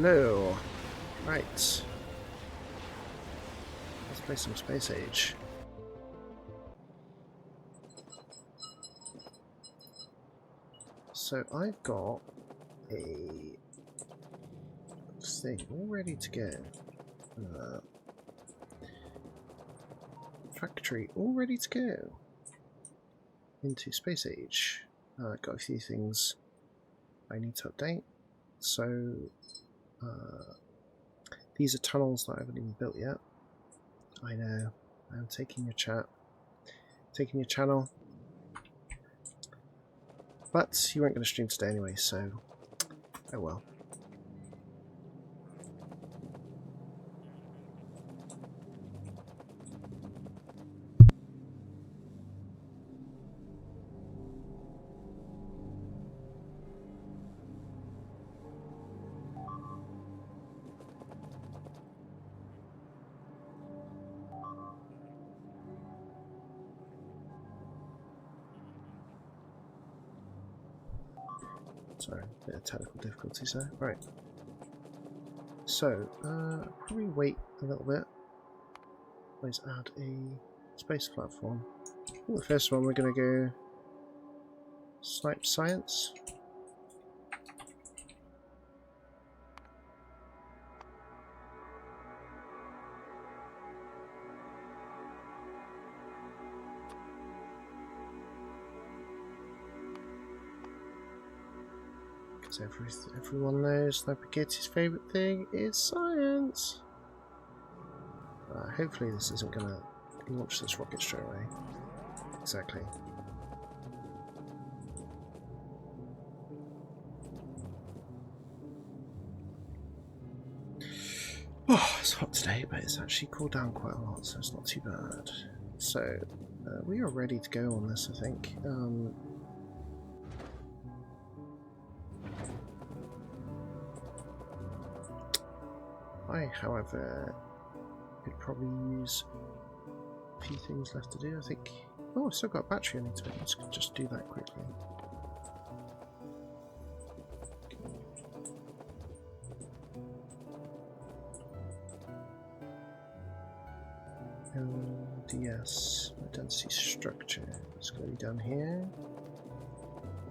Hello. Right. Let's play some Space Age. So I've got a thing all ready to go. Factory all ready to go into Space Age. Got a few things I need to update. So these are tunnels that I haven't even built yet. I know. I'm taking your chat, taking your channel, but you weren't going to stream today anyway, so oh well. Sorry, a bit of technical difficulties there. Right. So, probably wait a little bit. Let's add a space platform. The first one we're going to go Snipe Science. Because everyone knows Sniper Kitty's favourite thing is science. Hopefully this isn't going to launch this rocket straight away. Exactly. Oh, it's hot today, but it's actually cooled down quite a lot, so it's not too bad. So, we are ready to go on this, I think. I, however, could probably use a few things left to do, I think. Oh, I've still got a battery I need to make. Let's just do that quickly. LDS, density structure. It's going to be down here.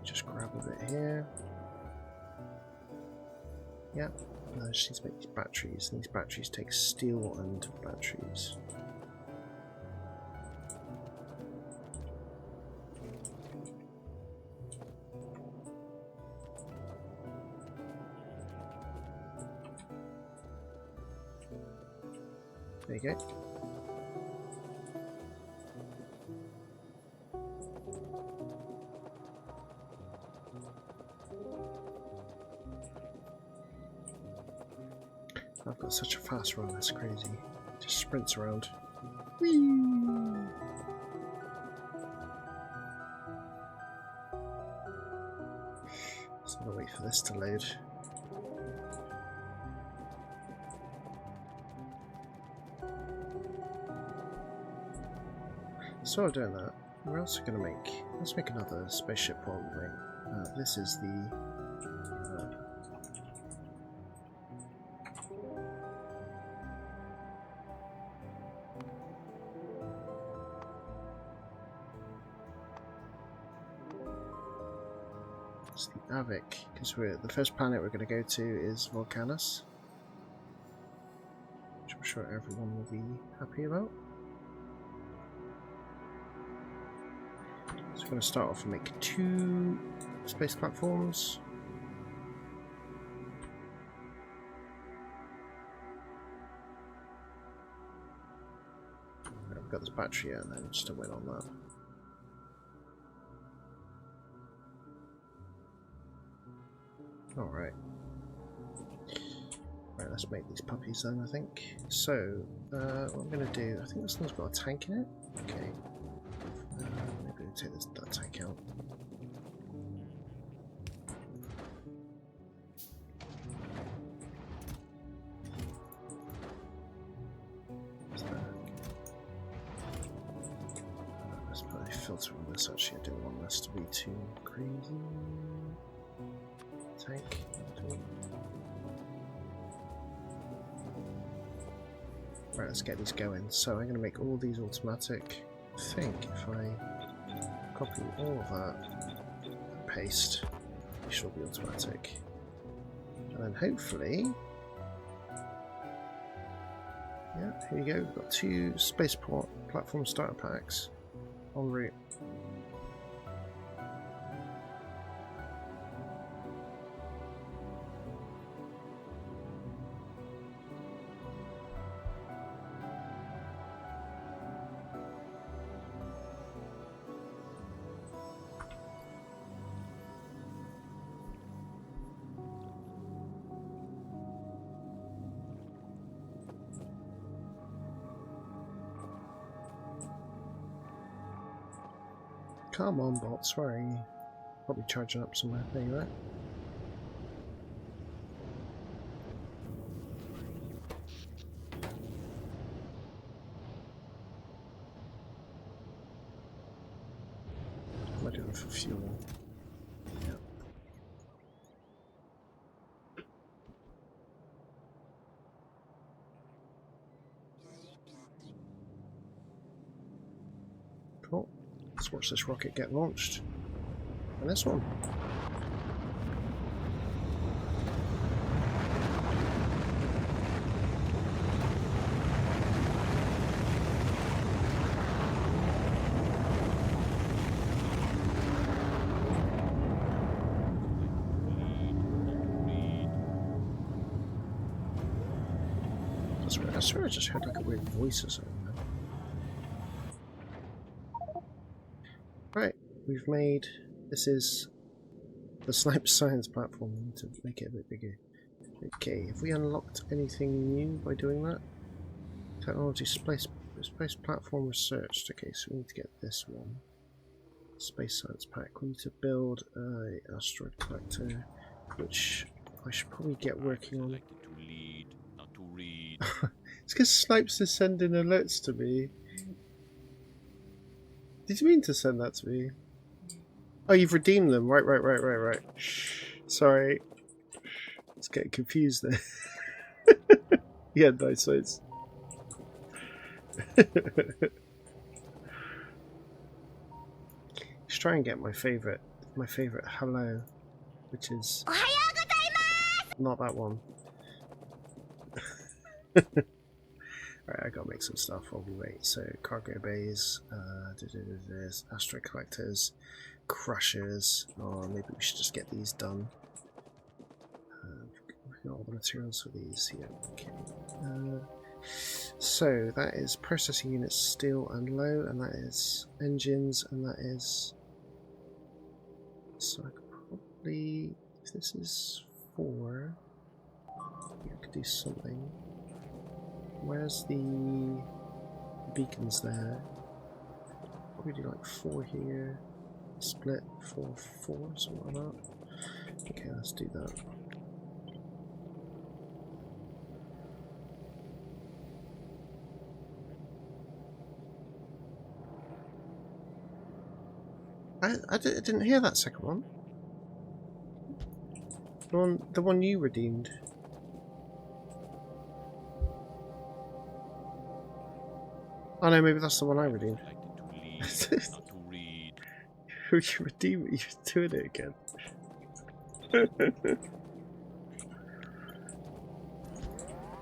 Just grab a bit here. Yep. I just need to make these batteries, and these batteries take steel and batteries. There you go. I've got such a fast run, that's crazy. It just sprints around. Whee! Just gotta wait for this to load. So while doing that, we're also going to make, let's make another spaceship while we wait. This is the Avic, because the first planet we're going to go to is Volcanus, which I'm sure everyone will be happy about. So we're going to start off and make 2 space platforms. Right, we've got this battery here, and then just to win on that. Alright. Right, let's make these puppies then, I think. So, what I'm going to do, I think this one's got a tank in it. Okay. Maybe we'll take that tank out. Let's probably filter on this, actually. I don't want this to be too crazy. Tank. Right, let's get these going. So I'm going to make all these automatic. I think if I copy all of that and paste, it should be automatic. And then hopefully, yeah, here you go. We've got 2 spaceport platform starter packs en route. Come on, bot, sorry. Probably charging up somewhere. There you are. What am I doing for fuel? Yeah. Cool. Let's watch this rocket get launched. And this one. I swear I just heard like a weird voice or something. Right, we've made... This is the Snipe Science platform. We need to make it a bit bigger. Okay, have we unlocked anything new by doing that? Technology space platform researched. Okay, so we need to get this one. Space Science pack. We need to build a asteroid collector, which I should probably get working on. It's because Snipes is sending alerts to me. Did you mean to send that to me? Oh, you've redeemed them. Right. Sorry. It's getting confused there. Yeah, nice. Let's try and get my favorite hello, which is not that one. Right, I gotta make some stuff while we wait. So cargo bays, asteroid collectors, crushers. Oh, maybe we should just get these done. We've got all the materials for these here. Okay. So that is processing units, steel and low, and that is engines, and that is. So I could probably, if this is 4, I could do something. Where's the beacons there? Probably do like 4 here, split 4, 4, something like that. Okay, let's do that. I didn't hear that second one. The one you redeemed. Oh no, maybe that's the one I redeemed. Who you redeemed? You're doing it again.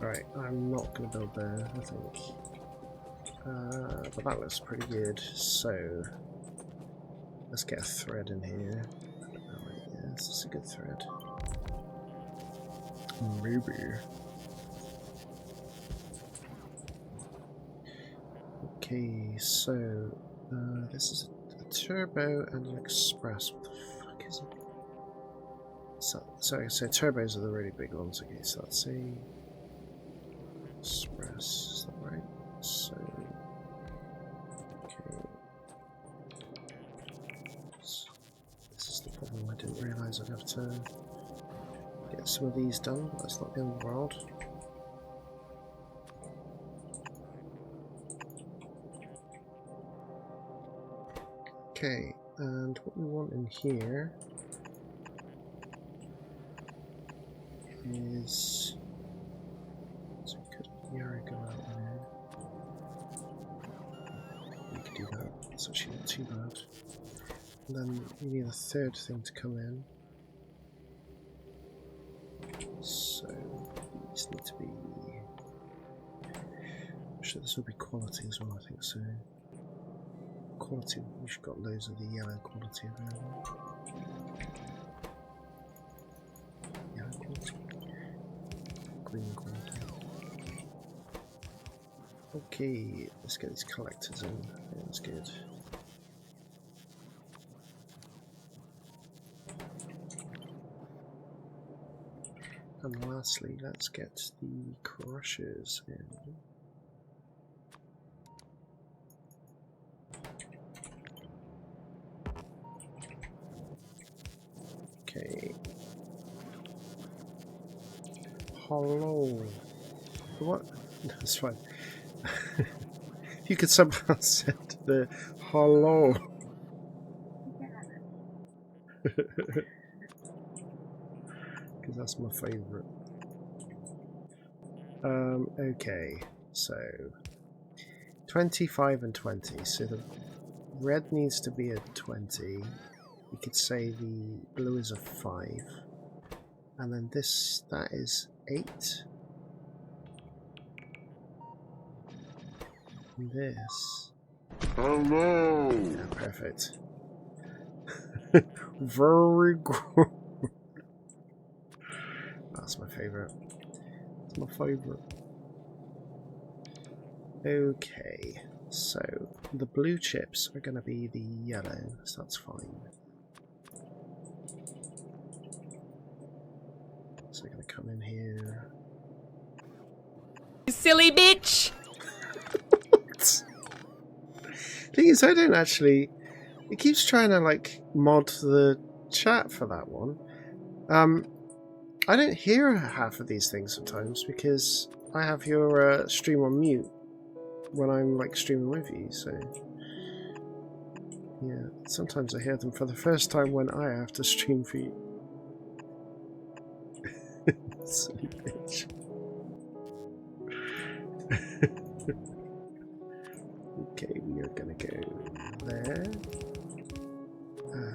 Alright, I'm not going to build there, I think. But that looks pretty good, so let's get a thread in here. Alright, yeah, this is a good thread. Maybe. Okay, so this is a turbo and an express. What the fuck is it? So turbos are the really big ones. Okay, so that's a express. Is that right? So okay, this is the problem. I didn't realise I'd have to get some of these done. That's not the end of the world. Okay, and what we want in here is, so we could Yara go out there. It's actually not too bad. And then we need a third thing to come in. So these need to be... I'm sure this will be quality as well, I think so. Quality, we've got loads of the yellow quality available. Yellow quality. Green quality. Okay, let's get these collectors in. Yeah, that's good. And lastly, let's get the crushers in. Okay. Hello. What? No, it's fine. If you could somehow set the hello. Because that's my favourite. Okay, so 25 and 20. So the red needs to be a 20. We could say the blue is a 5. And then that is 8. And this. Hello! Yeah, perfect. Very good. That's my favourite. That's my favourite. Okay, so the blue chips are going to be the yellow, so that's fine. So they're going to come in here. You silly bitch! Thing is, I don't actually... It keeps trying to, like, mod the chat for that one. I don't hear half of these things sometimes because I have your stream on mute when I'm, like, streaming with you, so... Yeah, sometimes I hear them for the first time when I have to stream for you. Silly bitch. Okay, we are gonna go there.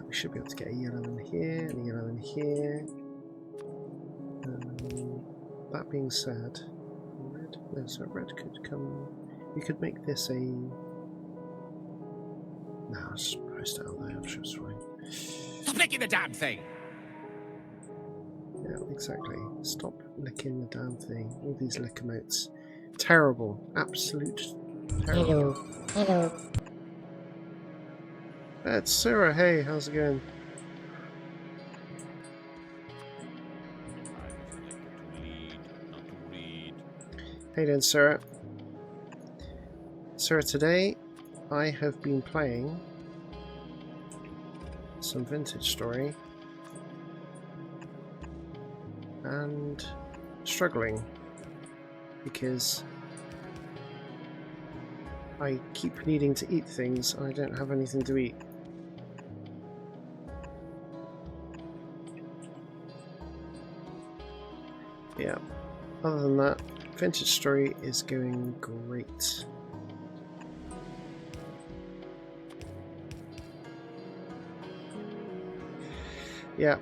We should be able to get a yellow in here and a yellow in here. That being said, red. No, so red could come. We could make this a. No, I'll just post it out there. I'm sure it's fine. Stop licking the damn thing! Yeah, exactly. Stop licking the damn thing. All these lick emotes. Terrible. Absolute terrible. Hello. It's Sarah. Hey, how's it going? Hey then, Sarah. Sarah, today I have been playing some Vintage Story and struggling because I keep needing to eat things and I don't have anything to eat. Yeah, other than that, Vintage Story is going great. Yeah,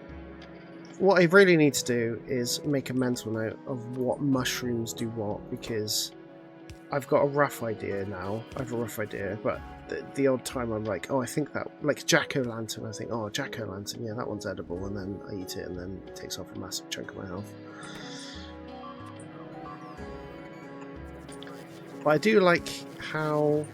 what I really need to do is make a mental note of what mushrooms do what, because I've got a rough idea now. I have a rough idea, but the odd time I'm like, oh, I think that, like jack-o'-lantern, I think, oh, jack-o'-lantern, yeah, that one's edible, and then I eat it, and then it takes off a massive chunk of my health. But I do like how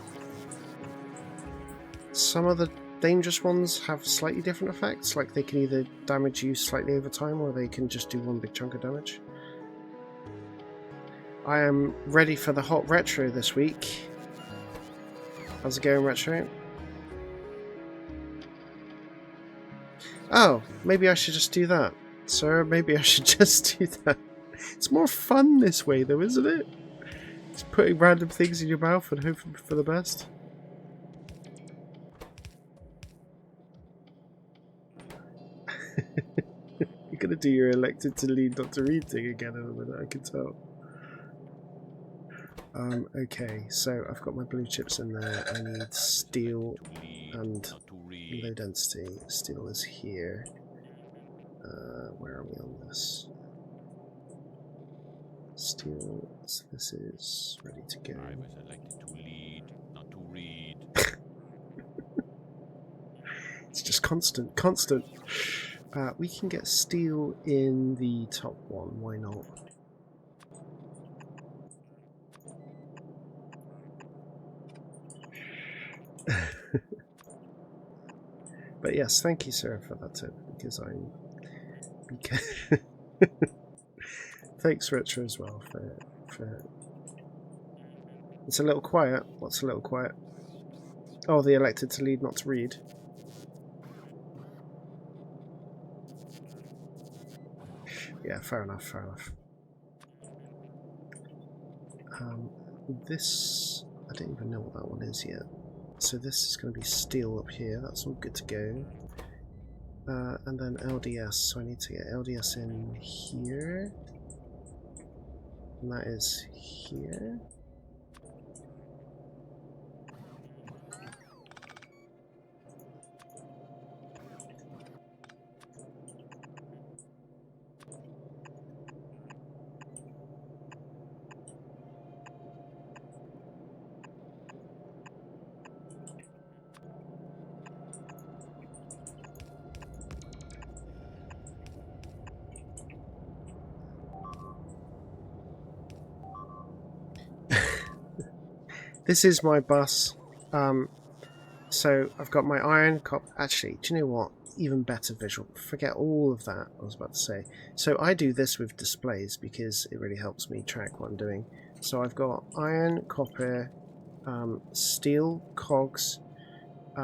some of the dangerous ones have slightly different effects, like they can either damage you slightly over time, or they can just do one big chunk of damage. I am ready for the hot retro this week. How's it going, retro? Oh, maybe I should just do that. Sir, maybe I should just do that. It's more fun this way though, isn't it? Just putting random things in your mouth and hoping for the best. You're gonna do your elected to lead not to read thing again in a minute, I can tell. Okay, so I've got my blue chips in there. I need steel and low density. Steel is here. Where are we on this? Steel, so this is ready to go. I was elected to lead, not to read. It's just constant, constant. We can get steel in the top one, why not? But yes, thank you, sir, for that tip, because I'm... Thanks, Richard, as well, for... It's a little quiet. What's a little quiet? Oh, they elected to lead, not to read. Yeah, fair enough, fair enough. This... I don't even know what that one is yet. So this is going to be steel up here. That's all good to go. And then LDS. So I need to get LDS in here. And that is here. This is my bus. So I've got my iron cop. Actually, do you know what? Even better visual. Forget all of that I was about to say. So I do this with displays because it really helps me track what I'm doing. So I've got iron, copper, steel, cogs,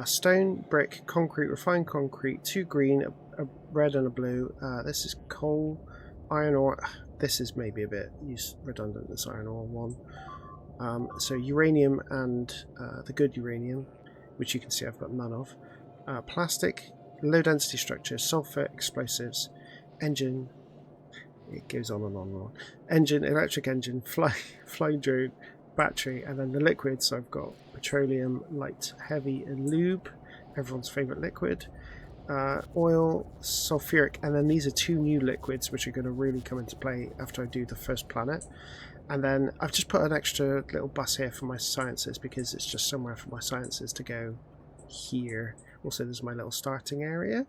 stone, brick, concrete, refined concrete, 2 green, a red and a blue. This is coal, iron ore. This is maybe a bit redundant, this iron ore one. So uranium and the good uranium, which you can see I've got none of. Plastic, low density structure, sulfur, explosives, engine. It goes on and on and on. Engine, electric engine, flying drone, battery, and then the liquids. So I've got petroleum, light, heavy, and lube. Everyone's favourite liquid. Oil, sulfuric, and then these are 2 new liquids which are going to really come into play after I do the first planet. And then I've just put an extra little bus here for my sciences because it's just somewhere for my sciences to go here. Also, there's my little starting area.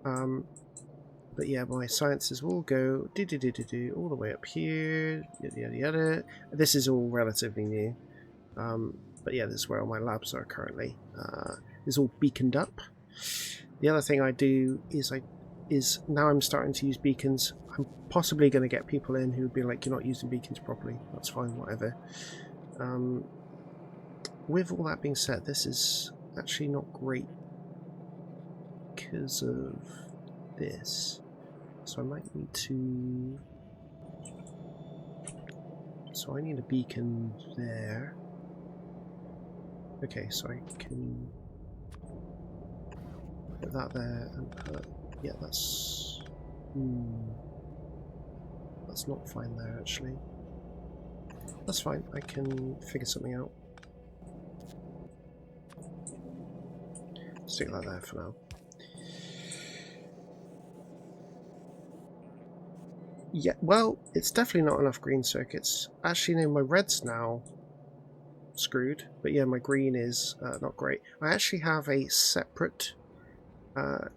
But yeah, my sciences will go all the way up here. Yada, yada. This is all relatively new. But yeah, this is where all my labs are currently. It's all beaconed up. The other thing I do is now I'm starting to use beacons. I'm possibly going to get people in who would be like, you're not using beacons properly. That's fine, whatever. With all that being said, this is actually not great because of this. So I might need to... So I need a beacon there. Okay, so I can put that there and put... Yeah, that's... That's not fine there, actually. That's fine, I can figure something out. Stick that there for now. Yeah, well, it's definitely not enough green circuits. Actually, no, my red's now screwed, but yeah, my green is not great. I actually have a separate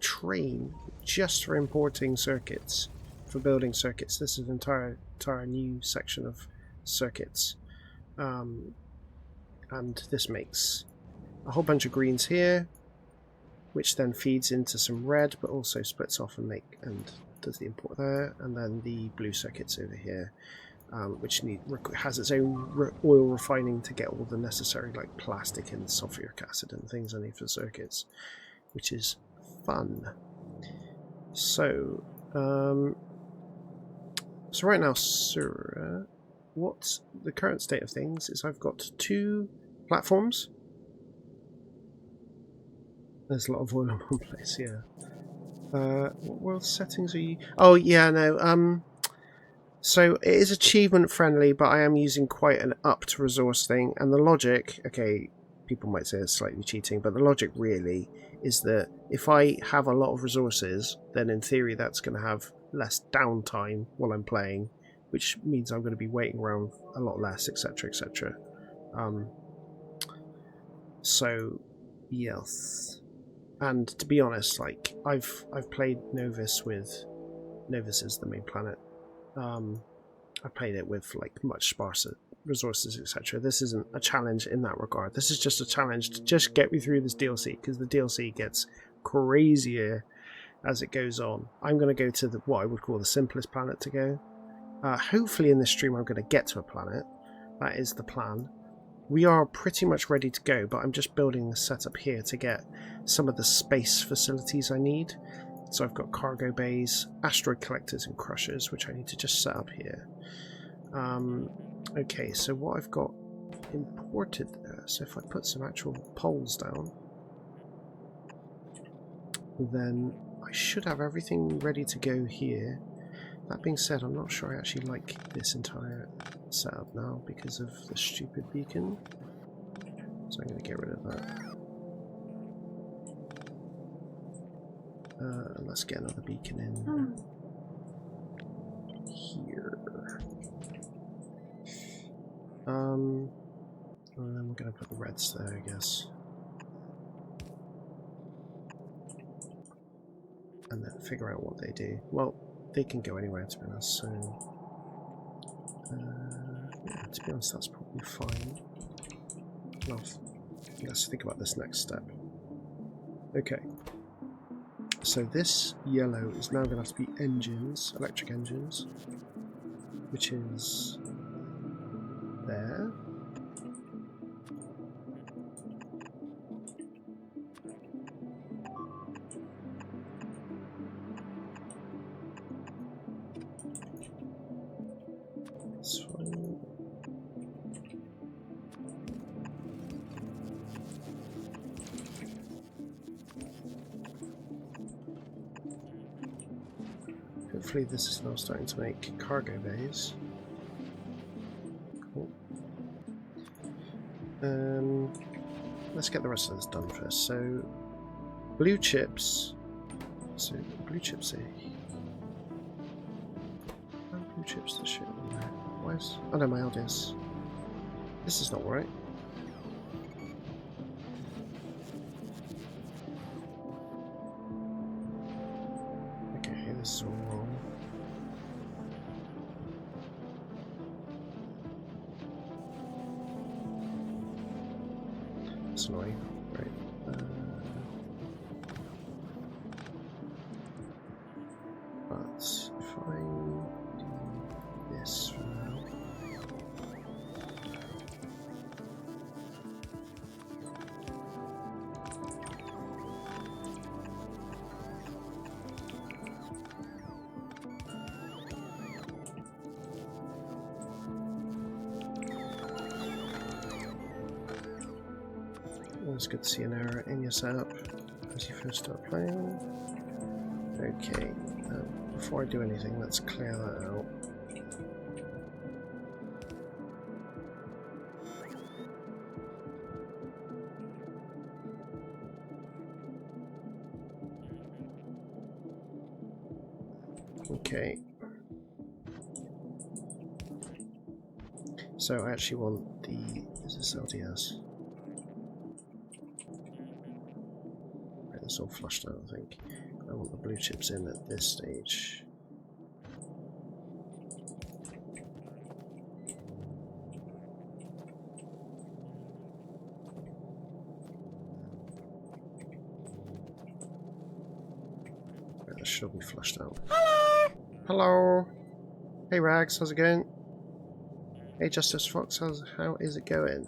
train just for importing circuits, for building circuits. This is an entire new section of circuits, and this makes a whole bunch of greens here, which then feeds into some red, but also splits off and does the import there, and then the blue circuits over here, which has its own oil refining to get all the necessary like plastic and sulfuric acid and things I need for circuits, which is fun. So, so right now, sir, what's the current state of things is I've got 2 platforms. There's a lot of oil in one place, yeah. What world settings are you... Oh, yeah, no, So it is achievement friendly, but I am using quite an upped resource thing, and the logic, okay, people might say it's slightly cheating, but the logic really is that if I have a lot of resources, then in theory that's going to have less downtime while I'm playing, which means I'm going to be waiting around a lot less, etc, etc. So yes, and to be honest, like I've played Novus with Novus is the main planet. I played it with like much sparser resources, etc. This isn't a challenge in that regard. This is just a challenge to just get me through this DLC, because the DLC gets crazier as it goes on. I'm going to go to what I would call the simplest planet to go. Hopefully in this stream I'm going to get to a planet. That is the plan. We are pretty much ready to go, but I'm just building the setup here to get some of the space facilities I need. So I've got cargo bays, asteroid collectors and crushers, which I need to just set up here. Okay, so what I've got imported there, so if I put some actual poles down, then I should have everything ready to go here. That being said, I'm not sure I actually like this entire setup now because of the stupid beacon, so I'm going to get rid of that. Let's get another beacon in here. And then we're going to put the reds there, I guess. And then figure out what they do. Well, they can go anywhere, to be honest, so... yeah, to be honest, that's probably fine. Well, let's think about this next step. Okay. So this yellow is now going to have to be engines, electric engines, which is there. That's fine. Hopefully this is now starting to make cargo bays. Cool. Let's get the rest of this done first. So, blue chips. So, blue chips are... Oh, blue chips the shit on there. Why is... Oh no, my LDS. This is not right. Okay, this is all wrong. That's annoying. Right. But if I do this for now. Always good to see an error in your setup as you first start playing. Okay, before I do anything, let's clear that out. Okay. So I actually want the... Is this LDS? Right, it's all flushed out, I think. I want the blue chips in at this stage. Right, this should be flushed out. Hello! Hello! Hey Rags, how's it going? Hey Justice Fox, how is it going?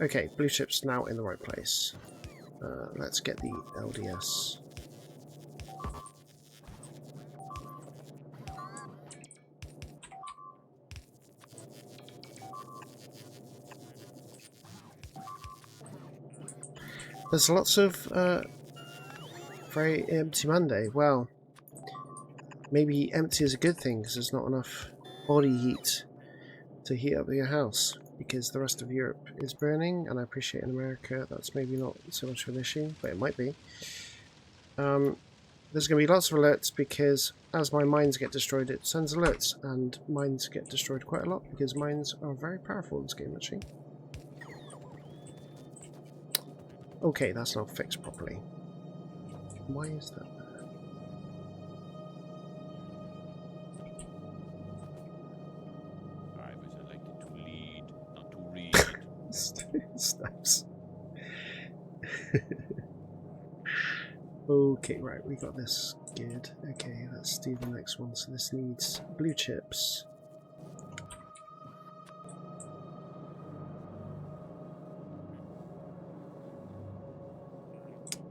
Okay, blue chips now in the right place. Let's get the LDS. There's lots of very empty Monday. Well, maybe empty is a good thing because there's not enough body heat to heat up your house because the rest of Europe is burning, and I appreciate in America that's maybe not so much of an issue, but it might be. There's going to be lots of alerts because as my mines get destroyed it sends alerts, and mines get destroyed quite a lot because mines are very powerful in this game actually. Okay, that's not fixed properly. Why is that there? I was elected to lead, not to read. Snaps. Okay, right, we got this. Good. Okay, let's do the next one. So this needs blue chips.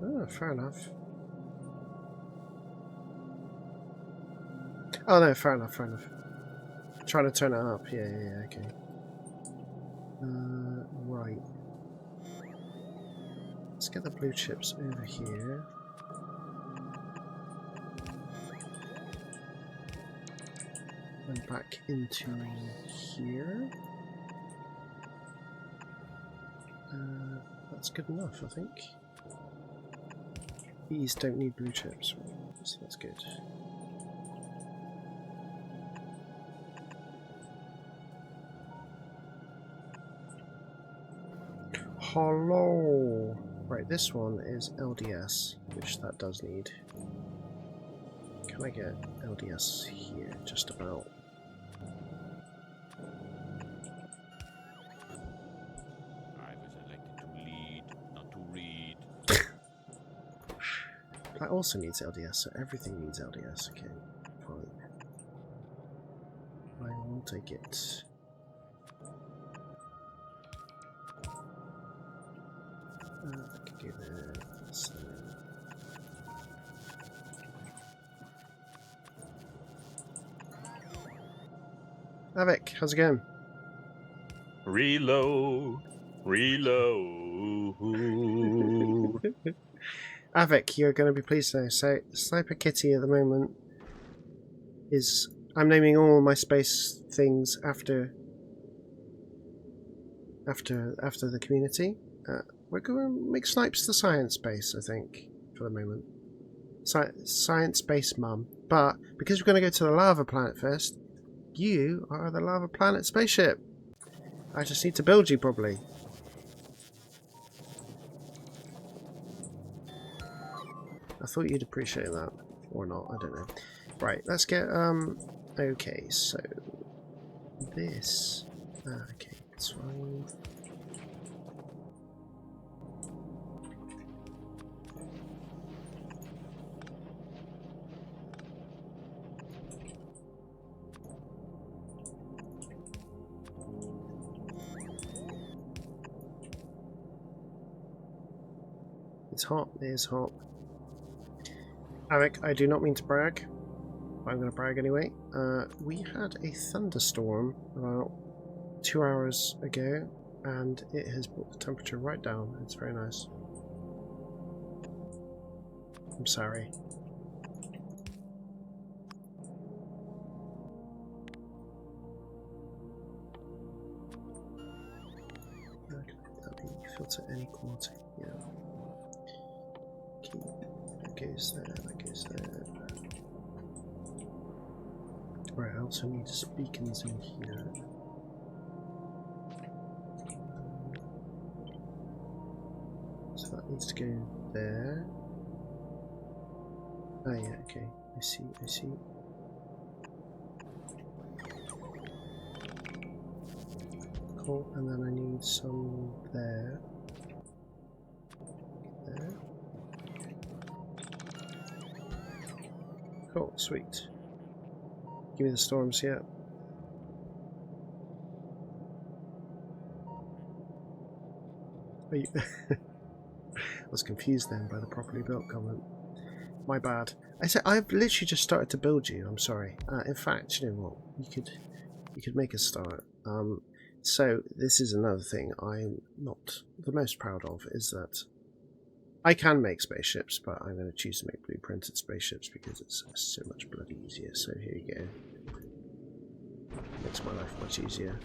Oh, fair enough. Oh no, fair enough, fair enough. Trying to turn it up. Yeah, okay. Right. Let's get the blue chips over here. And back into here. That's good enough, I think. These don't need blue chips, so that's good. Hello! Right, this one is LDS, which that does need. Can I get LDS here? Just about. I was elected to lead, not to read. That also needs LDS, so everything needs LDS. Okay, fine. I will take it. I could give it some. Avec, how's it going? Reload, reload. Avec, you're going to be pleased to know. So, Sniper Kitty at the moment is. I'm naming all my space things after the community. We're going to make Snipes the science base, I think, for the moment. Science base mum. But because we're going to go to the lava planet first, you are the lava planet spaceship. I just need to build you properly. I thought you'd appreciate that. Or not, I don't know. Right, let's get, okay, so this, okay, it's fine. It's hot, it is hot. Alec, I do not mean to brag, but I'm going to brag anyway. We had a thunderstorm about 2 hours ago, and it has brought the temperature right down. It's very nice. I'm sorry. That'll be filter any quality. Yeah. Okay. That goes there. That goes there. Right. I also need beacons in here. So that needs to go there. Oh yeah, okay. I see, I see. Cool, and then I need some there. There. Cool, sweet. Give me the storms here. Are you I was confused then by the properly built comment. My bad. I said I've literally just started to build you. I'm sorry. In fact, you know what? You could make a start. So this is another thing I'm not the most proud of, is that I can make spaceships, but I'm going to choose to make blueprinted spaceships because it's so much bloody easier. So here you go. Makes my life much easier.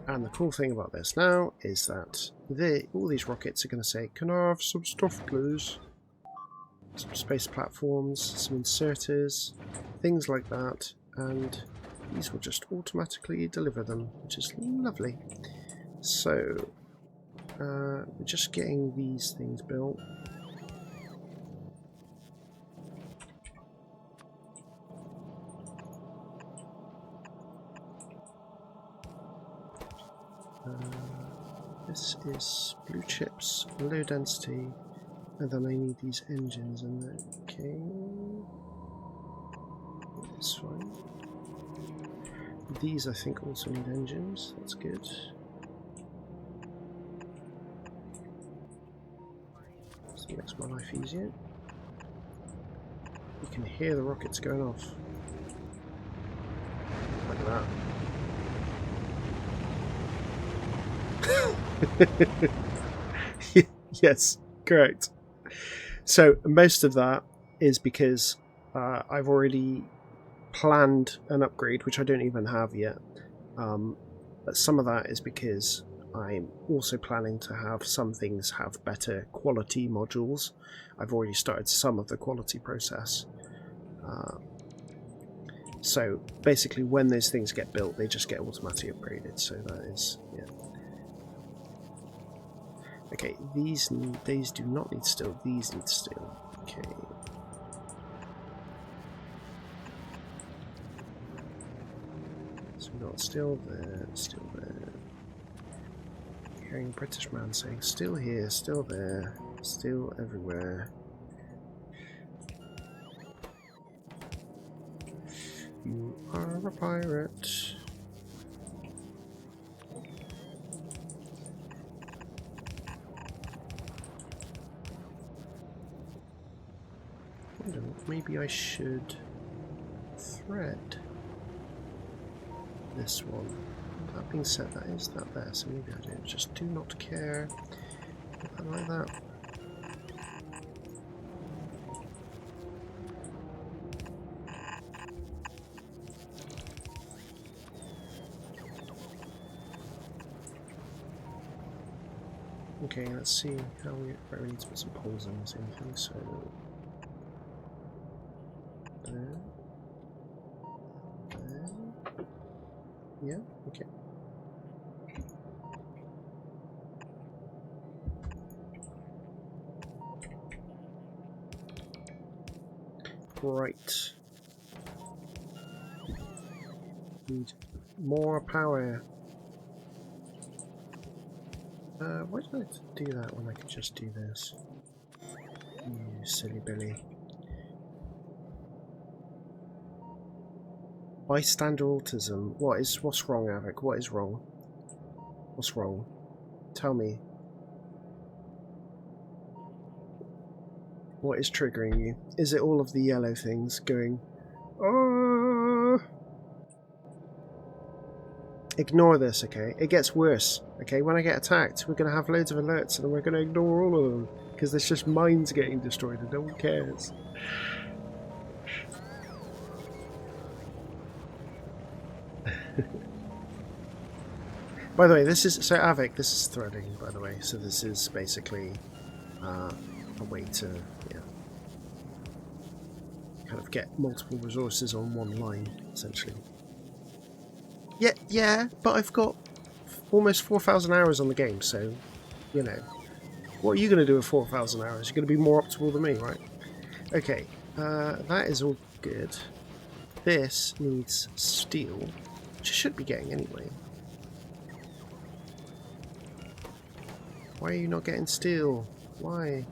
And the cool thing about this now is that all these rockets are going to say, "Can I have some stuff, please?" Some space platforms, some inserters, things like that, and these will just automatically deliver them, which is lovely. So, we're just getting these things built. This is blue chips, low density, and then I need these engines in there. Okay, that's fine. These I think also need engines, that's good. So it makes my life easier. You can hear the rockets going off. Look at that. Yes, correct. So most of that is because I've already planned an upgrade, which I don't even have yet. But some of that is because I'm also planning to have some things have better quality modules. I've already started some of the quality process. So basically when those things get built, they just get automatically upgraded. So that is, yeah. Okay, these do not need steel, these need steel. Okay. So we've got steel there, steel there. Hearing a British man saying steel here, steel there, steel everywhere. You are a pirate. Maybe I should thread this one. That being said, that is that there, so maybe I don't. Just do not care. Put that like that. Okay, let's see how we need to put some poles in the same thing, so there. Yeah, okay. Right. Need more power. Why did I do that when I could just do this? You silly Billy. Bystander autism. What's wrong, Avik? What is wrong? What's wrong? Tell me. What is triggering you? Is it all of the yellow things going, oh? Ignore this, okay? It gets worse, okay? When I get attacked, we're going to have loads of alerts and we're going to ignore all of them because there's just mines getting destroyed and no one cares. By the way, this is, so Avik, this is threading, by the way, so this is basically a way to, yeah, kind of get multiple resources on one line, essentially. Yeah, but I've got almost 4,000 hours on the game, so, you know, what are you going to do with 4,000 hours? You're going to be more optimal than me, right? Okay, that is all good. This needs steel, which I should be getting anyway. Why are you not getting steel? Why?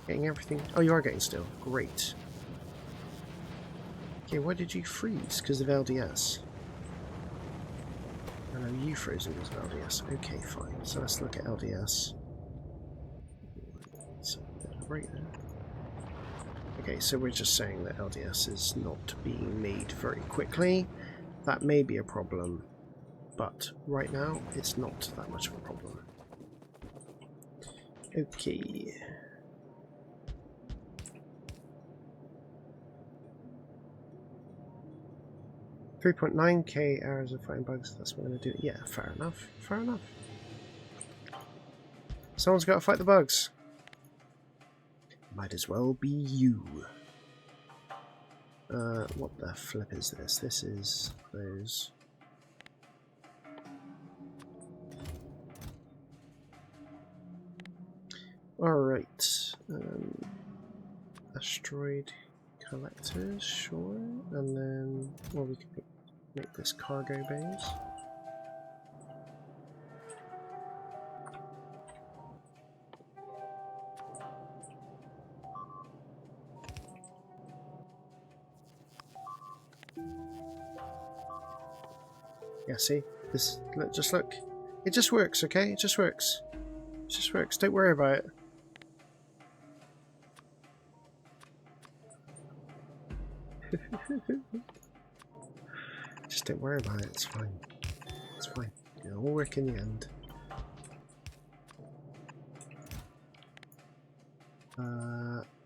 Getting everything? Oh, you are getting steel. Great. Okay, why did you freeze? Because of LDS. I know you frozen because of LDS. Okay, fine. So let's look at LDS. So, right there. Okay, so we're just saying that LDS is not being made very quickly. That may be a problem, but right now it's not that much of a problem. Okay. $3.9k hours of fighting bugs, that's what I'm going to do. Yeah, fair enough, fair enough. Someone's got to fight the bugs. Might as well be you. What the flip is this? This is those. Alright. Asteroid collectors, sure. And then, well, we can make this cargo bays. Yeah, see? This, just look. It just works, okay? It just works. It just works. Don't worry about it. Just don't worry about it. It's fine. It's fine. It'll all work in the end.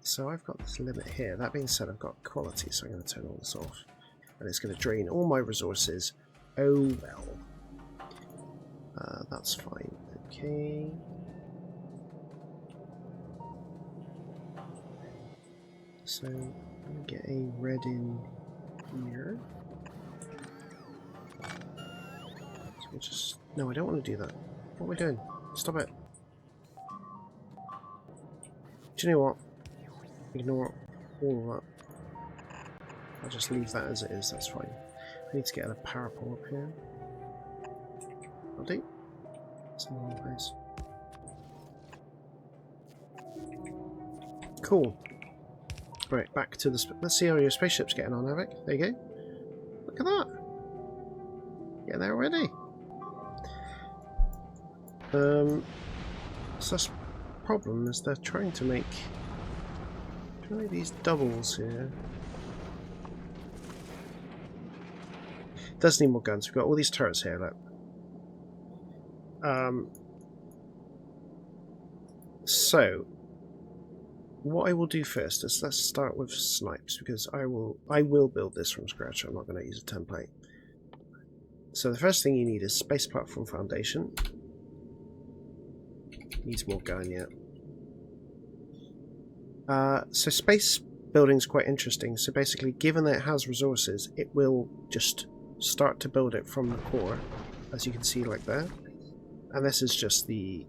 So I've got this limit here. That being said, I've got quality, so I'm going to turn all this off. And it's going to drain all my resources. Oh well. That's fine. Okay. So I'm going to get a red in here. So we'll just... No, I don't want to do that. What are we doing? Stop it. Do you know what? Ignore all of that. I'll just leave that as it is, that's fine. I need to get a power pole up here. I'll do. It's in the wrong place. Cool. Right, back to the... Let's see how your spaceship's getting on, Avic. There you go. Look at that. Getting there already. So that's the problem, is they're trying to make these doubles here. Does need more guns. We've got all these turrets here, look. So what I will do first is let's start with snipes, because I will build this from scratch. I'm not going to use a template. So the first thing you need is space platform foundation. Needs more going yet. So space building's quite interesting. So basically, given that it has resources, it will just start to build it from the core, as you can see like that. And this is just the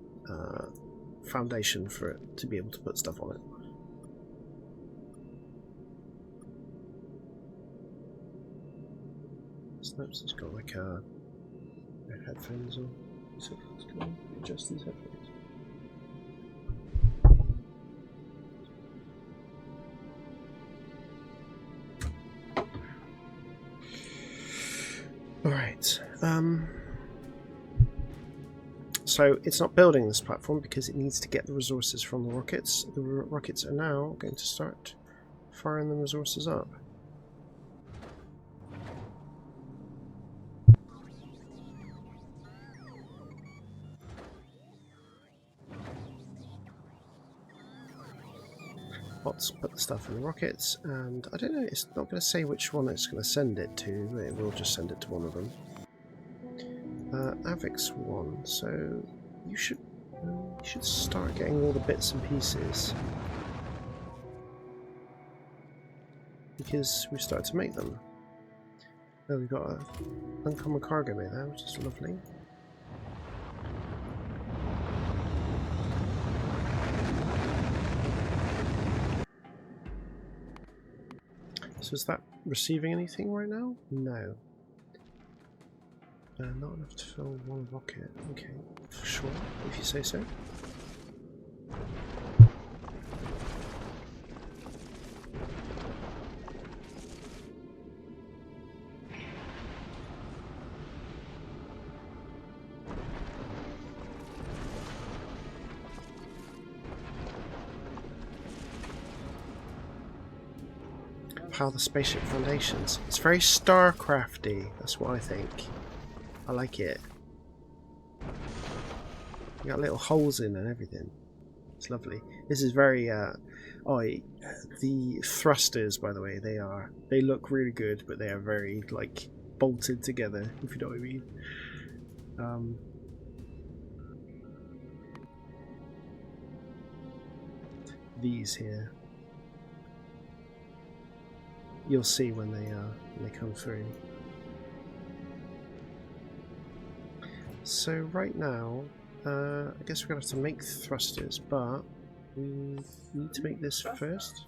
foundation for it to be able to put stuff on it. Snipes has got like headphones on. So let's go and adjust these headphones. Alright, so it's not building this platform because it needs to get the resources from the rockets. The rockets are now going to start firing the resources up. Let's put the stuff in the rockets, and I don't know, it's not going to say which one it's going to send it to, but it will just send it to one of them. Avix 1, so you should start getting all the bits and pieces, because we've started to make them. Oh, we've got an uncommon cargo bay there, which is lovely. So is that receiving anything right now? No. Not enough to fill one rocket. Okay, sure, if you say so. How the spaceship foundations. It's very StarCrafty, that's what I think. I like it. You got little holes in and everything. It's lovely. This is very the thrusters, by the way, they look really good, but they are very like bolted together, if you know what I mean. These here, you'll see when they come through. So right now, I guess we're gonna have to make thrusters, but we need to make this first.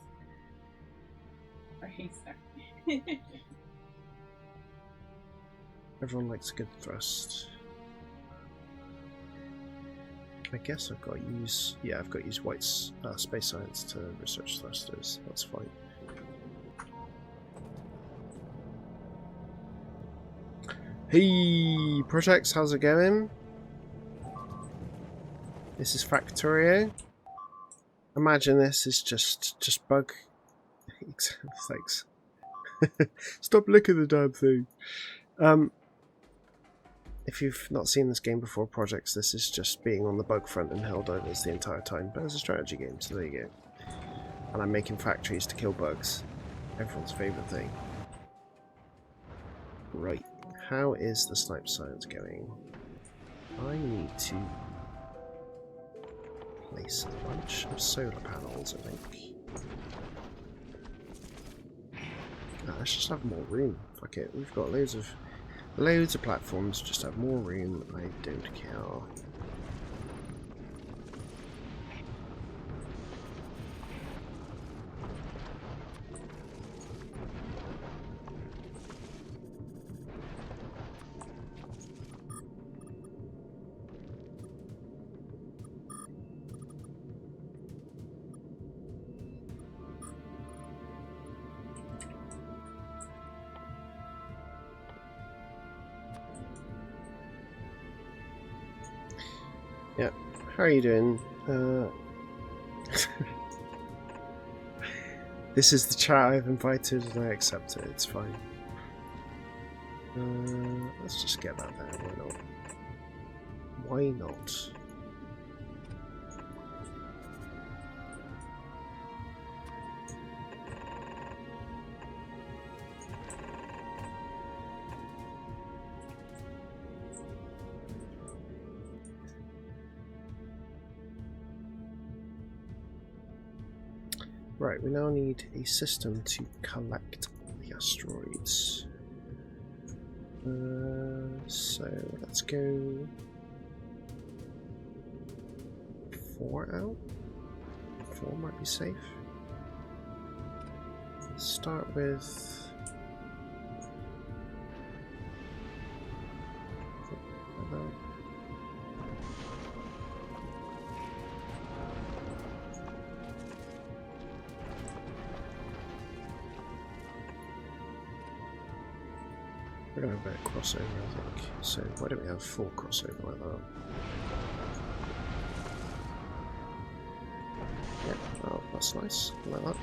Everyone likes a good thrust. I guess I've got to use, yeah, I've got to use white space science to research thrusters. That's fine. Hey, projects, how's it going? This is Factorio. Imagine this is just bug. Thanks. Stop licking the damn thing. If you've not seen this game before, projects, this is just being on the bug front and holdovers the entire time, but it's a strategy game, so there you go. And I'm making factories to kill bugs. Everyone's favourite thing. Right, how is the snipe science going? I need to place a bunch of solar panels, I think. Let's just have more room. Fuck it, we've got loads of platforms, just have more room, I don't care. Yeah, how are you doing? This is the chat I've invited and I accept it, it's fine. Let's just get that there, why not? Why not? Right, we now need a system to collect the asteroids. So let's go 4 out. 4 might be safe. Start with we're going to have a bit of crossover, I think. So why don't we have 4 crossover like that? Yeah, oh, that's nice. I like that.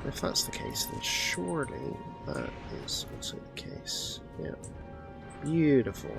If that's the case, then surely that is also the case. Yeah. Beautiful.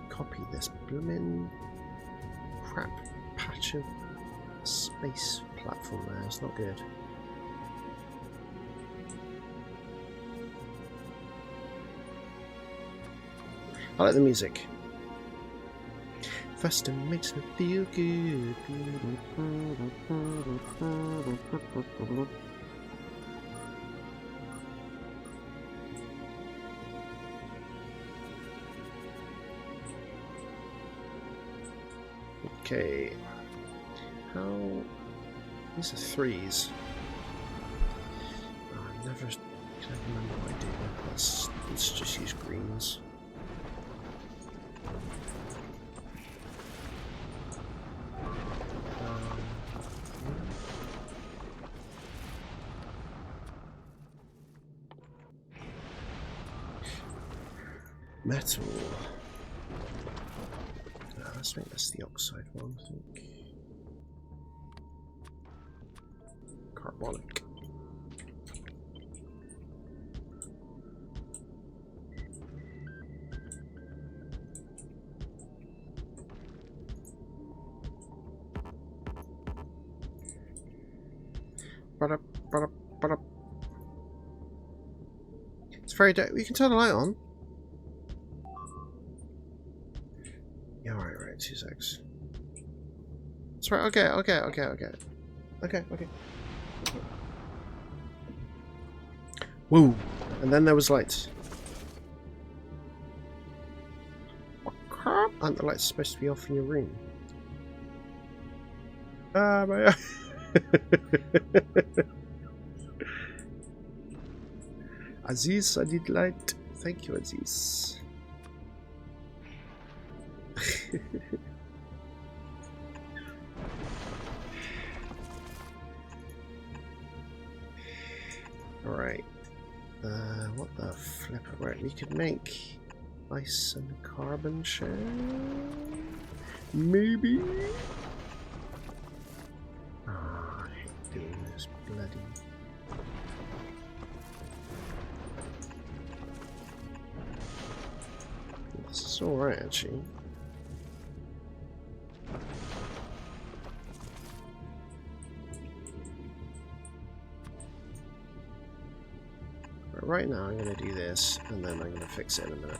Copy this bloomin' crap patch of space platform there, it's not good. I like the music. Festin makes me feel good. Okay, how... these are 3s. Oh, can't remember what I do. Let's just use greens. Metal. Let's make this the oxide one, I think. Carbonic. It's very dark. We can turn the light on. Yeah, right, 2 secs. That's right, okay. Okay. Woo! And then there was lights. And the lights are supposed to be off in your room. Ah, my eye. Aziz, I need light. Thank you, Aziz. Alright. What the flipper? Right, we could make ice and carbon shell. Maybe? Ah, I hate doing this bloody. This is alright actually. Right now I'm going to do this, and then I'm going to fix it in a minute.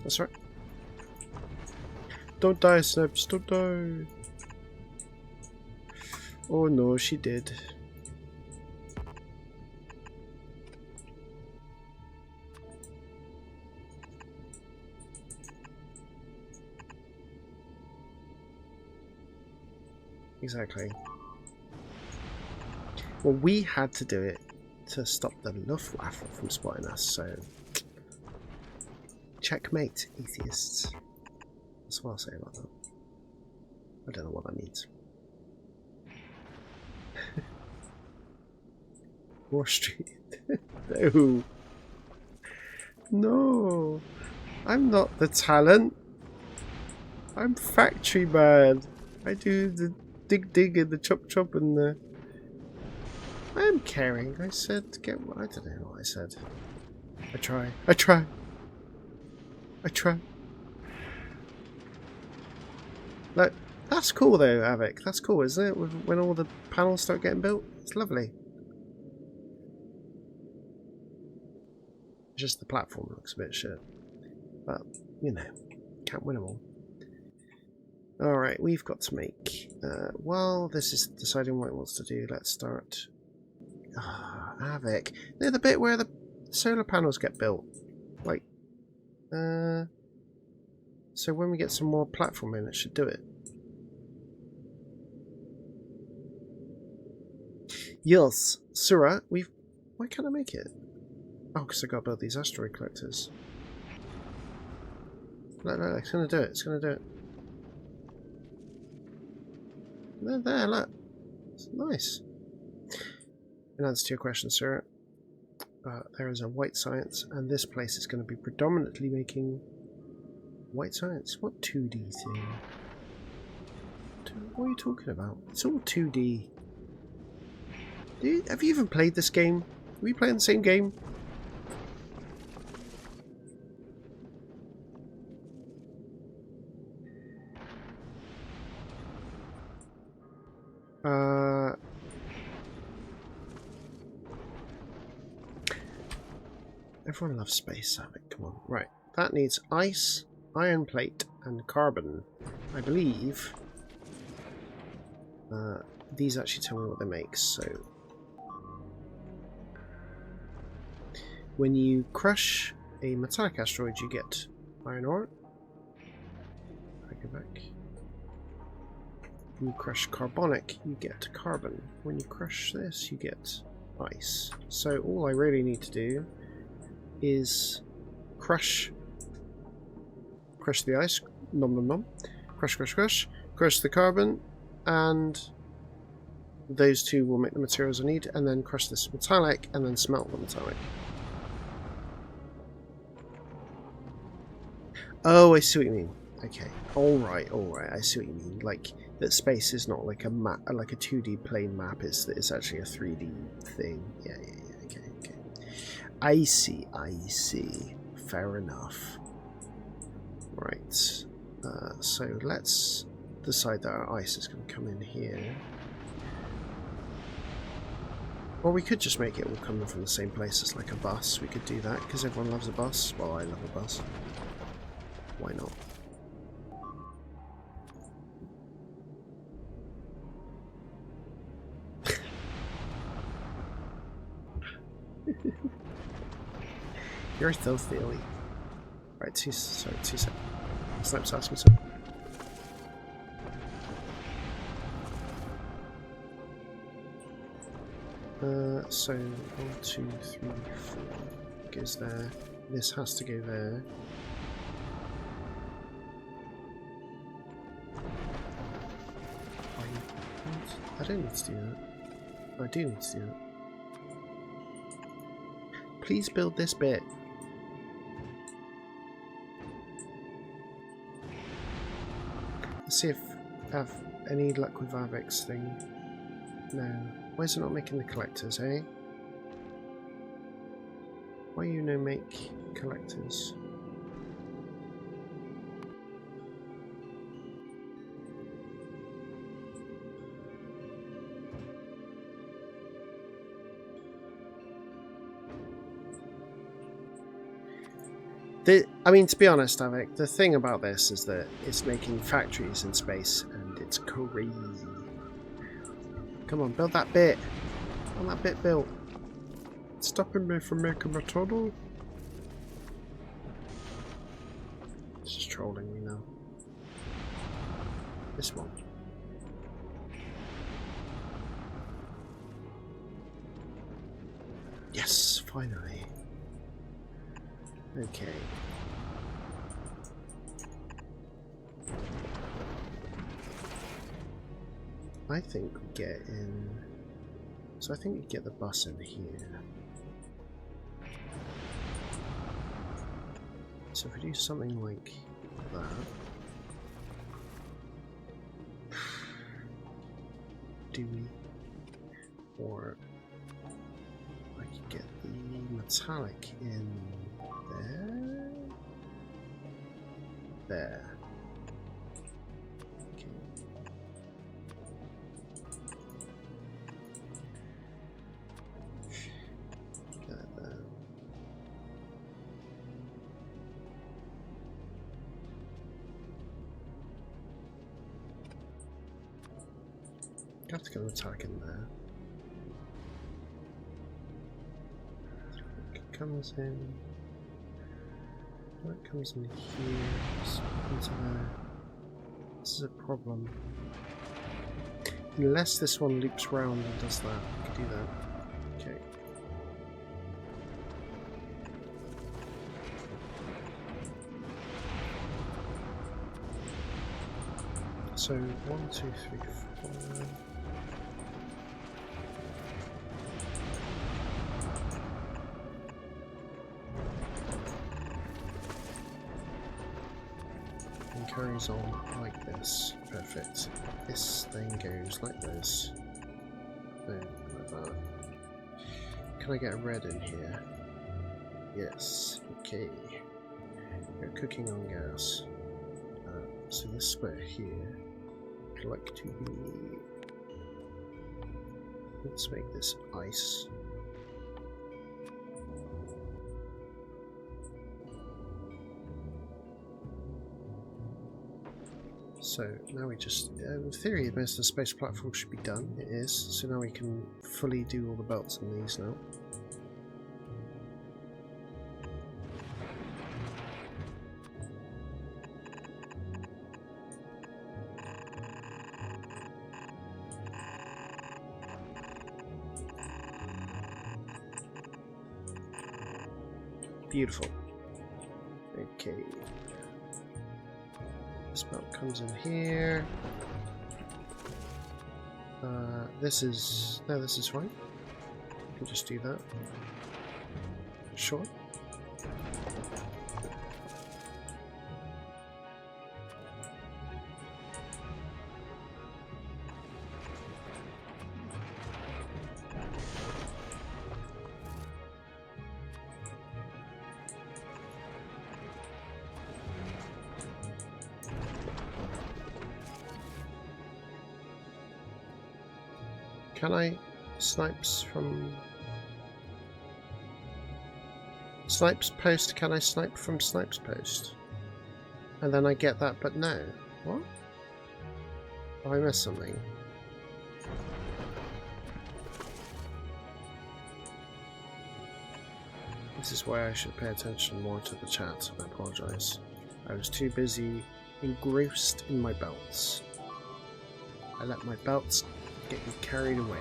That's right. Don't die, Snips, don't die. Oh no, she did. Exactly. Well, we had to do it to stop the Luftwaffe from spotting us, so... Checkmate, atheists. That's what I'll say about that. I don't know what that means. Wall Street. No. No. I'm not the talent. I'm factory man. I do the dig and the chop and the... I am caring. I said get... I don't know what I said. I try. Look, that's cool though, Avik. That's cool, isn't it? When all the panels start getting built. It's lovely. Just the platform looks a bit shit. But, you know, can't win them all. Alright, we've got to make... while this is deciding what it wants to do, let's start... Avik. Near the bit where the solar panels get built. Like... So when we get some more platform in, it should do it. Yes, Surah, we've... Why can't I make it? Oh, because I got to build these asteroid collectors. No, it's going to do it. It's going to do it. There, look. It's nice. In answer to your question, sir, there is a white science, and this place is going to be predominantly making white science. What 2D thing? What are you talking about? It's all 2D. Have you even played this game? Are we playing the same game? Everyone loves space, Avik. Come on. Right. That needs ice, iron plate, and carbon. I believe. These actually tell me what they make, so... When you crush a metallic asteroid, you get iron ore. I go back. When you crush carbonic, you get carbon. When you crush this, you get ice. So all I really need to do is crush the ice, nom nom nom, crush the carbon, and those two will make the materials I need, and then crush this metallic, and then smelt the metallic. Oh, I see what you mean. Okay, alright, I see what you mean. Like, that space is not like a map, like a 2D plane map, it's actually a 3D thing. Yeah, okay. I see. Fair enough. Right, so let's decide that our ice is going to come in here. Or we could just make it all come from the same place as like a bus. We could do that, because everyone loves a bus. Well, I love a bus. Why not? You're so silly. Right, two seconds. Snipes asking something. So 1, 2, 3, 4 goes there. This has to go there. I don't need to do that. I do need to do that. Please build this bit. Let's see if I have any luck with Avic's thing. No. Why is it not making the collectors, eh? Why you no make collectors? I mean, to be honest, Avic, the thing about this is that it's making factories in space, and it's crazy. Come on, build that bit. I want that bit built. It's stopping me from making my tunnel. It's just trolling me now. This one. Yes, finally. Okay. I think we get in. So I think we get the bus in here. So if we do something like that. Do we? Or I could get the metallic in there. There. Okay. Get that there. Have to get the metallic in there. It comes in. That comes in here, into there. This is a problem. Unless this one loops round and does that, we could do that. Okay. So 1, 2, 3, 4. Carries on like this. Perfect. This thing goes like this. Then like that. Can I get a red in here? Yes. Okay. We're cooking on gas. So this square here, I'd like to be. Let's make this ice. So now we just, in theory, most of the space platform should be done. It is. So now we can fully do all the belts on these now. Beautiful. Okay. This belt comes in here. This is... No, this is fine. I can just do that. Sure. Can I snipes from Snipes post? Can I snipe from Snipes post? And then I get that, but no. What? Have I missed something? This is why I should pay attention more to the chat. I apologise. I was too busy engrossed in my belts. I let my belts get me carried away.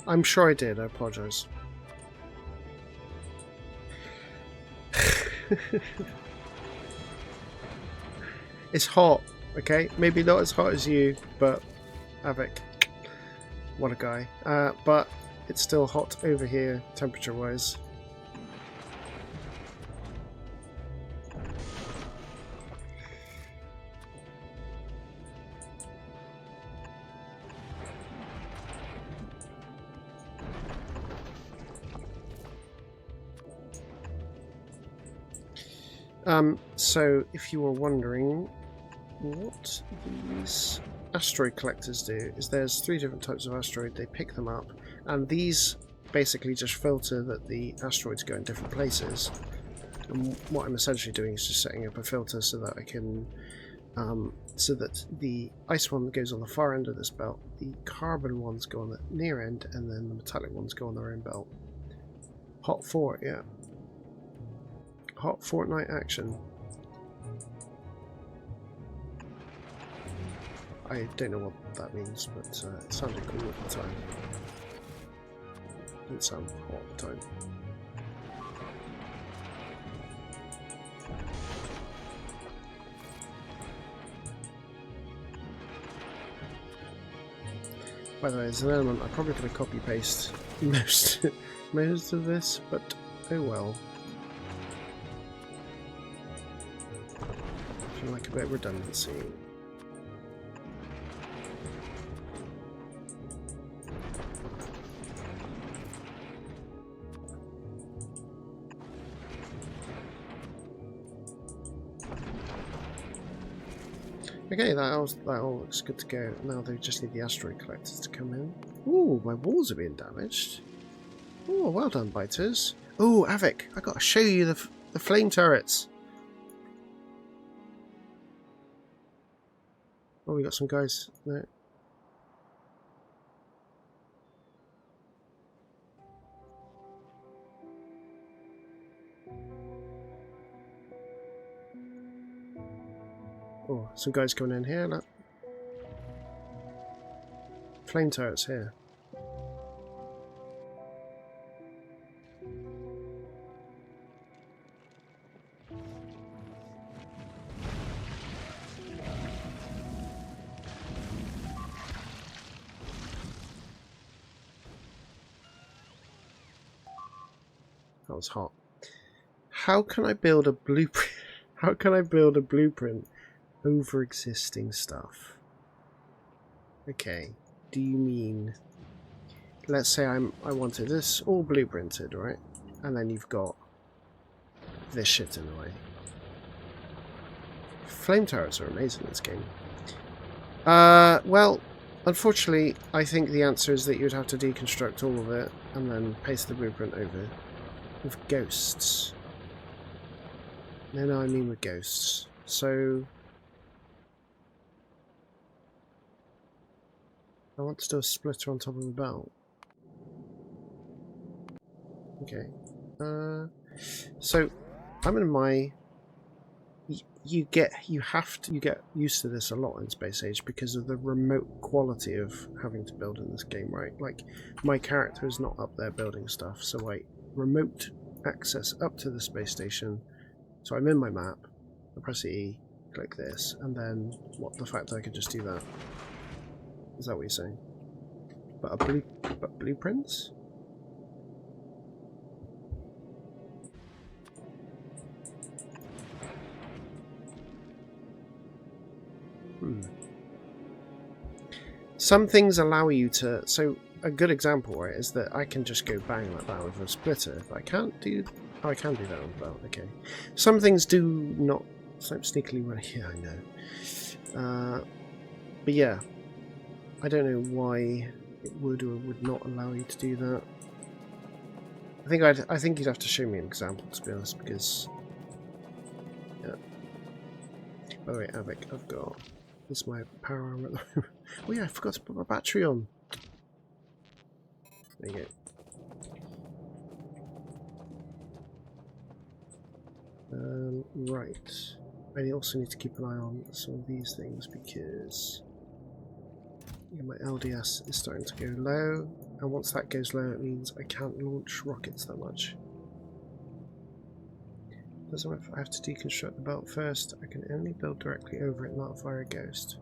I'm sure I did, I apologise. It's hot, okay? Maybe not as hot as you, but Avik, what a guy. But it's still hot over here, temperature-wise. So if you were wondering what these asteroid collectors do, is there's 3 different types of asteroid, they pick them up, and these basically just filter that the asteroids go in different places. And what I'm essentially doing is just setting up a filter so that I can, so that the ice one goes on the far end of this belt, the carbon ones go on the near end, and then the metallic ones go on their own belt. Hot fort, yeah. Hot Fortnite action. I don't know what that means, but it sounded cool at the time. Didn't sound hot at the time. By the way, as an element, I probably could have copy-pasted most of this, but oh well. I feel like a bit of redundancy. Okay, that all looks good to go. Now they just need the asteroid collectors to come in. Ooh, my walls are being damaged. Oh, well done, biters. Ooh, Avik, I gotta show you the flame turrets. Oh, we got some guys there. Oh, some guys coming in here, look. Flame turrets here. That was hot. How can I build a blueprint? How can I build a blueprint over existing stuff? Okay. Do you mean? Let's say I wanted this all blueprinted, right? And then you've got this shit in the way. Flame turrets are amazing in this game. Well, unfortunately, I think the answer is that you'd have to deconstruct all of it and then paste the blueprint over. With ghosts. No, I mean with ghosts. So I want to do a splitter on top of the belt. Okay. So I'm in my. You get used to this a lot in Space Age because of the remote quality of having to build in this game, right? Like my character is not up there building stuff, so I remote access up to the space station. So I'm in my map. I press E, click this, and then the fact that I could just do that. Is that what you're saying? But blueprints? Some things allow you to. So a good example, right, is that I can just go bang like that with a splitter, but I can't do. Oh, I can do that with a belt. Okay. Some things do not. So sneakily run. Yeah, I know. But yeah, I don't know why it would or would not allow you to do that. I think you'd have to show me an example, to be honest, because. Yeah. By the way, Avic, I've got. This is my power arm at the moment. Oh yeah, I forgot to put my battery on. There you go. Right. I also need to keep an eye on some of these things because my LDS is starting to go low, and once that goes low it means I can't launch rockets that much. Doesn't matter if I have to deconstruct the belt first, I can only build directly over it, not via a ghost.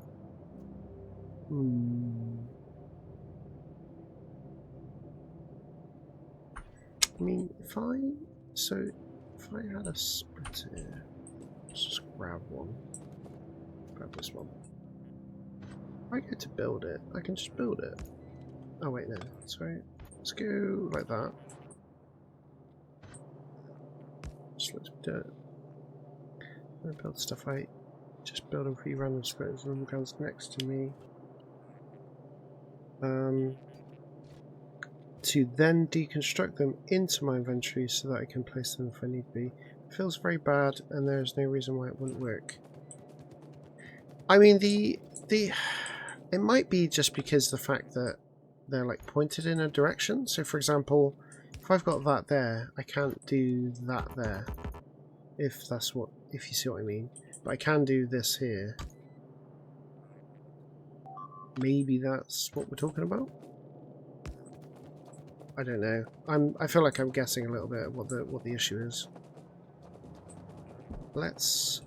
I mean, if I had a splitter, let's just grab one. Grab this one. If I go to build it, I can just build it. Oh wait, no. Sorry. Let's go like that. Just let's do it. I'm gonna build stuff I just build a few random splitters and guns next to me. To then deconstruct them into my inventory so that I can place them if I need be. It feels very bad, and there's no reason why it wouldn't work. I mean, it might be just because the fact that they're like pointed in a direction. So, for example, if I've got that there, I can't do that there. If you see what I mean. But I can do this here. Maybe that's what we're talking about. I don't know. I feel like I'm guessing a little bit what the issue is. Let's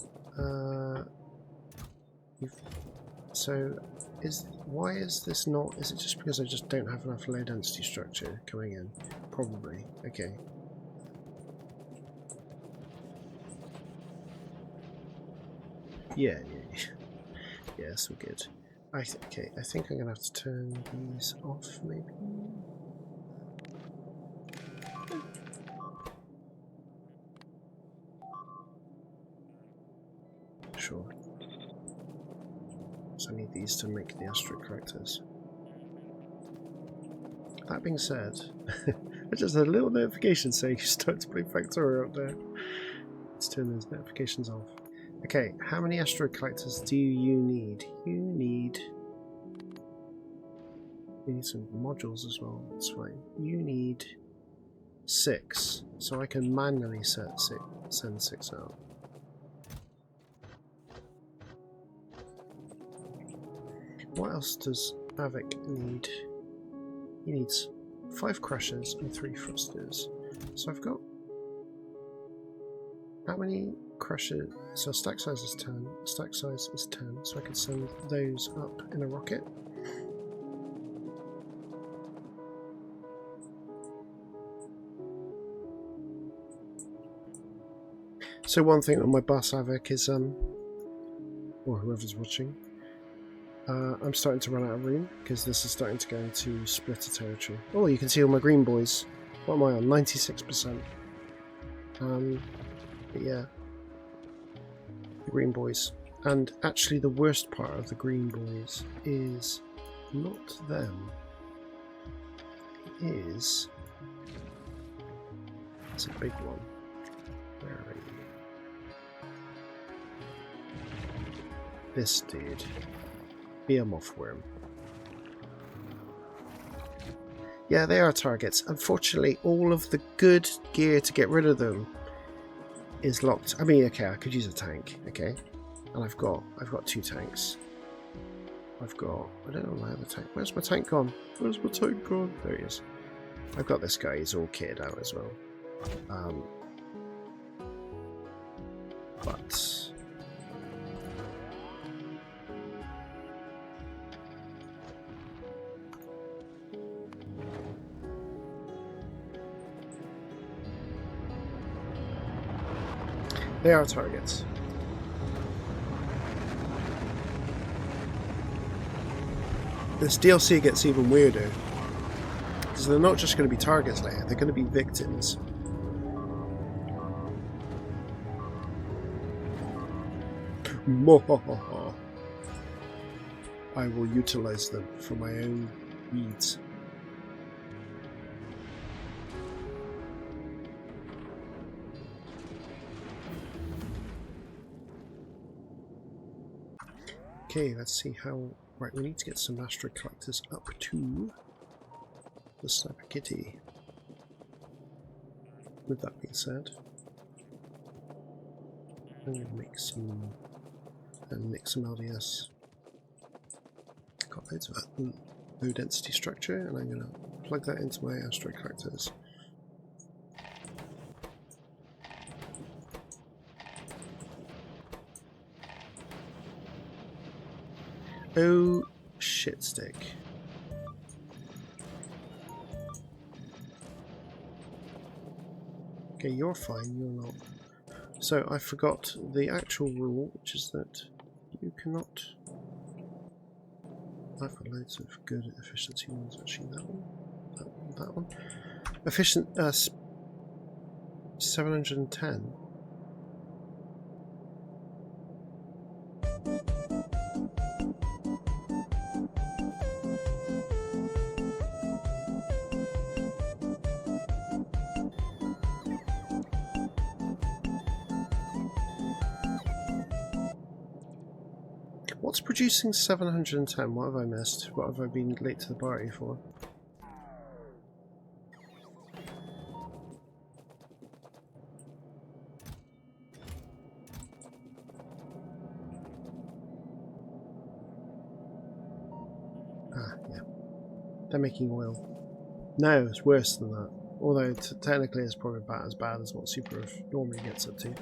why is this not? Is it just because I just don't have enough low density structure coming in? Probably. Okay. Yeah. Yeah, so good. Okay, I think I'm gonna have to turn these off maybe. Sure. So I need these to make the asterisk characters. That being said, I just had a little notification saying you start to play Factorio up there. Let's turn those notifications off. Okay, how many asteroid collectors do you need? You need some modules as well. That's fine. You need 6, so I can manually send 6 out. What else does Avic need? He needs 5 crushers and 3 thrusters. So I've got how many crushers? So stack size is 10. Stack size is 10. So I can send those up in a rocket. So one thing on my bus, Avic, is or whoever's watching, I'm starting to run out of room because this is starting to go into splitter territory. Oh, you can see all my green boys. What am I on? 96%. But yeah, the green boys. And actually, the worst part of the green boys is not them. It is. It's a big one. Where are you? This dude. Be a mothworm. Yeah, they are targets. Unfortunately, all of the good gear to get rid of them is locked. I mean, okay, I could use a tank, okay? And I've got 2 tanks. I don't know my other tank. Where's my tank gone? Where's my tank gone? There he is. I've got this guy, he's all kitted out as well. But they are targets. This DLC gets even weirder. Because they're not just going to be targets later, they're going to be victims. I will utilize them for my own needs. Okay, let's see how... Right, we need to get some asteroid collectors up to the Sniper Kitty. With that being said, I'm going to make some LDS. Got loads of low density structure, and I'm going to plug that into my asteroid collectors. Oh, shit stick. Okay, you're fine, you're not. So I forgot the actual rule, which is that you cannot... I've got loads of good efficiency ones, actually. That one. Efficient, 710. What's producing 710? What have I missed? What have I been late to the party for? Ah, yeah. They're making oil. No, it's worse than that. Although technically it's probably about as bad as what Super normally gets up to.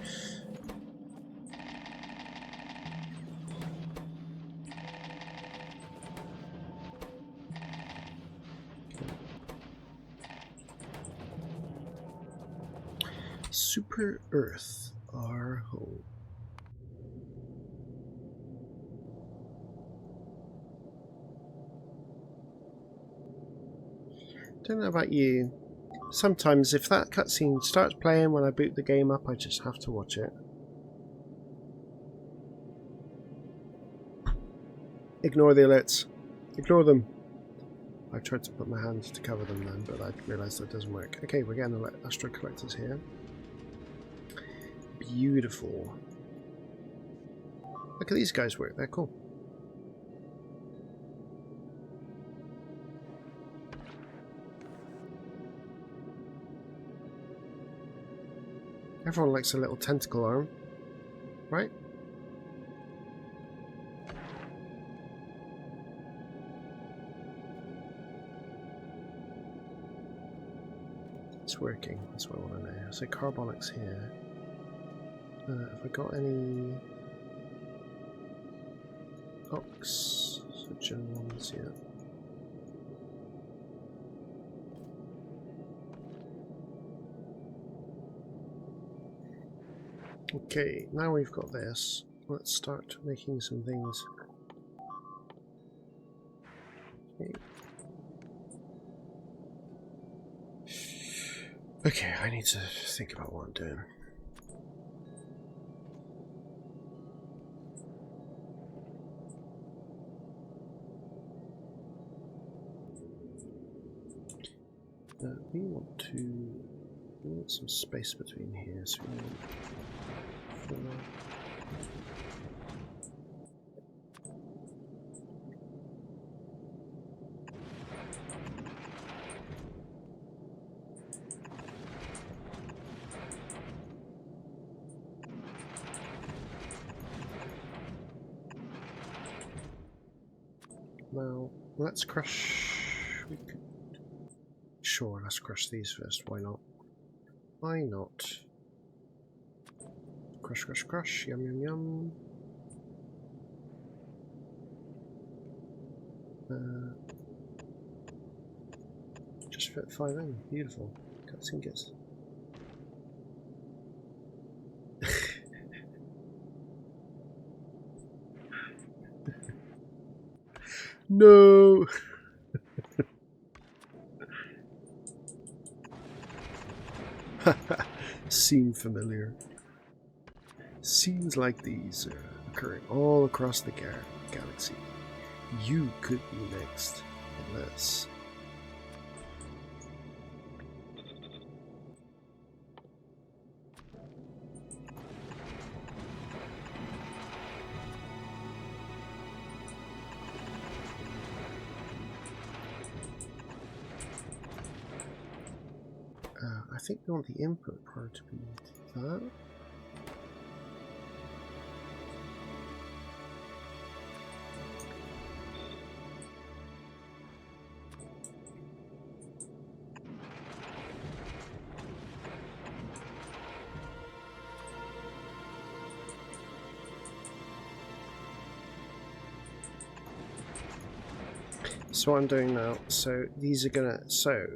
Super Earth, our home. Don't know about you. Sometimes if that cutscene starts playing when I boot the game up, I just have to watch it. Ignore the alerts. Ignore them. I tried to put my hand to cover them then, but I realised that doesn't work. Okay, we're getting asteroid collectors here. Beautiful. Look at these guys work, they're cool. Everyone likes a little tentacle arm, right? It's working, that's what I want to know. So carbonics here. Have I got any ox? So general ones here. Okay, now we've got this. Let's start making some things. Okay, I need to think about what I'm doing. We want some space between here, so we want 4. Now, let's crush... We could... Sure, let's crush these first. Why not? Why not? Crush, crush, crush. Yum, yum, yum. Just fit 5 in. Beautiful. Cutscene gets... No! Seem familiar. Scenes like these are occurring all across the galaxy. You could be next, unless... I think we want the input part to be that. So what I'm doing now, so these are gonna, that's a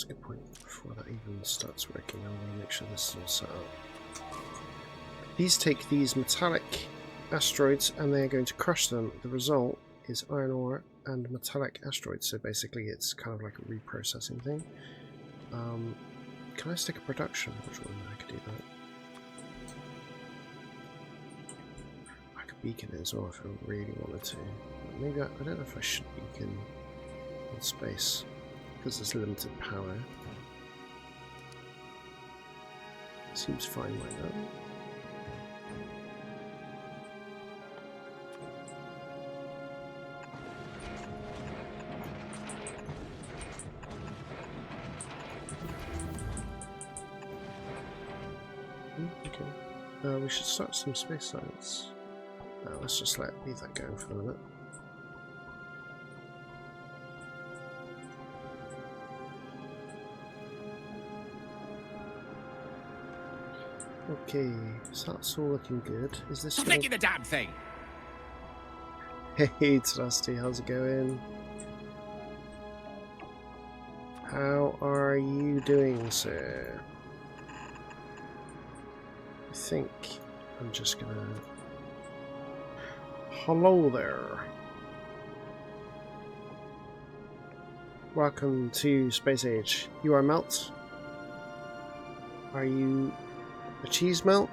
good point. Before that even starts working, I want to make sure this is all set up. These take these metallic asteroids and they're going to crush them. The result is iron ore and metallic asteroids, so basically it's kind of like a reprocessing thing. Can I stick a production? Which one I could do that? I could beacon it as well if I really wanted to. Maybe I don't know if I should beacon in space because there's limited power. Seems fine like that. Okay. We should start some space science. Let's just leave that going for a minute. Okay, so that's all looking good. Is this Making the damn thing? Hey, Trusty, how's it going? How are you doing, sir? I think I'm just gonna... Hello there. Welcome to Space Age. You are Melt? Are you a cheese melt?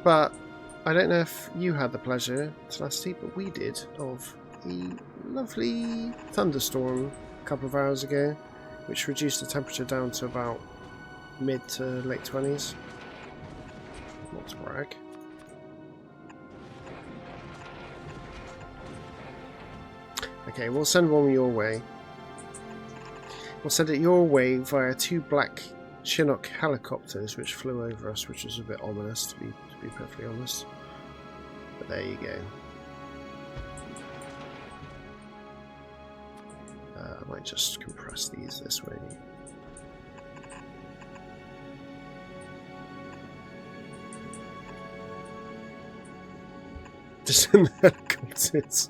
But I don't know if you had the pleasure, Celeste, but we did, of a lovely thunderstorm a couple of hours ago, which reduced the temperature down to about mid to late 20s. Not to brag. Okay, we'll send one your way. We'll send it your way via 2 black Chinook helicopters which flew over us, which was a bit ominous to be perfectly honest. But there you go. I might just compress these this way. Just in the helicopters.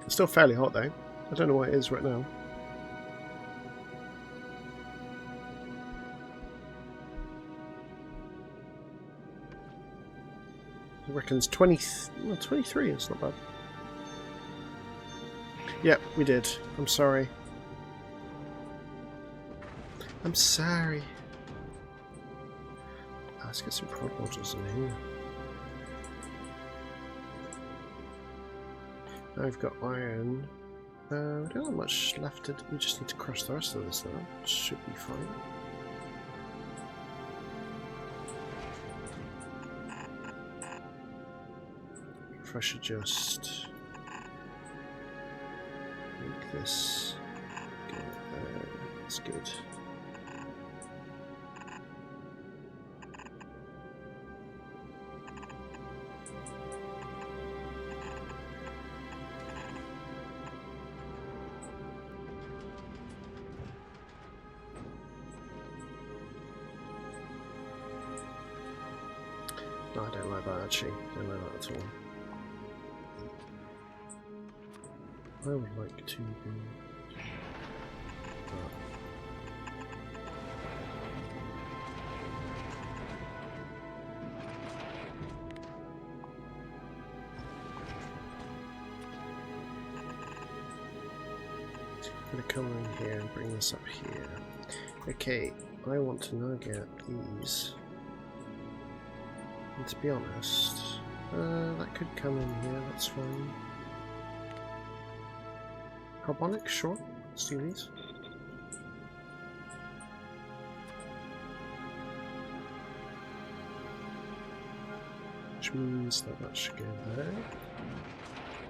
It's still fairly hot though. I don't know what it is right now. I reckon it's 23, it's not bad. Yep, we did. I'm sorry. I'm sorry. Let's get some prod modules in here. Now we've got iron. We don't have much left. We just need to crush the rest of this now. Should be fine. if I should just make this go there. That's good. No, I don't like that actually. Don't like that at all. I would like to do that. I'm going to come in here and bring this up here. Okay, I want to now get these. And to be honest, that could come in here, that's fine. Carbonic, sure, let's do these. Which means that that should go there.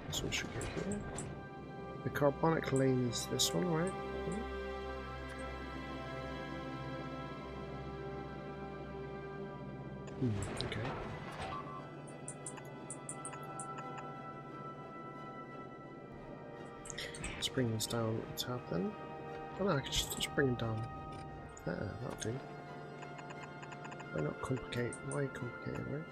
This one should go here. The carbonic lane is this one, right? Okay. Let's bring this down a tab then. Oh no, I can just bring them down there, that'll do. Why not complicate? Why complicate it, right?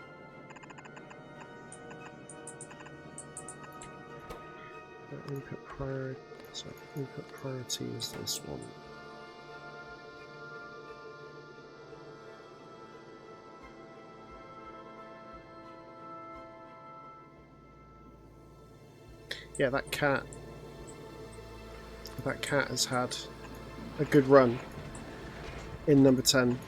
Input priority, so input priority is this one. Yeah, that cat has had a good run in number 10.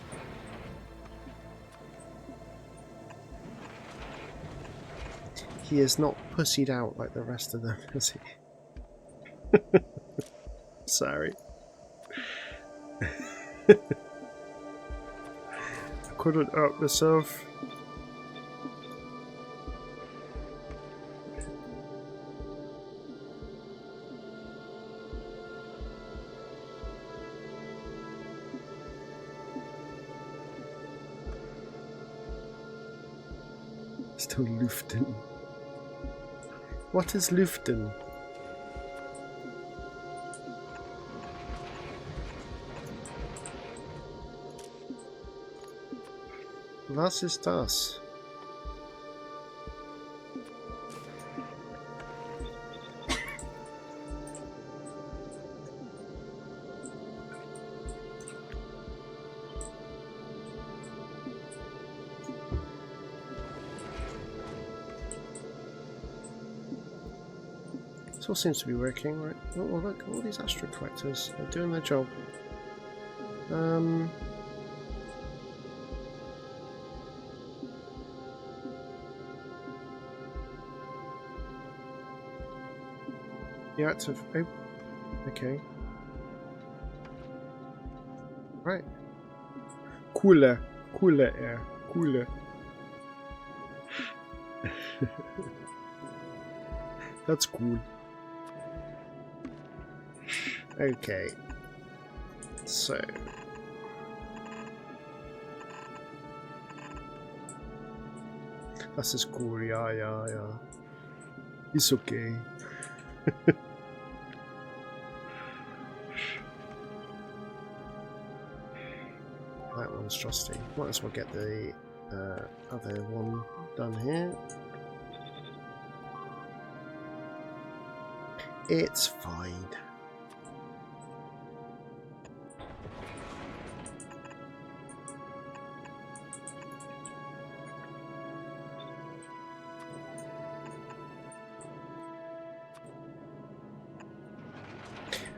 He is not pussied out like the rest of them, is he? Sorry. I couldn't help myself. Still Luften. What is Luften? Was ist das? This all seems to be working, right? Oh, well, look, all these asteroid collectors are doing their job. Yeah, active. Oh, okay. Right. Cooler air. Cooler. That's cool. Okay. So. Das ist cool, ja. Ist okay. That one's trusty. Might as well get the other one done here. It's fine.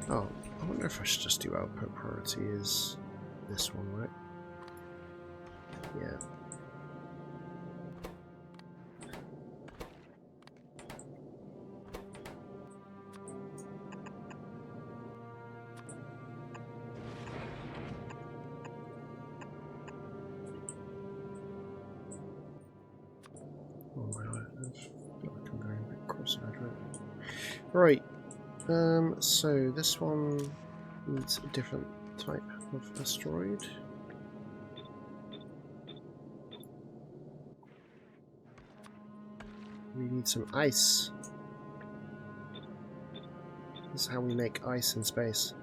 Oh, I wonder if I should just do output priority is this one, right? Yeah. Oh my god, I feel like Right. So this one needs a different type of asteroid. We need some ice. This is how we make ice in space.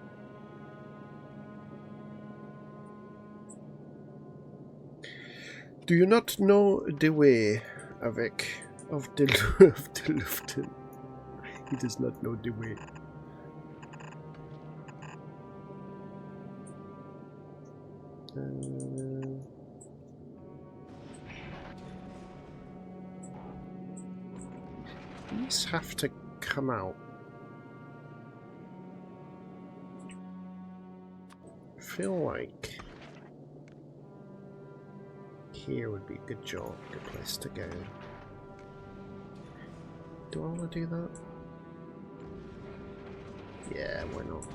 Do you not know the way, Avec, of the Luften? He does not know the way. These have to come out. I feel like here would be a good job, good place to go. Do I want to do that? Yeah, why not?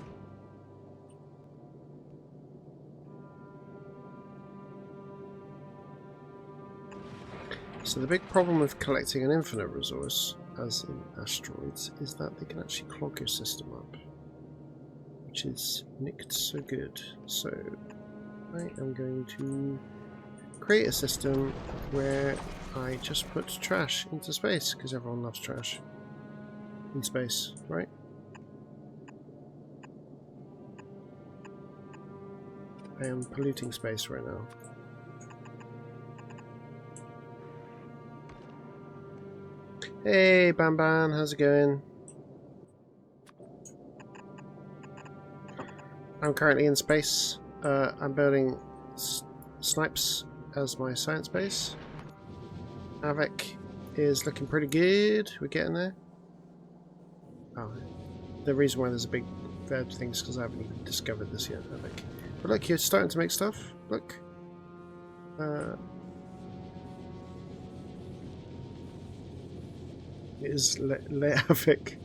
So the big problem with collecting an infinite resource, as in asteroids, is that they can actually clog your system up. Which is nicked so good. So I am going to create a system where I just put trash into space, because everyone loves trash in space, right? I am polluting space right now. Hey Ban Ban, how's it going? I'm currently in space. I'm building Snipes as my science base. Avec is looking pretty good. We're getting there. Oh, the reason why there's a big red thing is because I haven't even discovered this yet, Avec. But look, you're starting to make stuff. Look. It is Avec.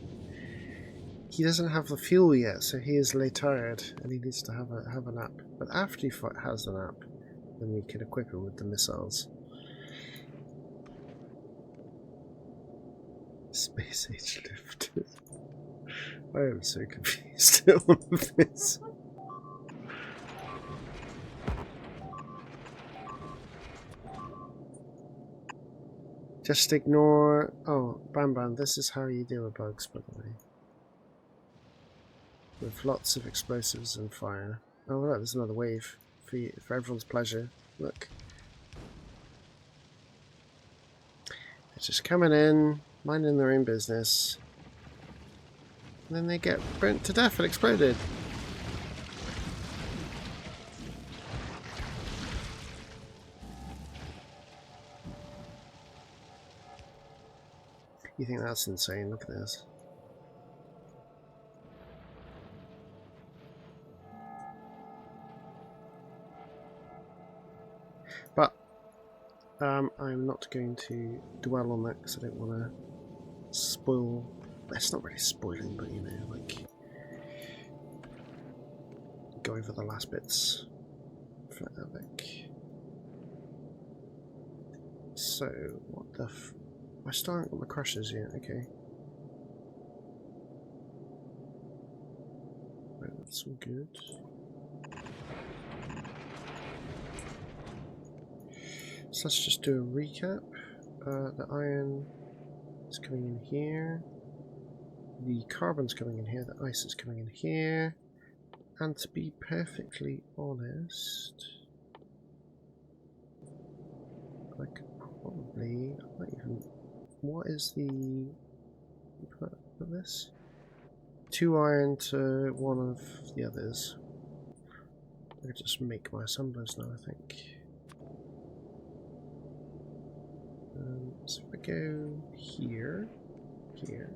He doesn't have the fuel yet, so he is tired and he needs to have a nap. But after he has the nap, then we can equip him with the missiles. Space age lift. I am so confused at all of this. Just ignore. Oh, Bam Bam, this is how you deal with bugs, by the way. With lots of explosives and fire. Oh, look, there's another wave for everyone's pleasure. Look. They're just coming in, minding their own business. And then they get burnt to death and exploded. You think that's insane? Look at this. But I'm not going to dwell on that because I don't want to spoil. It's not really spoiling, but you know, like go over the last bits for Avec. So what the? I still haven't got my crushes yet. Okay. Right, that's all good. So let's just do a recap. The iron is coming in here. The carbon's coming in here. The ice is coming in here. And to be perfectly honest, I could probably. I might even. What is the. Put this? 2 iron to 1 of the others. I could just make my assemblers now, I think. So if I go here, here.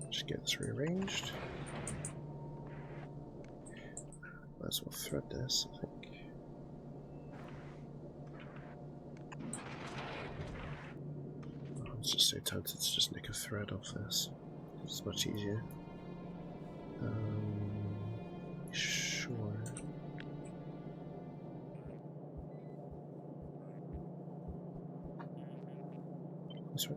Just get this rearranged. Might as well thread this, I think. Oh, I'm just so tempted to just nick a thread off this. It's much easier. Sure. This way.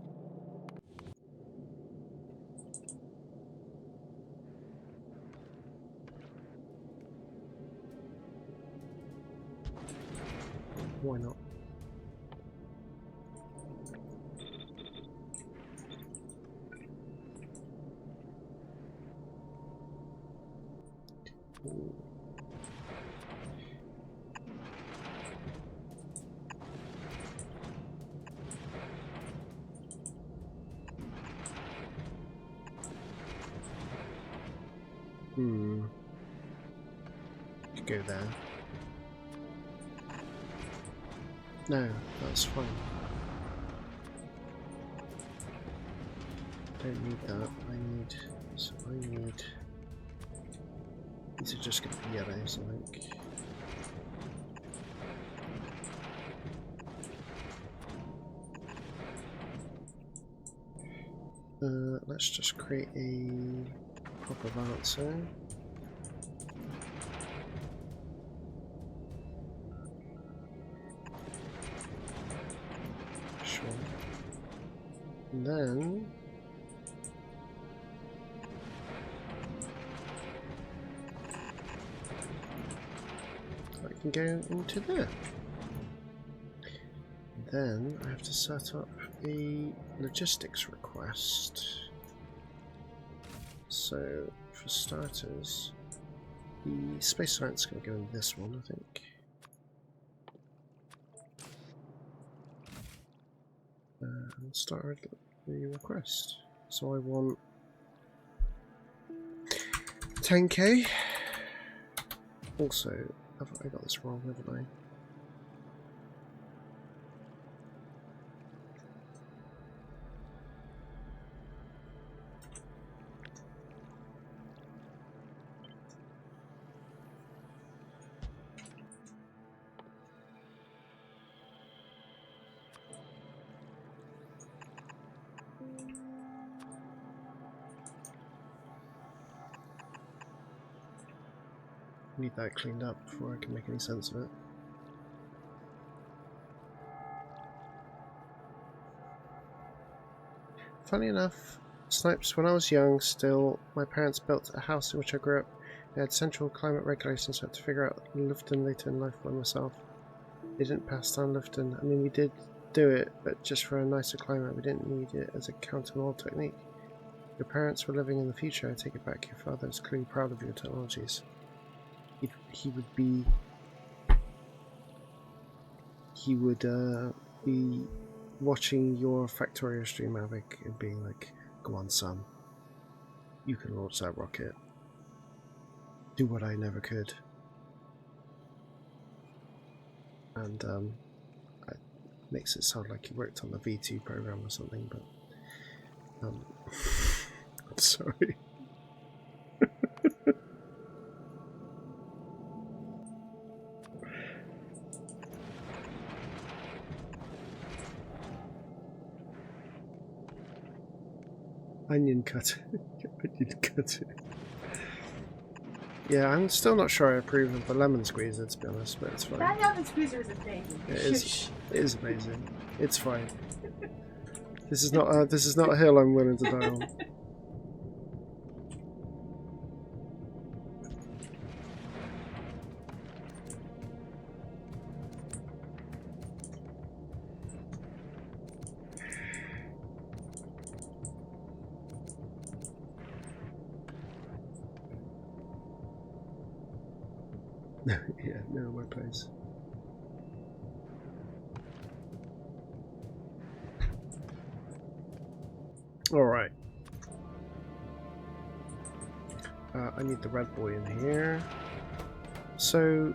Why not? Ooh. Could go there. No, that's fine. Don't need that. I need. These are just going to be yellows, I think. Let's just create a proper balancer. Sure. And then I can go into there. Then I have to set up a logistics request. So for starters, the space science is going to go in this one, I think. And start the request. So I want 10k. Also, I got this wrong, haven't I? Need that cleaned up before I can make any sense of it. Funny enough, Snipes, when I was young still, my parents built a house in which I grew up. They had central climate regulations, so I had to figure out Lufton later in life by myself. They didn't pass down Lufton. I mean, we did do it, but just for a nicer climate. We didn't need it as a counter-mold technique. Your parents were living in the future. I take it back. Your father is clearly proud of your technologies. He would be watching your Factorio stream, Mavic, and being like, "Go on, son, you can launch that rocket. Do what I never could." And it makes it sound like he worked on the V2 program or something, but I'm sorry. Onion cutter. Onion cutter. Yeah, I'm still not sure I approve of the lemon squeezer, to be honest, but it's fine. That lemon squeezer is amazing. It is amazing. It's fine. This is not a hill I'm willing to die on. Yeah, no, my place. Alright. I need the red boy in here. So,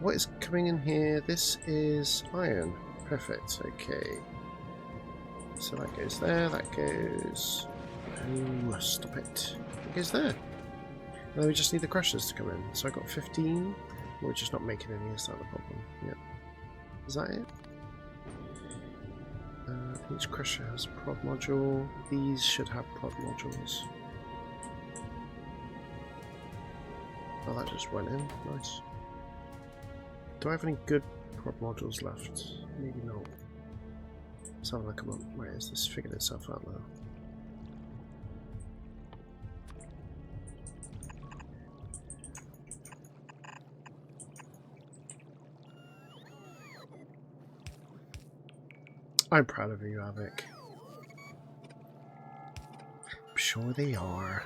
what is coming in here? This is iron. Perfect, okay. So that goes there, that goes... Oh, stop it. It goes there. And then we just need the crushers to come in. So I got 15. We're just not making any, is that the problem? Yep. Is that it? Each crusher has a prod module. These should have prod modules. Oh, that just went in. Nice. Do I have any good prop modules left? Maybe not. Let's have a look. Wait, has this figured itself out now? I'm proud of you, Avic. I'm sure they are.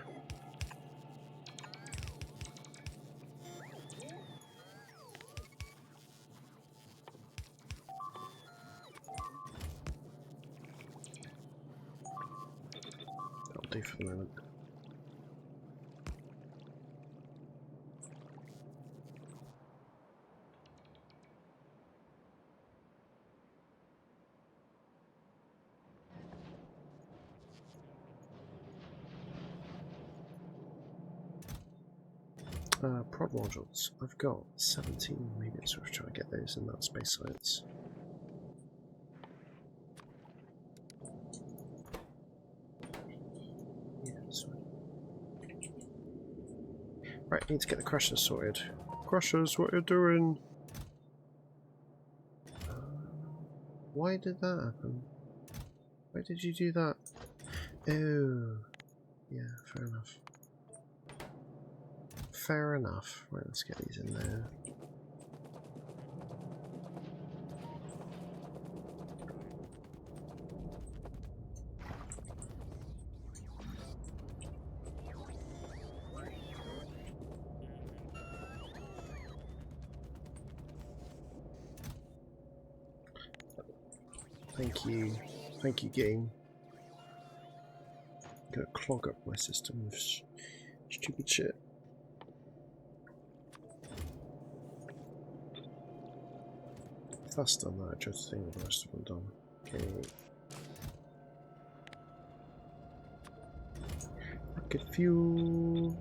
That'll do for the moment. Prod modules. I've got 17. Maybe it's worth trying to get those in that space science. Yeah, that's right. Right, need to get the crushers sorted. Crushers, what are you doing? Why did that happen? Why did you do that? Oh, yeah, fair enough. Fair enough. Right, let's get these in there. Thank you, game. I'm gonna clog up my system with stupid shit. If that's done that, I try to think of the rest of them done. Okay. Rocket fuel.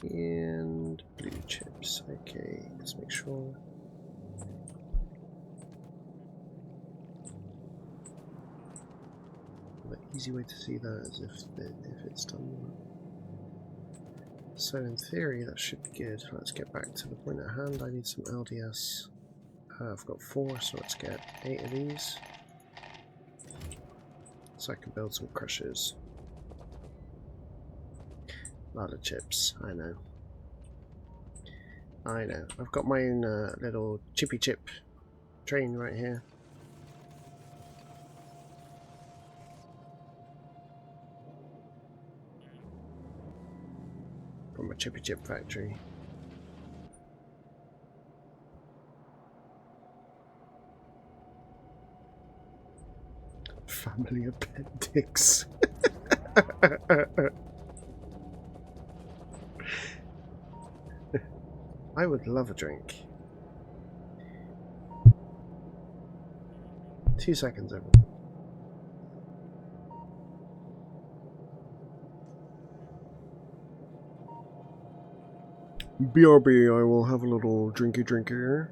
And blue chips. Okay, let's make sure. The easy way to see that is if it's done. So in theory that should be good. Let's get back to the point at hand. I need some LDS. I've got 4, so let's get 8 of these. So I can build some crushers. A lot of chips, I know. I know. I've got my own little chippy chip train right here. From a chippy chip factory. Family appendix. I would love a drink. 2 seconds, everyone. BRB, I will have a little drinky here.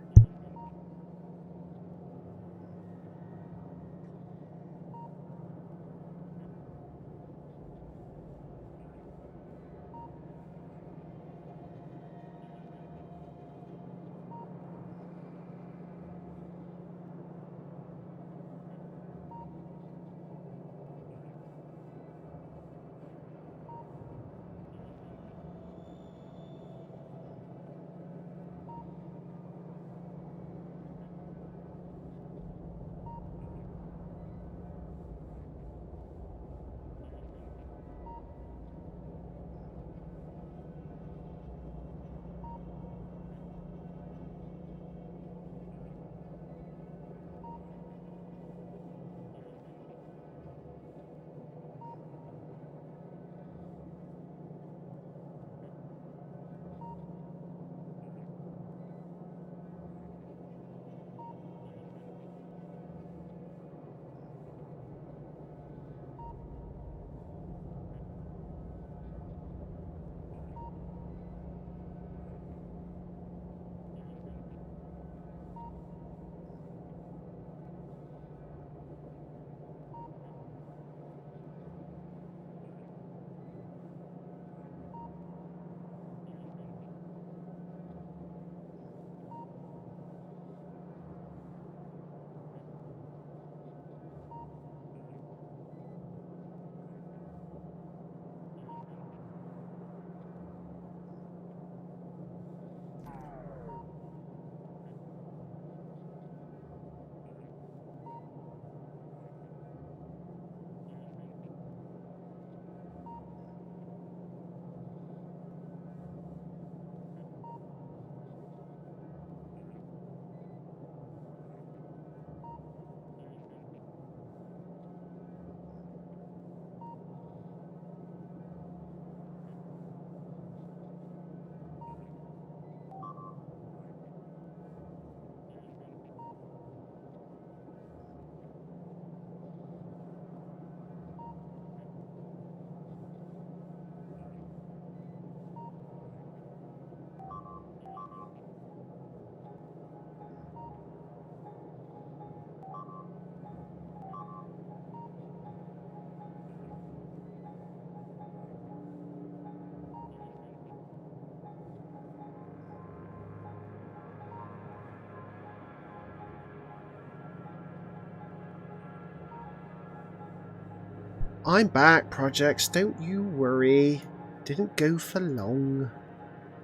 I'm back, projects. Don't you worry. Didn't go for long.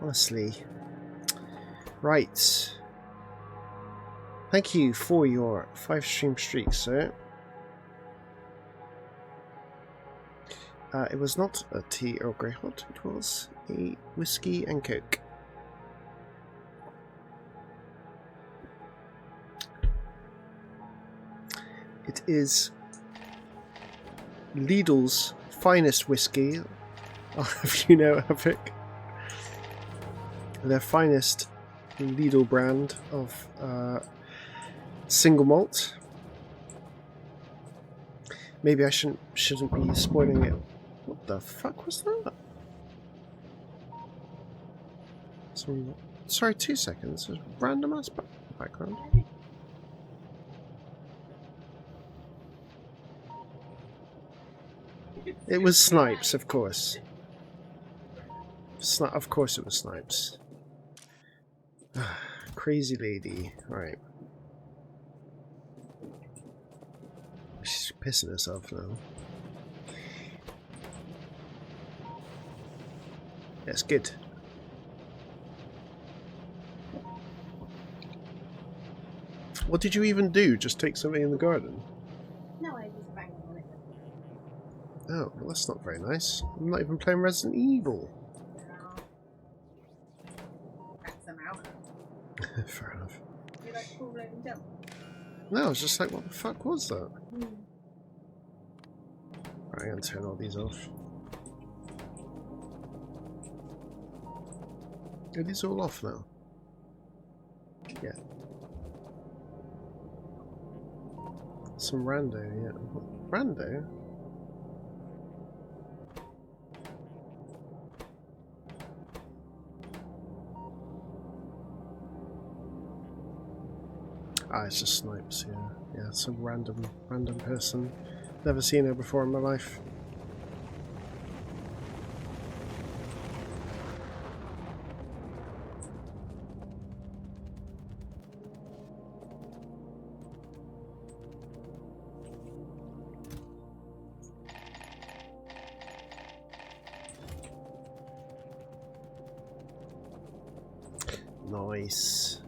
Honestly. Right. Thank you for your 5 stream streak, sir. It was not a tea or grey hot. It was a whiskey and coke. It is Lidl's finest whiskey. I'll have you know, Epic. Their finest Lidl brand of single malt. Maybe I shouldn't be spoiling it. What the fuck was that? Sorry, 2 seconds. There's random ass background. It was Snipes, of course. Of course it was Snipes. Crazy lady. Alright. She's pissing herself now. That's good. What did you even do? Just take something in the garden? No, I just banged on it. Oh, well that's not very nice. I'm not even playing Resident Evil. That's them out. Fair enough. Do you like cool loading jump? No, I was just like, what the fuck was that? Right, I'm going to turn all these off. Are these all off now? Yeah. Some rando, yeah. Rando? Ah, it's just Snipes, yeah. Yeah, some random person. Never seen her before in my life. Nice.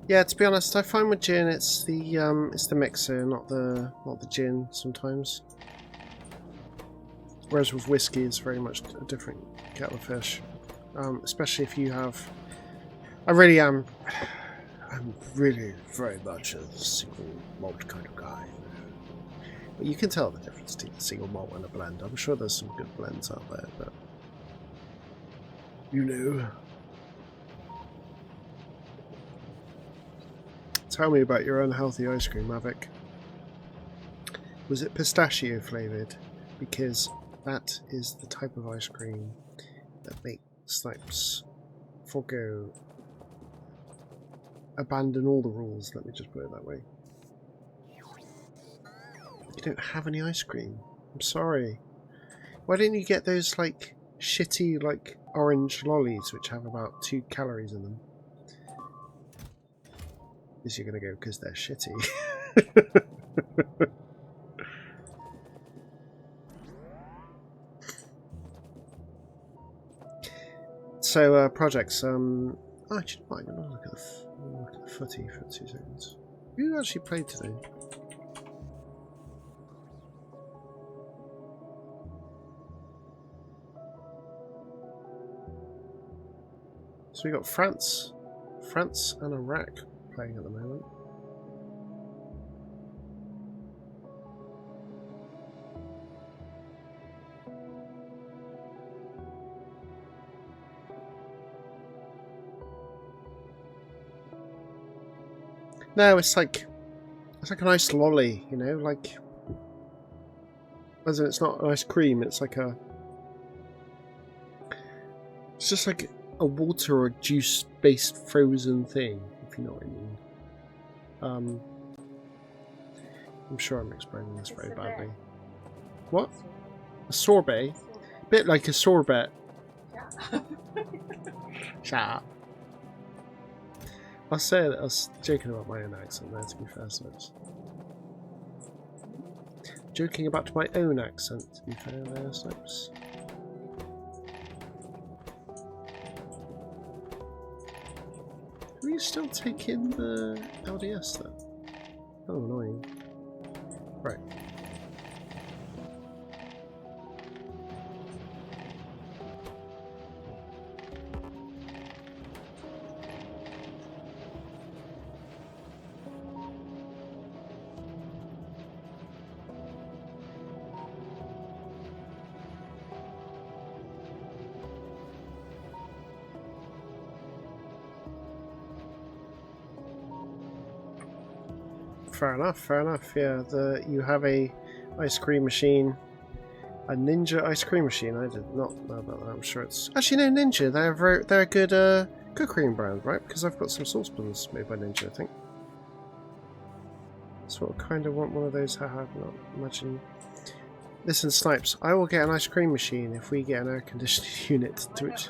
Yeah, to be honest, I find with gin it's the mixer, not the gin sometimes. Whereas with whiskey, it's very much a different kettle of fish. Especially if you have, I'm really very much a single malt kind of guy. But you can tell the difference between a single malt and a blend. I'm sure there's some good blends out there, but you know. Tell me about your unhealthy ice cream, Mavic. Was it pistachio flavoured? Because that is the type of ice cream that makes Snipes abandon all the rules, let me just put it that way. You don't have any ice cream. I'm sorry. Why didn't you get those like shitty like orange lollies which have about 2 calories in them? Is you're gonna go because they're shitty. So projects. Oh, actually, I'm gonna look at the footy for 2 seconds. Who actually played today? So we got France and Iraq playing at the moment. No, it's like a nice lolly, you know, like as in it's not ice cream, it's just like a water or juice based frozen thing, if you know what I mean. I'm sure I'm explaining this very badly. What? A sorbet? Bit like a sorbet. Shut up. I said I was joking about my own accent there, to be fair, so it's joking about my own accent, to be fair there, Snipes. Are you still taking the LDS then? Oh, annoying. Right. Fair enough, yeah. You have a ice cream machine. A Ninja ice cream machine. I did not know about that. I'm sure it's... Actually, no, Ninja. They're a good good cream brand, right? Because I've got some saucepans made by Ninja, I think. So I kind of want one of those. Haha, not imagine... Listen, Snipes, I will get an ice cream machine if we get an air conditioning unit to which...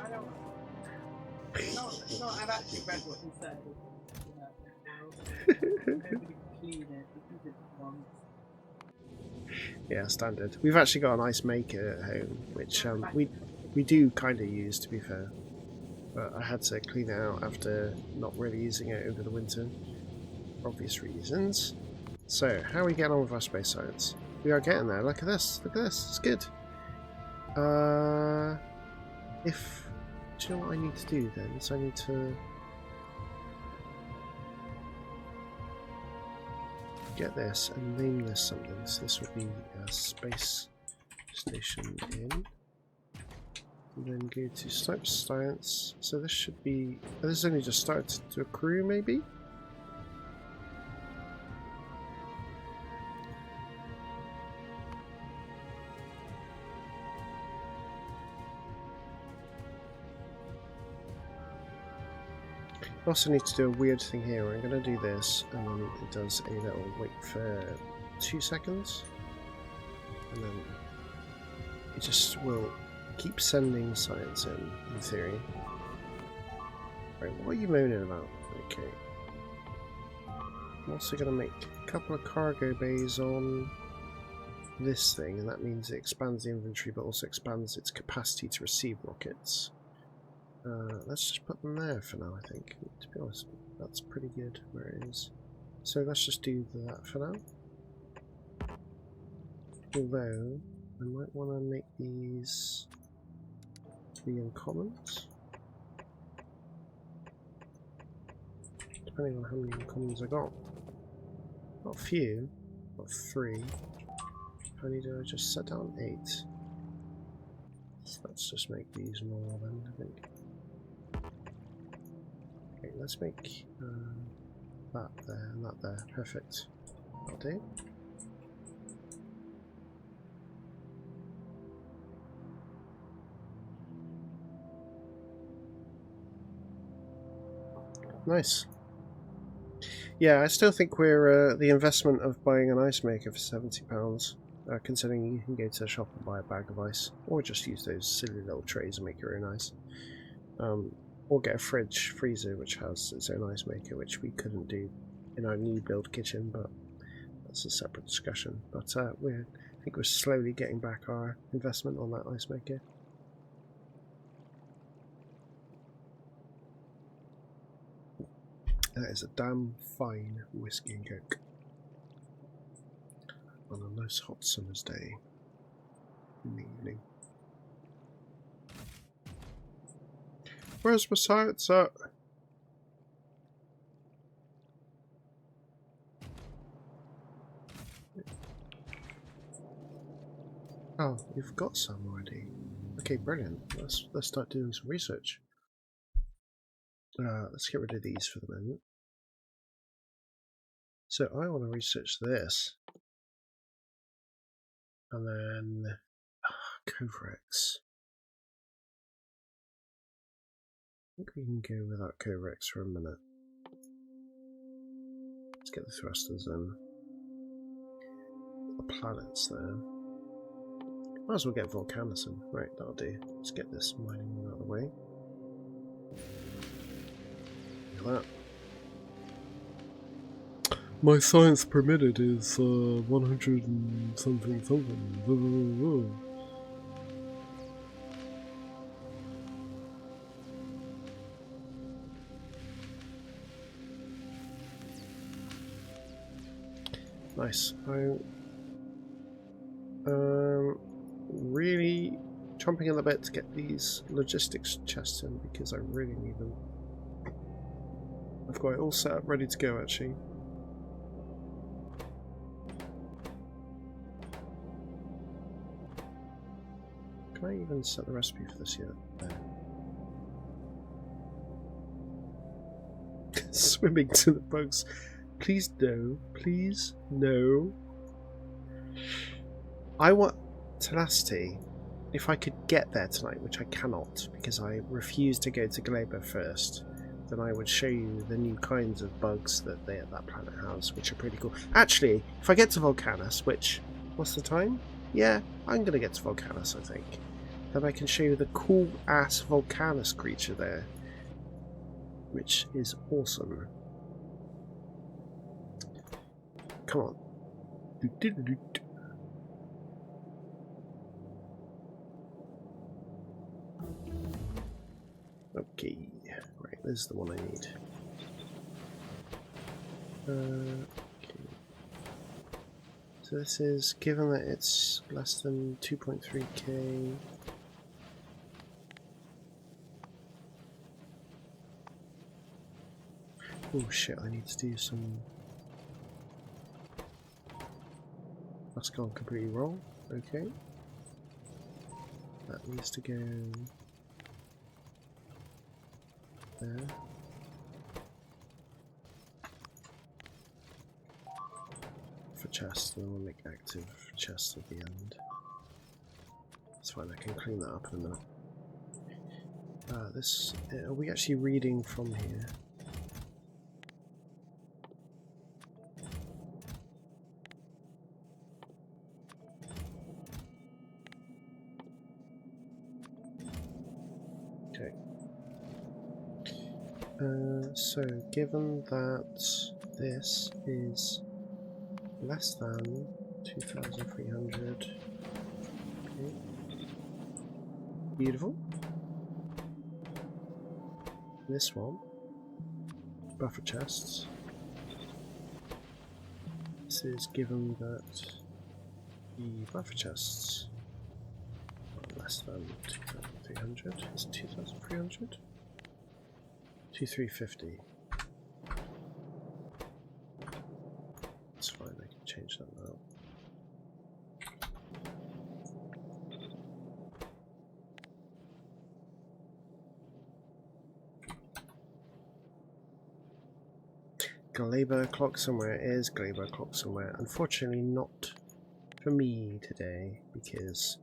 I've actually read what you said. Nobody clean it. You did it once. Yeah, standard. We've actually got an ice maker at home, which we do kind of use, to be fair. But I had to clean it out after not really using it over the winter, for obvious reasons. So, how are we getting on with our space science? We are getting there. Look at this. Look at this. It's good. Do you know what I need to do then? Is I need to get this and name this something. So this would be a space station in. And then go to Snipes Science. So this should be... Oh, this has only just started to accrue, maybe? I also need to do a weird thing here. I'm going to do this, and then it does a little wait for 2 seconds, and then it just will keep sending science in theory. Right, what are you moaning about? Okay. I'm also going to make a couple of cargo bays on this thing, and that means it expands the inventory, but also expands its capacity to receive rockets. Let's just put them there for now, I think. To be honest, that's pretty good where it is. So let's just do that for now. Although, I might want to make these the uncommons. Depending on how many uncommons I got. Not a few, got 3. How many did I just set down? 8. So let's just make these more then, I think. Okay, let's make that there and that there. Perfect. That'll do. Nice. Yeah, I still think we're the investment of buying an ice maker for £70, considering you can go to the shop and buy a bag of ice, or just use those silly little trays and make your own ice. Or get a freezer which has its own ice maker, which we couldn't do in our new build kitchen, but that's a separate discussion. But I think we're slowly getting back our investment on that ice maker. That is a damn fine whiskey and coke on a nice hot summer's day in the evening. Where's my science at? Oh, you've got some already. Okay, brilliant. Let's start doing some research. Let's get rid of these for the moment. So I want to research this, and then Covrex. I think we can go without Covrex for a minute. Let's get the thrusters in. The planets there. Might as well get Volcanism. Right, that'll do. Let's get this mining one out of the way. Look at that. My science permitted is 100 and something something. Nice. I'm really chomping at the bit to get these logistics chests in because I really need them. I've got it all set up ready to go actually. Can I even set the recipe for this yet? No. Swimming to the bugs. Please no. Please no. I want tenacity. If I could get there tonight, which I cannot because I refuse to go to Glaber first, then I would show you the new kinds of bugs that that planet has, which are pretty cool. Actually, if I get to Volcanus, which, what's the time? Yeah, I'm going to get to Volcanus, I think. Then I can show you the cool-ass Volcanus creature there, which is awesome. Come on. Okay, right, this is the one I need. Okay. So this is, given that it's less than 2.3k. Oh shit, I need to do some... That's gone completely wrong. Okay. That needs to go there. For chests, and then we'll make active chests at the end. That's fine, I can clean that up in a minute. This, are we actually reading from here? Okay. So given that this is less than 2,300, okay. Beautiful. This one, buffer chests. This is given that the buffer chests are less than 2,300. Is it 2,300? 2,350. That's fine, I can change that now. Glaber clock somewhere. It is Glaber clock somewhere. Unfortunately not for me today, because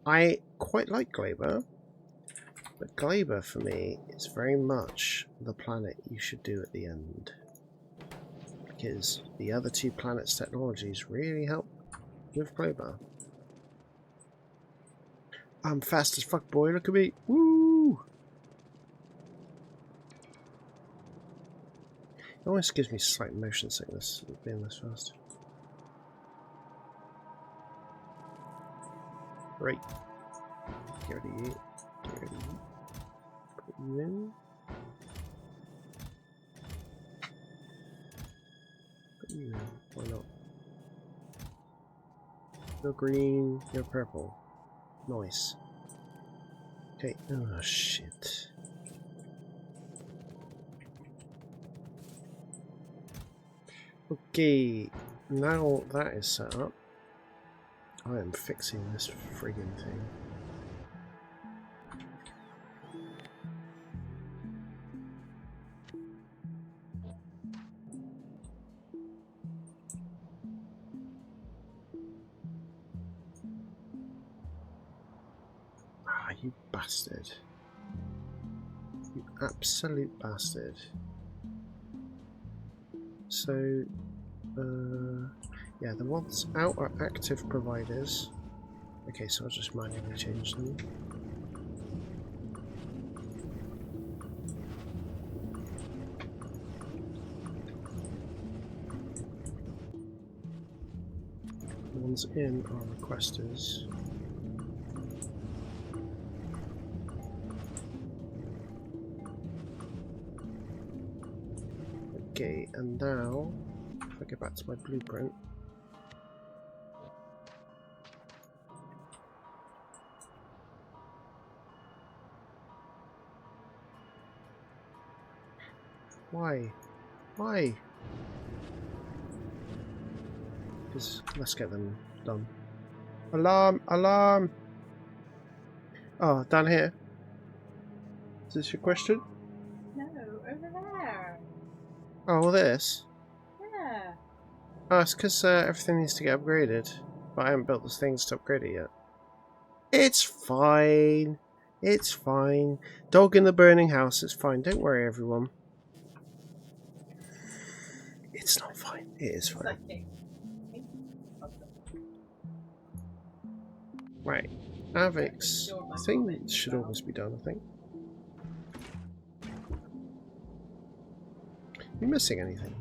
I quite like Glaber, but Glaber for me is very much the planet you should do at the end, because the other two planets' technologies really help with Glaber. I'm fast as fuck, boy, look at me. Woo! It almost gives me slight motion sickness being this fast. Right. Get rid of you. Get rid of you. Put you in. Put you in. Why not? You're green, you're purple. Nice. Okay. Oh shit. Okay, now that is set up, I am fixing this friggin' thing. Ah, you bastard. You absolute bastard. So, yeah, the ones out are active providers. Okay, so I'll just manually change them. ones in are requesters. Okay, and now if I go back to my blueprint. Why? Why? Because let's get them done. Alarm! Alarm! Oh, down here. Is this your question? No, over there. Oh, this? Yeah. Oh, it's because everything needs to get upgraded. But I haven't built the things to upgrade it yet. It's fine. It's fine. Dog in the burning house. It's fine. Don't worry, everyone. It's not fine. It is fine. Okay. Right. Avix thing should almost be done, I think. You missing anything?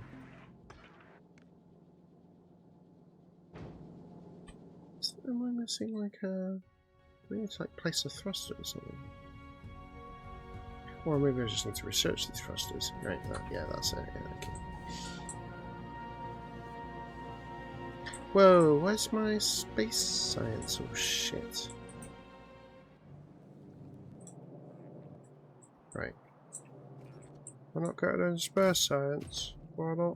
Am I missing like a... I need to like place a thruster or something. Or maybe I just need to research these thrusters. Right, yeah, that's it. Yeah, okay. Whoa, where's my space science? Oh shit. Right. Why not go to space science? Why not?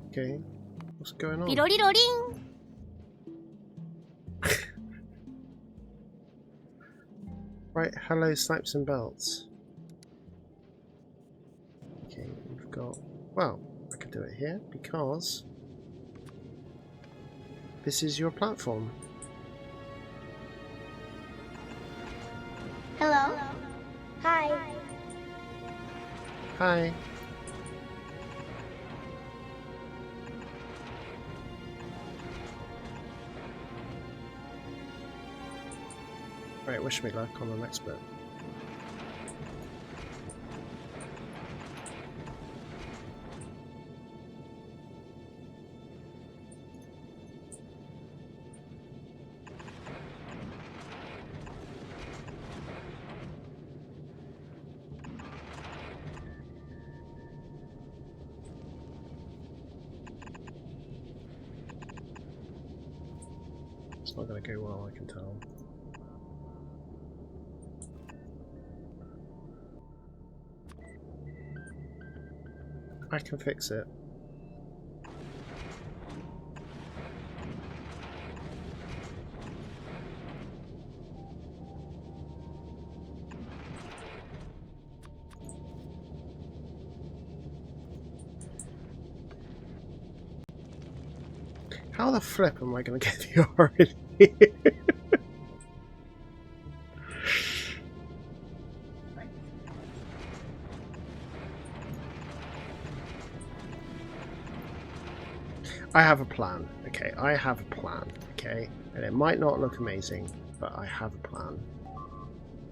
Okay. What's going on? Right, hello snipes and belts. Okay, we've got... Well, I could do it here because this is your platform. Hello. Hi. Hi. Right, wish me luck on the next bit. It's not going to go well, I can tell. I can fix it. How the flip am I going to get the R in here? I have a plan, okay? I have a plan, okay? And it might not look amazing, but I have a plan.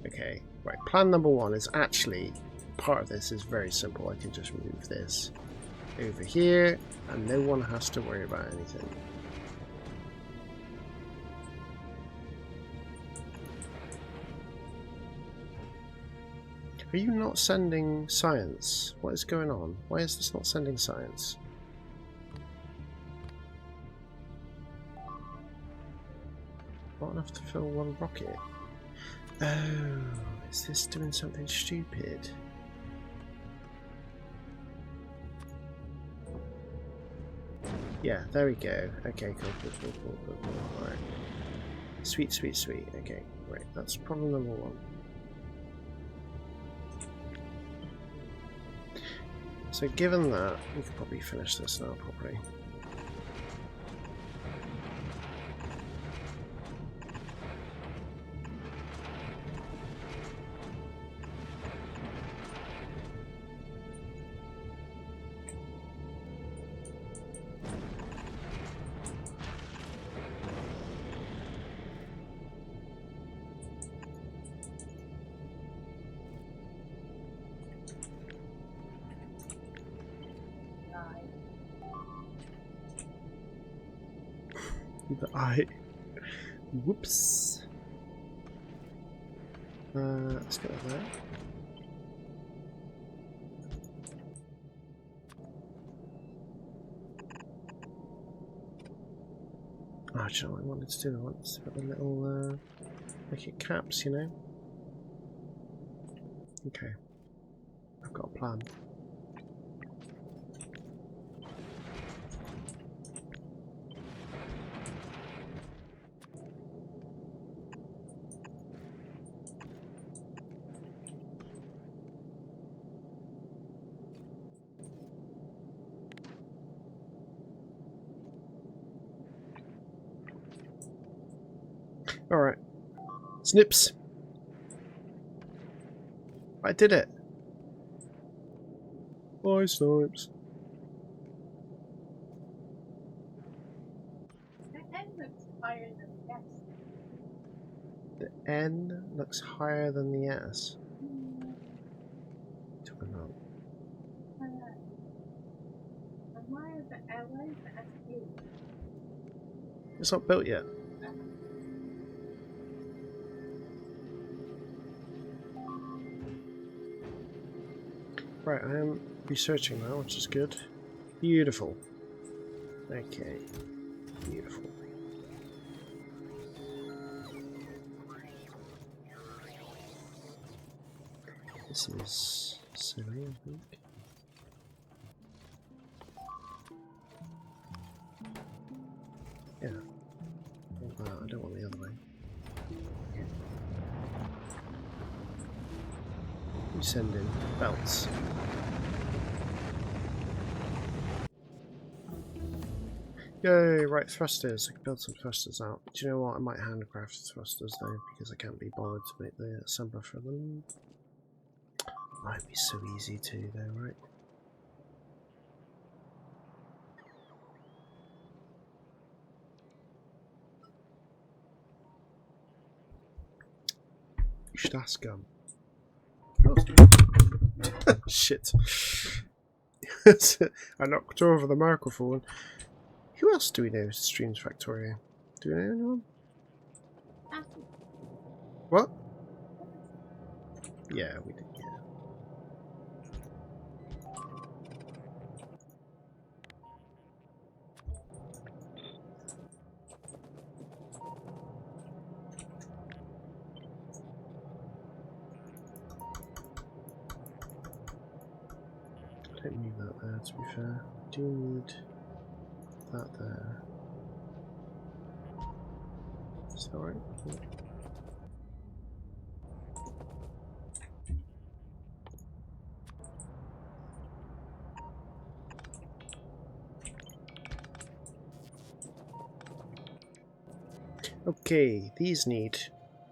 Okay, right. Plan number one is actually, part of this is very simple. I can just move this over here, and no one has to worry about anything. Are you not sending science? What is going on? Why is this not sending science? Not enough to fill one rocket. Oh, is this doing something stupid? Yeah, there we go. Okay, cool. Alright. Sweet. Okay, right, that's problem number one. So given that, we could probably finish this now properly. eye. The eye. Whoops. Let's go there. Oh, do you know what I wanted to do? I wanted to put the little, make it caps, you know? Okay. I've got a plan. Alright. Snips! I did it! Bye, Snipes. The N looks higher than the S. The N looks higher than the S. To a note. And why is the S U? It's not built yet. Right, I am researching now, which is good. Beautiful. Okay. Beautiful. This is silly, I think. Yeah. I don't want the other way. We send in belts. Yay, right, thrusters. I can build some thrusters out. Do you know what? I might handcraft thrusters though, because I can't be bothered to make the assembler for them. Might be so easy too though, right? You should ask shit. I knocked over the microphone. Who else do we know streams Factorio? Do we know anyone? What? Yeah, we did, yeah. I don't need that there, to be fair. I do need that there. Is that right? Yeah. Okay, these need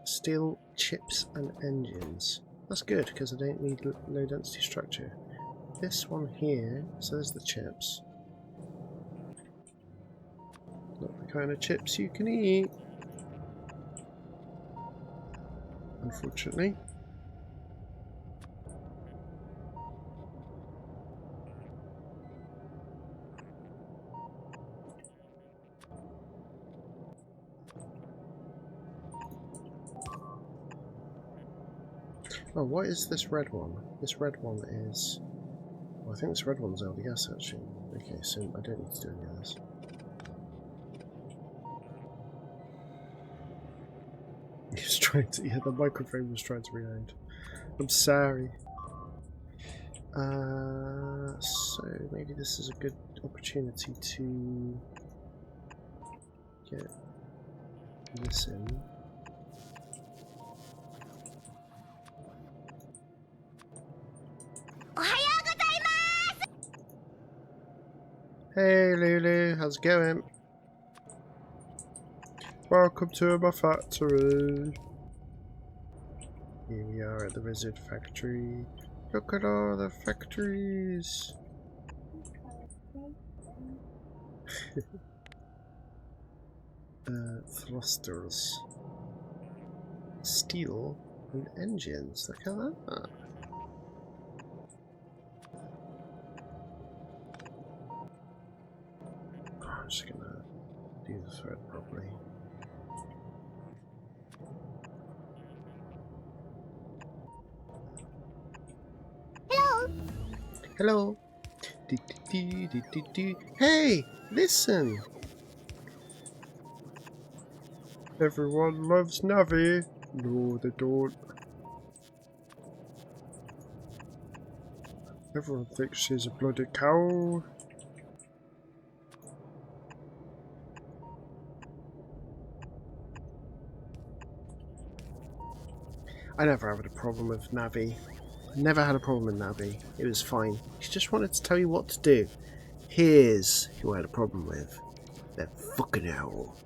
steel chips and engines. That's good because I don't need low density structure. This one here, so there's the chips. Not the kind of chips you can eat, unfortunately. Oh, what is this red one? This red one is... Well, I think this red one's LDS actually. Okay, so I don't need to do any of this. He was trying to... Yeah, the microphone was trying to reload. I'm sorry. So maybe this is a good opportunity to get this in. Hey Lulu, how's it going? Welcome to my factory. Here we are at the Rizard factory. Look at all the factories. Thrusters. Steel and engines. Look at that. just gonna do the thread properly. Hello. Hey, listen. Everyone loves Navi. No, they don't. Everyone thinks she's a bloody cow. I never had a problem with Navi. Never had a problem with Navi. It was fine. She just wanted to tell you what to do. Here's who I had a problem with. That fucking owl.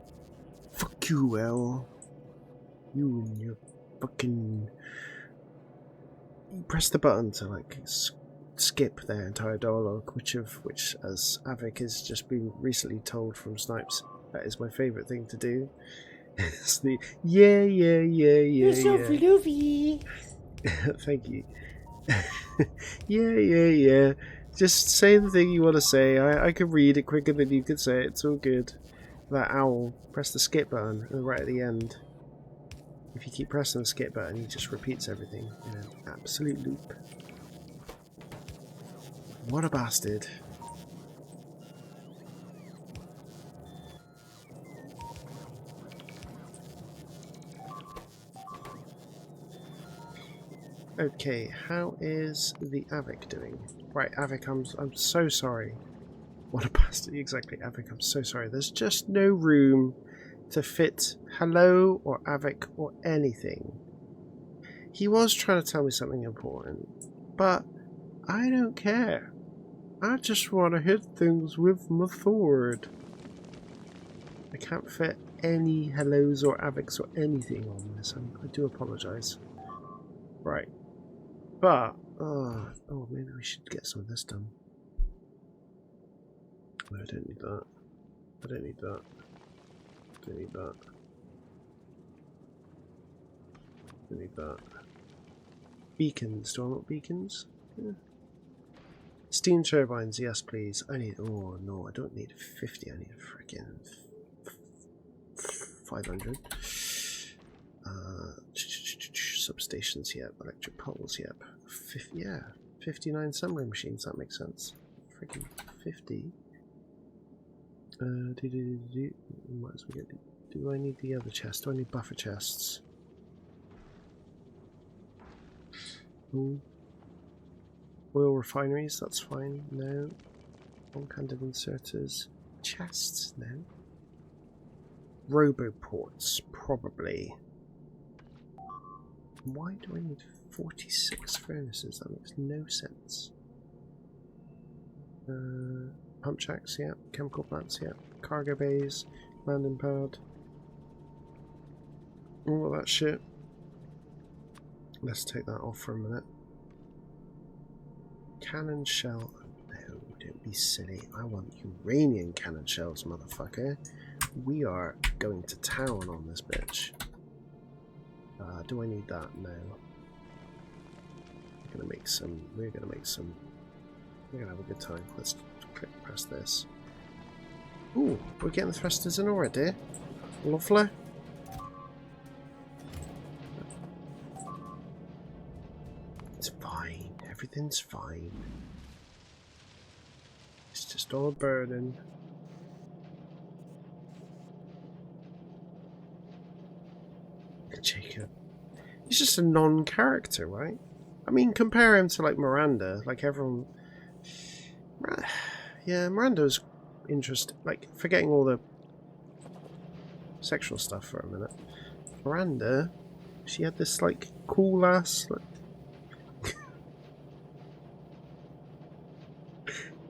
Fuck you, owl. You and your fucking... Press the button to like skip their entire dialogue, which as Avik has just been recently told from Snipes, that is my favourite thing to do. It's the yeah. You're so fluffy. Thank you. yeah. Just say the thing you want to say. I can read it quicker than you can say it. It's all good. That owl. Press the skip button right at the end. If you keep pressing the skip button, he just repeats everything in an absolute loop. What a bastard. Okay, how is the Avik doing? Right, Avik, I'm so sorry. What a bastard, exactly, Avik, I'm so sorry. There's just no room to fit hello or Avik or anything. He was trying to tell me something important, but I don't care. I just want to hit things with my sword. I can't fit any hellos or Aviks or anything on this. I do apologise. Right. But, oh, maybe we should get some of this done. No, I don't need that. I don't need that. I don't need that. I don't need that. Beacons. Do I want beacons? Yeah. Steam turbines, yes please. I need, oh no, I don't need 50, I need a freaking 500. Substations, yep. Electric poles, yep. 50, yeah, 59 submarine machines, that makes sense. Freaking 50. Might as well get the, do I need the other chest? Do I need buffer chests? Ooh. Oil refineries, that's fine. No. One-handed inserters. Chests, no. Roboports, probably. Why do I need 46 furnaces? That makes no sense. Pump jacks, yeah. Chemical plants, yeah. Cargo bays, landing pad. All of that shit. Let's take that off for a minute. Cannon shell. No, don't be silly. I want uranium cannon shells, motherfucker. We are going to town on this bitch. Do I need that? No. We're gonna make some. We're gonna have a good time. Let's press this. Ooh, we're getting the thrusters in already. Lovely. It's fine. Everything's fine. It's just all a burden. Jacob. He's just a non-character, right? I mean, compare him to like Miranda. Like everyone. Yeah, Miranda's interesting. Like, forgetting all the sexual stuff for a minute. Miranda, she had this like cool ass. Like,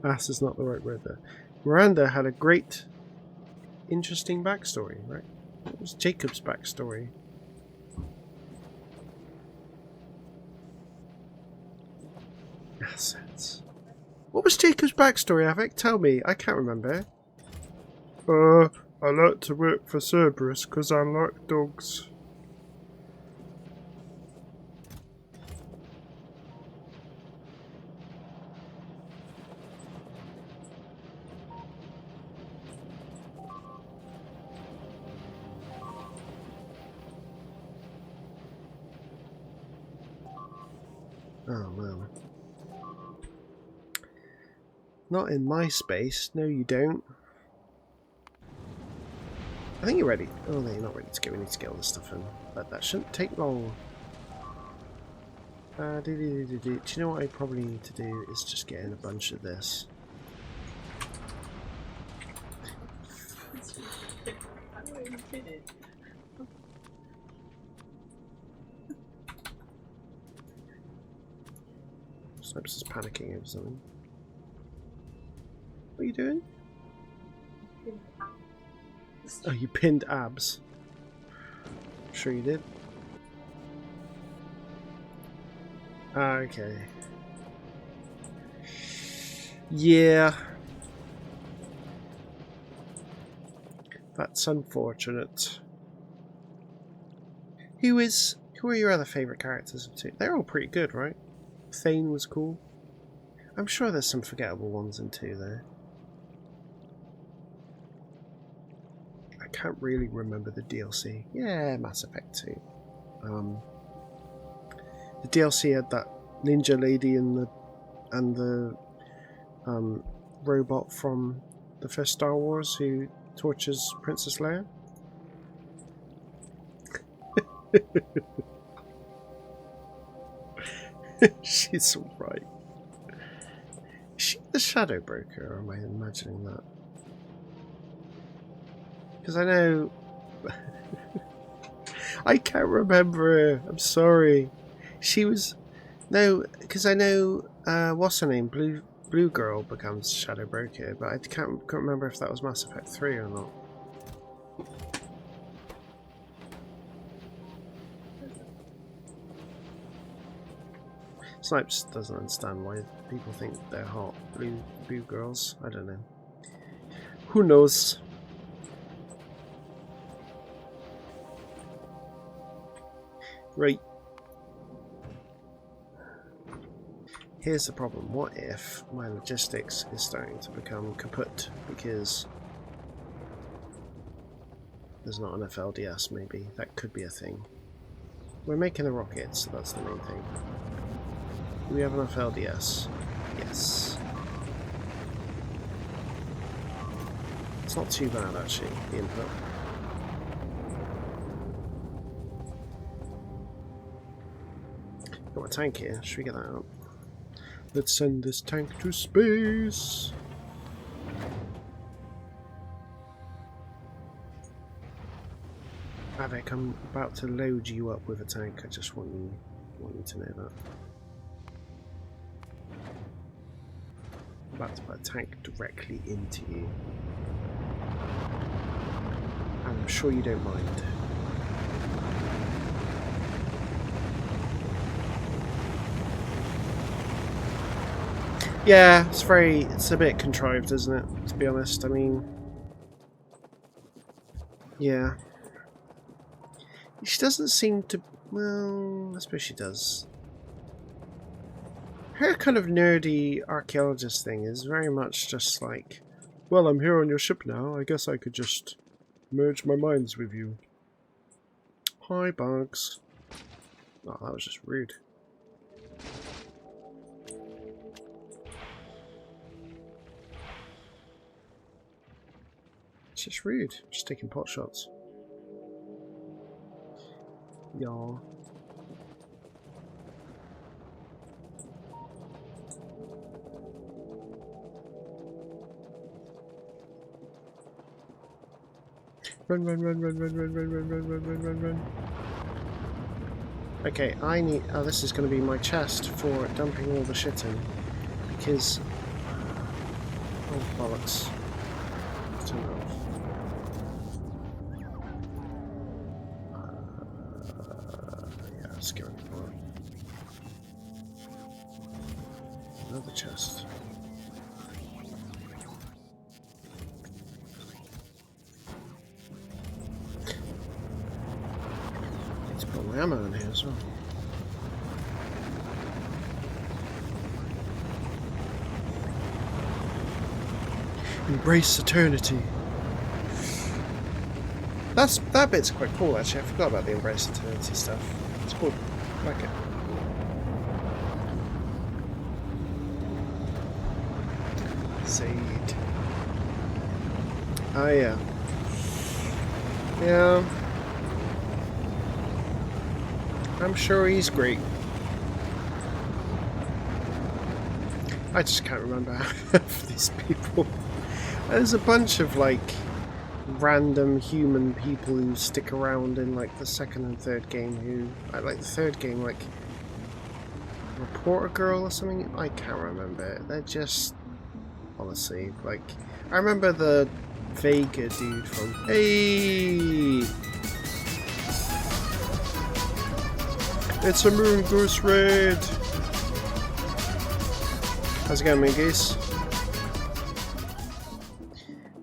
ass is not the right word there. Miranda had a great, interesting backstory, right? What was Jacob's backstory? Assets. What was Jacob's backstory, Avik? Tell me. I can't remember. I like to work for Cerberus because I like dogs. Oh no. Not in my space. No, you don't. I think you're ready. Oh no, you're not ready to go. We need to get all this stuff in. But that shouldn't take long. Do you know what I probably need to do is just get in a bunch of this. Snipes is panicking over something. What are you doing? Oh, you pinned abs. Sure you did. Ah, okay. Yeah. That's unfortunate. Who are your other favourite characters of two? They're all pretty good, right? Thane was cool. I'm sure there's some forgettable ones in 2 there. I can't really remember the DLC. Yeah, Mass Effect 2. The DLC had that ninja lady and the robot from the first Star Wars who tortures Princess Leia. She's alright. Is she the Shadow Broker, or am I imagining that? Because I know... I can't remember her. I'm sorry. She was... No, because I know... what's her name? Blue Girl becomes Shadow Broker, but I can't remember if that was Mass Effect 3 or not. Snipes doesn't understand why people think they're hot. Blue girls? I don't know. Who knows? Right. Here's the problem. What if my logistics is starting to become kaput because there's not enough LDS, maybe? That could be a thing. We're making a rocket, so that's the main thing. Do we have enough LDS? Yes. It's not too bad, actually, the input. Got a tank here. Should we get that out? Let's send this tank to space! Havoc, I'm about to load you up with a tank. I just want you to know that. I'm about to put a tank directly into you. And I'm sure you don't mind. Yeah, it's a bit contrived, isn't it? To be honest, I mean... Yeah. She doesn't seem to... Well, I suppose she does. Her kind of nerdy archaeologist thing is very much just like, well, I'm here on your ship now, I guess I could just merge my minds with you. Hi, bugs. Oh, that was just rude. It's just rude. Just taking pot shots. Y'all. Run, run, run, run, run, run, run, run, run, run, run, run, run. Okay, I need... Oh, this is going to be my chest for dumping all the shit in. Because... Oh, bollocks. Turn it off. Yeah, let's go for it. Another chest. Ammo in here as well. Embrace eternity. That bit's quite cool actually. I forgot about the embrace eternity stuff. It's cool. I like it. Zaid. Oh yeah. Yeah. I'm sure he's great. I just can't remember half of these people. There's a bunch of like random human people who stick around in like the second and third game who I like the third game, like Reporter Girl or something. I can't remember. They're just honestly like I remember the Vega dude from Hey, it's a Moon Goose raid. How's it going, Mingies?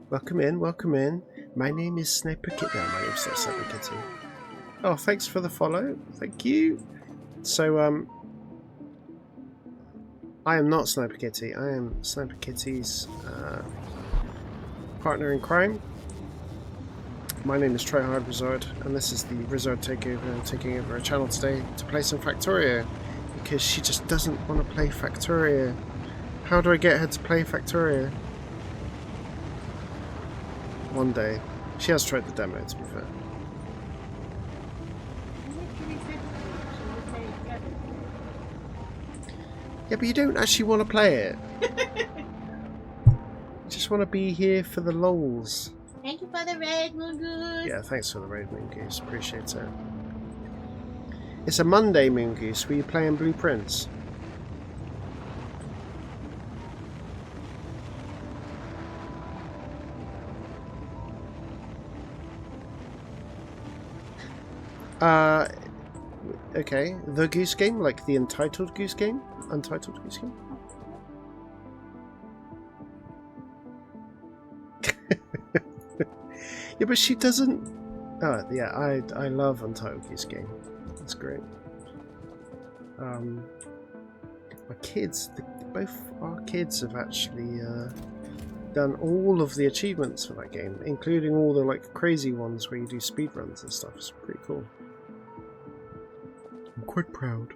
Welcome in, welcome in. My name is Sniper Kitty. No, my name's not Sniper Kitty. Oh, thanks for the follow. Thank you. So, I am not Sniper Kitty. I am Sniper Kitty's partner in crime. My name is Tryhard Rizard, and this is the Rizard Takeover. I'm taking over a channel today to play some Factoria because she just doesn't want to play Factoria. How do I get her to play Factoria? One day. She has tried the demo, to be fair. Yeah, but you don't actually want to play it. You just want to be here for the lols. Thank you for the raid, Moongoose. Yeah, thanks for the raid, Moongoose. Appreciate it. It's a Monday, Moongoose. Were you playing Blueprints? Okay. The Goose Game? Like the Entitled Goose Game? Untitled Goose Game? Yeah, but she doesn't... Oh, yeah, I love Untitled Goose Game. That's great. My kids, both our kids have actually done all of the achievements for that game, including all the like crazy ones where you do speedruns and stuff. It's pretty cool. I'm quite proud.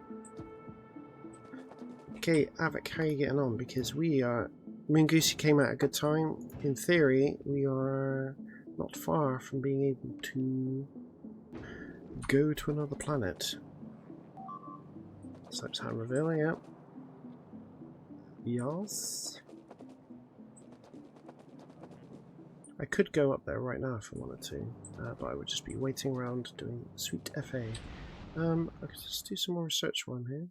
Okay, Avik, how are you getting on? Because we are... Moongoosey came at a good time. In theory, we are not far from being able to go to another planet. Snipes hand reveal, yeah. Yes. I could go up there right now if I wanted to, but I would just be waiting around doing sweet FA. I could just do some more research one here.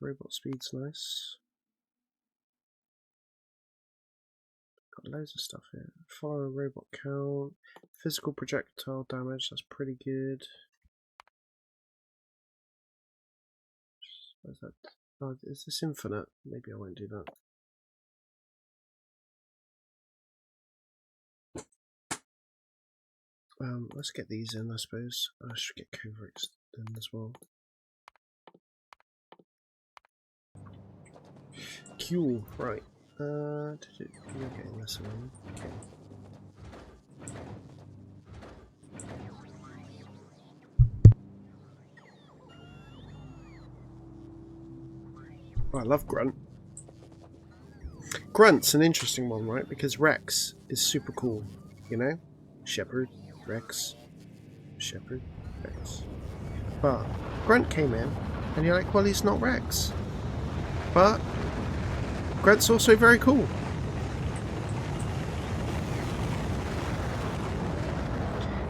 Robot speed's nice. Got loads of stuff here. Fire robot count, physical projectile damage, that's pretty good. Where's that? Oh, is this infinite? Maybe I won't do that. Let's get these in, I suppose. I should get Coverix in as well. Cool, right. You're getting this one. Okay. Oh, I love Grunt. Grunt's an interesting one, right? Because Rex is super cool, you know? Shepherd, Rex, Shepherd, Rex. But Grunt came in, and you're like, well, he's not Rex. But Grunt's also very cool.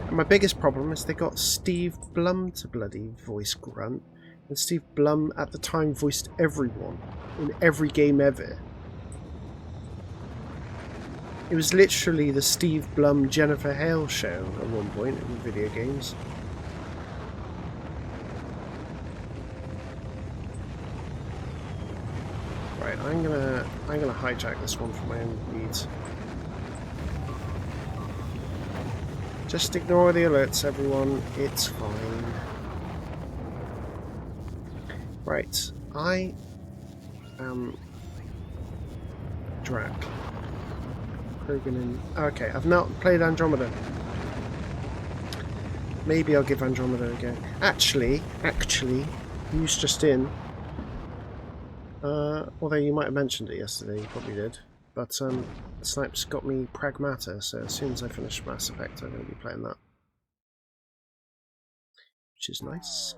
And my biggest problem is they got Steve Blum to bloody voice Grunt. And Steve Blum at the time voiced everyone in every game ever. It was literally the Steve Blum Jennifer Hale show at one point in the video games. Right, I'm gonna hijack this one for my own needs. Just ignore the alerts, everyone. It's fine. Right, I am Drac. Okay, I've not played Andromeda. Maybe I'll give Andromeda a go. Actually, news just in. Although you might have mentioned it yesterday, you probably did. But Snipes got me Pragmata, so as soon as I finish Mass Effect, I'm going to be playing that. Which is nice.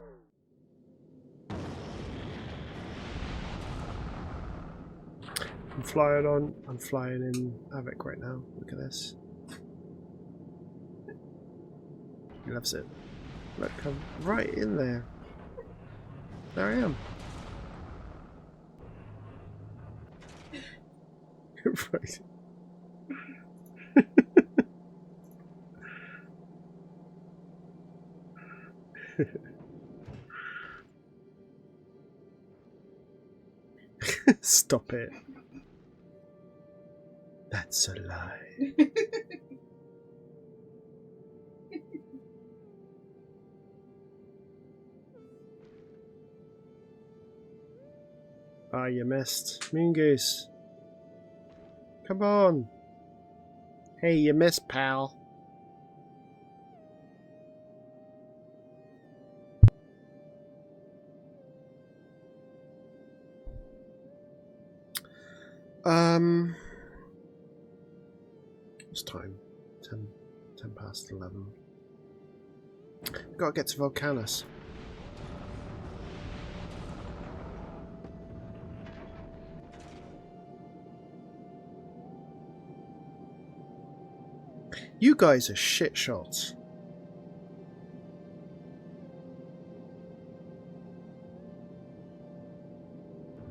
I'm flying in Havoc right now. Look at this. He loves it. Look, I'm right in there. There I am. Right. Stop it. That's a lie. Ah, you missed. Moon Goose. Come on. Hey, you missed, pal. What's time? 10 past 11. Gotta get to Volcanus. You guys are shit shots.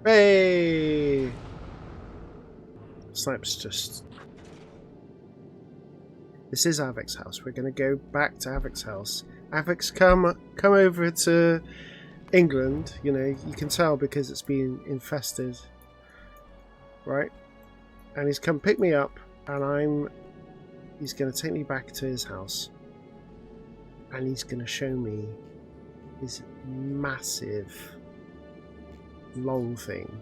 Hey! Snipes just... This is Avic's house. We're going to go back to Avic's house. Avic's come over to England. You know, you can tell because it's been infested. Right? And he's come pick me up, and he's going to take me back to his house. And he's going to show me his massive long thing,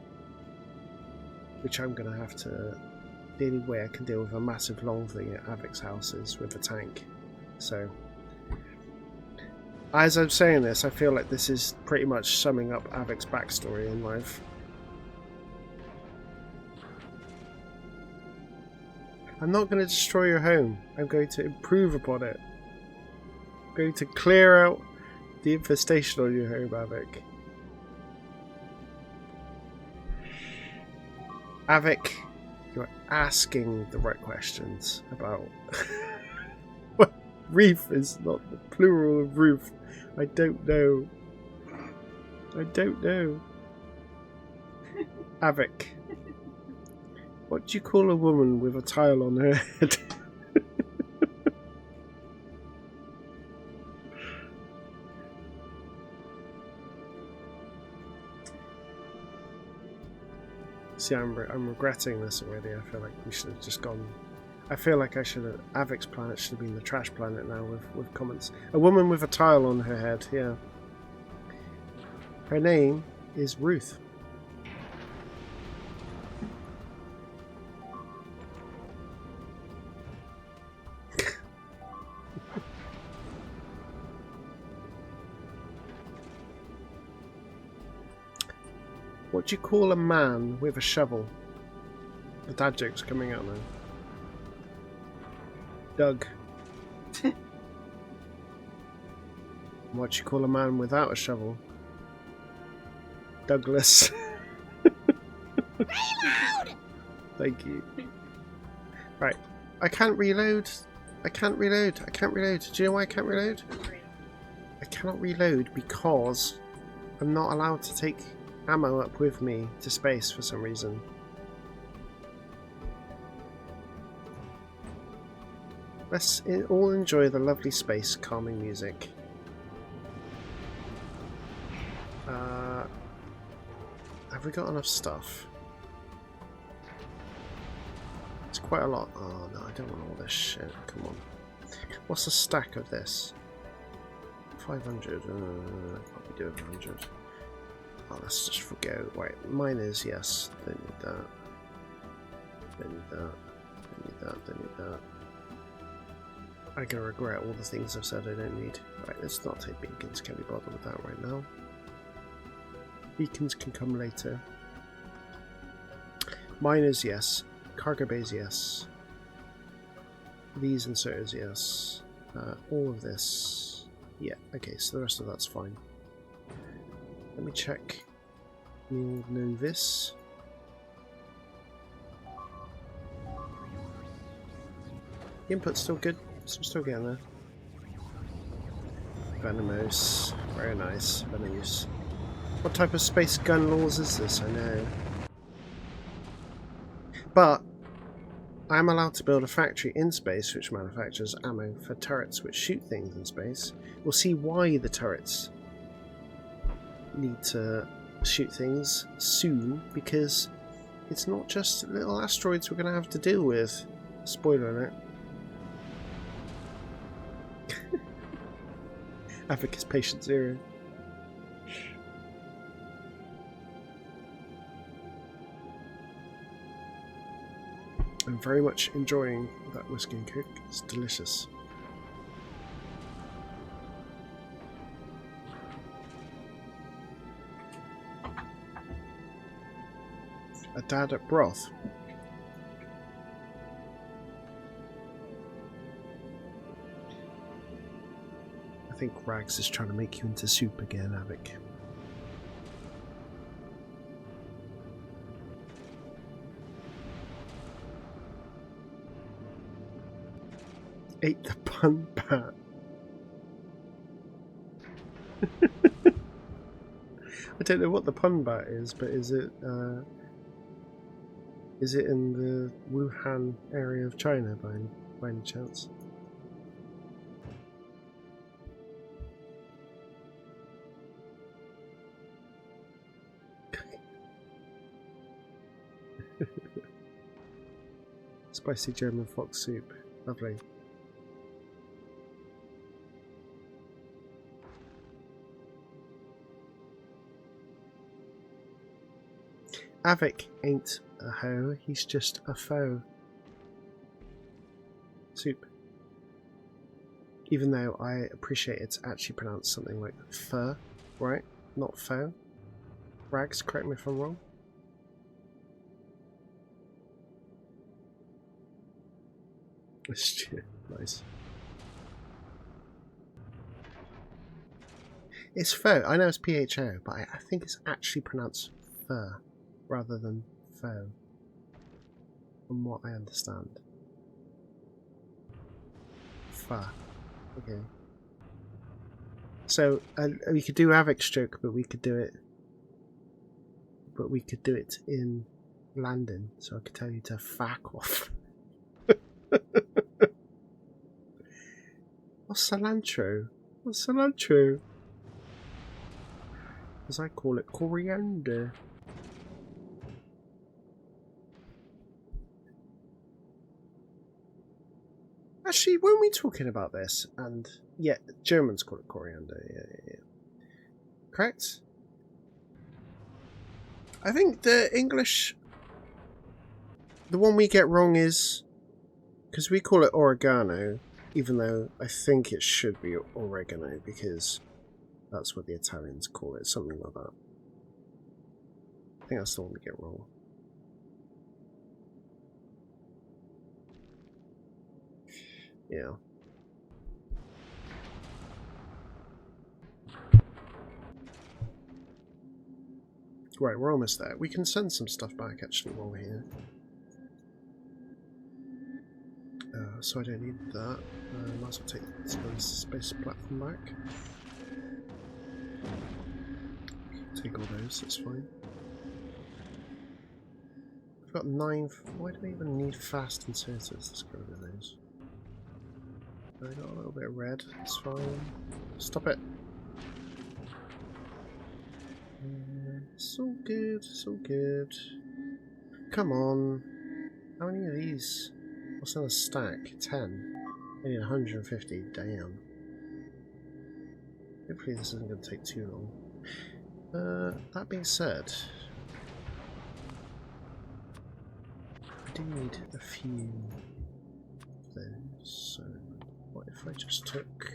which I'm going to have to... The only way I can deal with a massive long thing at Avic's house is with a tank. So, as I'm saying this, I feel like this is pretty much summing up Avic's backstory in life. I'm not going to destroy your home. I'm going to improve upon it. I'm going to clear out the infestation on your home, Avic. Avic, you're asking the right questions about what reef is not the plural of roof. I don't know. I don't know. Avic, what do you call a woman with a tile on her head? See, I'm regretting this already. I feel like we should have just gone. I feel like I should have. Avic's planet should have been the trash planet now with comments. A woman with a tile on her head, yeah. Her name is Ruth. What do you call a man with a shovel? The dad joke's coming out now. Doug. What do you call a man without a shovel? Douglas. Reload! Thank you. Right. I can't reload. I can't reload. I can't reload. Do you know why I can't reload? I cannot reload because I'm not allowed to take ammo up with me to space for some reason. Let's all enjoy the lovely space calming music. Have we got enough stuff? It's quite a lot. Oh no, I don't want all this shit. Come on. What's the stack of this? 500. Can't be doing 100. Oh, let's just forgo. Wait, mine is, yes. Don't need that. Don't need that. Don't need that. Don't need that. I'm gonna regret all the things I've said I don't need. Right, let's not take beacons. Can't be bothered with that right now. Beacons can come later. Miners, yes. Cargo bays, yes. These inserters, yes. All of this. Yeah, okay, so the rest of that's fine. Let me check. We'll know this. Input's still good, so I'm still getting there. Venomous. Very nice. Venomous. What type of space gun laws is this? I know. But I am allowed to build a factory in space which manufactures ammo for turrets which shoot things in space. We'll see why the turrets need to shoot things soon, because it's not just little asteroids we're going to have to deal with. Spoiler alert. Havoc is patient zero. I'm very much enjoying that whiskey and coke. It's delicious. A dad at broth. I think Rags is trying to make you into soup again, Havoc. Ate the pun bat. I don't know what the pun bat is, but is it in the Wuhan area of China by any chance? Spicy German fox soup. Lovely. Avik ain't a hoe, he's just a foe. Soup. Even though I appreciate it's actually pronounced something like fur, right? Not foe. Rags, correct me if I'm wrong. Nice. It's foe. I know it's PHO, but I think it's actually pronounced fur rather than foe, from what I understand. Fur. Okay. So we could do Avik stroke, but we could do it. But we could do it in London, so I could tell you to fuck off. What's cilantro? What's cilantro? As I call it, coriander. Actually, weren't we talking about this? And yeah, Germans call it coriander. Yeah. Correct? I think the English, the one we get wrong is, because we call it oregano, even though I think it should be oregano, because that's what the Italians call it, something like that. I think that's the one we get wrong. Yeah. Right, we're almost there. We can send some stuff back actually while we're here. So I don't need that. Might as well take the space platform back. Take all those, that's fine. I've got 9. Why do I even need fast inserters? Let's get rid of those. I got a little bit of red, it's fine. Stop it! It's all good, it's all good. Come on. How many of these? What's in a stack? 10. I need 150, damn. Hopefully this isn't going to take too long. That being said, I do need a few of those, so what if I just took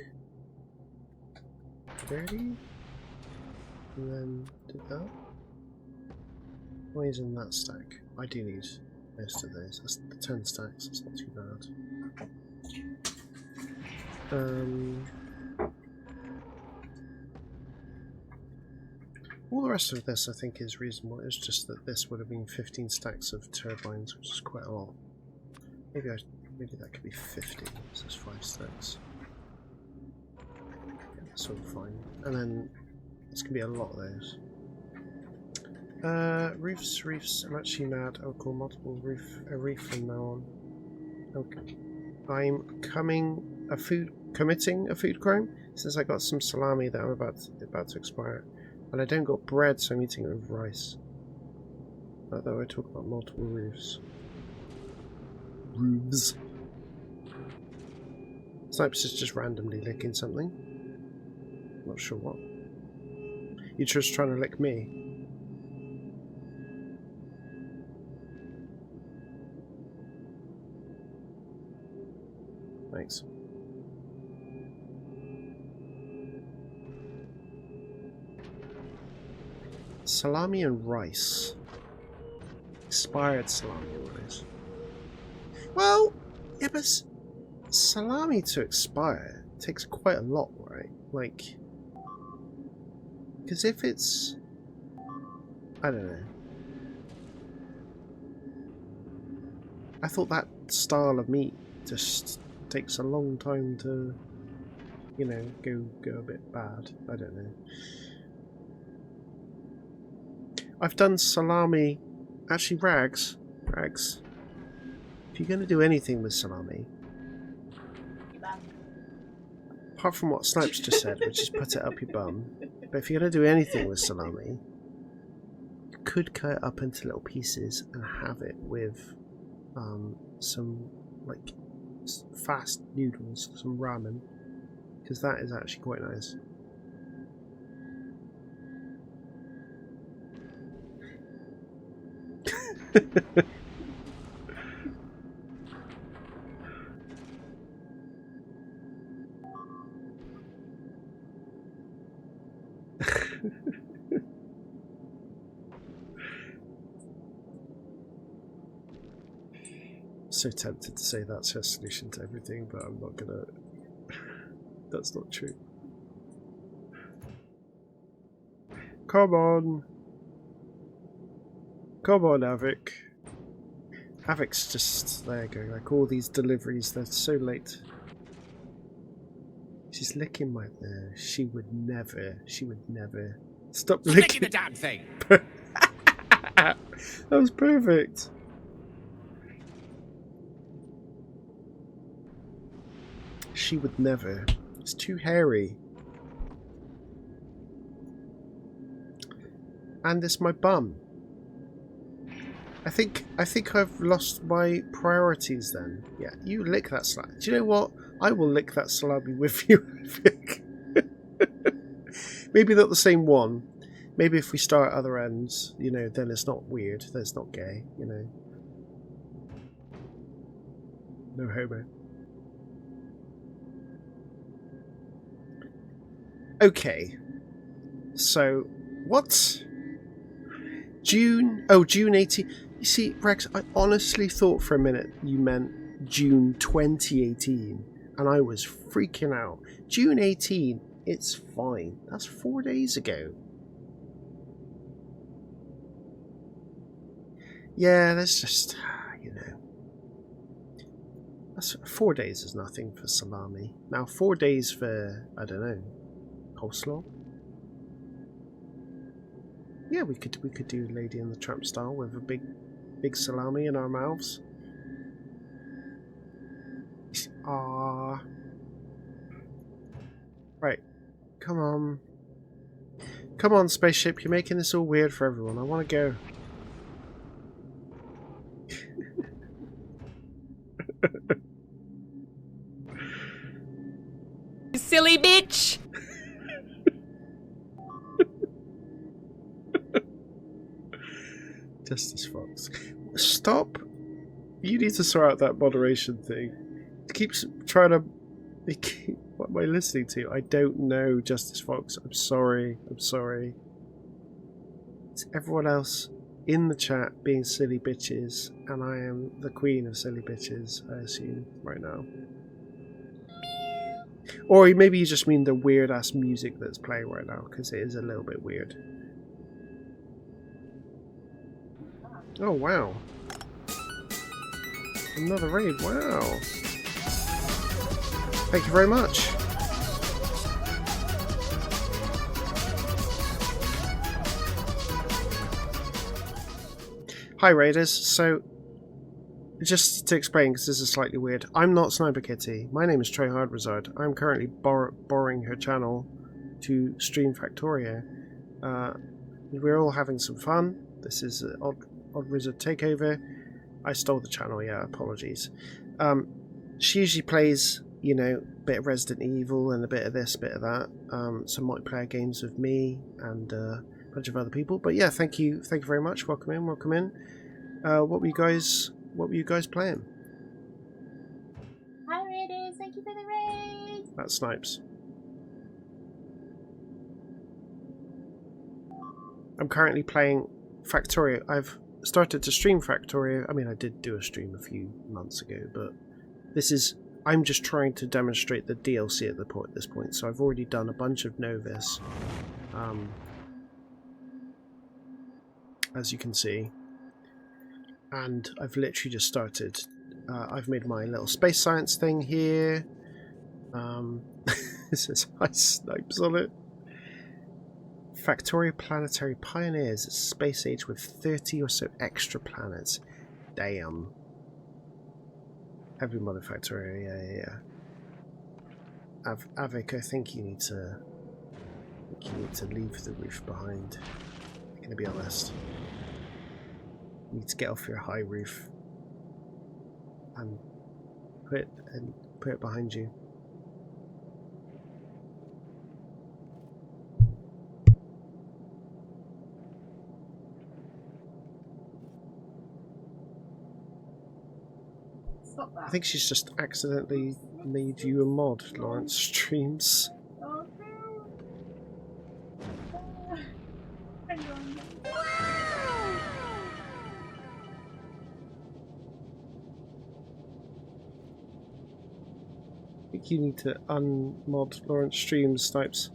30 and then did that? Why is in that stack? I do need most of those. That's the 10 stacks, that's not too bad. All the rest of this I think is reasonable. It's just that this would have been 15 stacks of turbines, which is quite a lot. Maybe that could be 50, so it's 5 stacks. Yeah, that's all fine. And then it's going to be a lot of those. Reefs. I'm actually mad. I'll call multiple a reef from now on. Okay. I'm committing a food crime since I got some salami that I'm about to expire. And I don't got bread, so I'm eating it with rice. Although I talk about multiple roofs. Roofs. Snipes is just randomly licking something. Not sure what. You're just trying to lick me. Thanks. Salami and rice. Expired salami and rice. Well, yeah, but salami to expire takes quite a lot, right? Like, because if it's, I don't know. I thought that style of meat just takes a long time to, you know, go a bit bad. I don't know. I've done salami. Actually, Rags. If you're going to do anything with salami, apart from what Snipes just said, which is put it up your bum, but if you're going to do anything with salami, you could cut it up into little pieces and have it with some like fast noodles, some ramen, because that is actually quite nice. So tempted to say that's her solution to everything, but I'm not gonna. That's not true. Come on, Avik. Avik's just there going like all these deliveries. They're so late. She's licking my. She would never. Stop licking the damn thing. That was perfect. She would never. It's too hairy. And it's my bum. I think I've lost my priorities then. Yeah, you lick that salami. Do you know what? I will lick that salami with you, I think. Maybe not the same one. Maybe if we start at other ends, you know, then it's not weird. Then it's not gay, you know. No homo. Okay. So, what? June 18. You see, Rex, I honestly thought for a minute you meant June 2018, and I was freaking out. June 18, it's fine. That's 4 days ago. Yeah, that's just, you know. That's 4 days is nothing for salami. Now, 4 days for, I don't know, coleslaw? Yeah, we could do Lady and the Tramp style with a big salami in our mouths. Ah, right. Come on, spaceship. You're making this all weird for everyone. I want to go. You silly bitch! Justice Fox. Stop. You need to sort out that moderation thing. It keeps trying to... What am I listening to? I don't know, Justice Fox. I'm sorry. It's everyone else. in the chat being silly bitches, and I am the queen of silly bitches, I assume, right now. Or maybe you just mean the weird ass music that's playing right now, because it is a little bit weird. Oh wow. Another raid, wow. Thank you very much. Hi Raiders, so just to explain, because this is slightly weird, I'm not Sniper Kitty. My name is Rizard. I'm currently borrowing her channel to stream Factorio. We're all having some fun. This is Odd Rizard Takeover. I stole the channel, yeah, apologies. She usually plays, you know, a bit of Resident Evil and a bit of this, bit of that. Some multiplayer games with me and a bunch of other people. But yeah, thank you very much. Welcome in, welcome in. What were you guys playing? Hi Raiders, thank you for the raid. That's Snipes. I'm currently playing Factorio. I've started to stream Factorio. I mean, I did do a stream a few months ago, but I'm just trying to demonstrate the DLC at this point. So I've already done a bunch of Novice, as you can see, and I've literally just started. I've made my little space science thing here. This says High Snipes on it. Factorio Planetary Pioneers, a space age with 30 or so extra planets. Damn. Every mother Factorio, yeah. Avik, I think you need to leave the roof behind. I'm gonna be honest. You need to get off your high roof and put it behind you. I think she's just accidentally made you a mod, Lawrence Streams. I think you need to unmod Lawrence Streams, Snipes.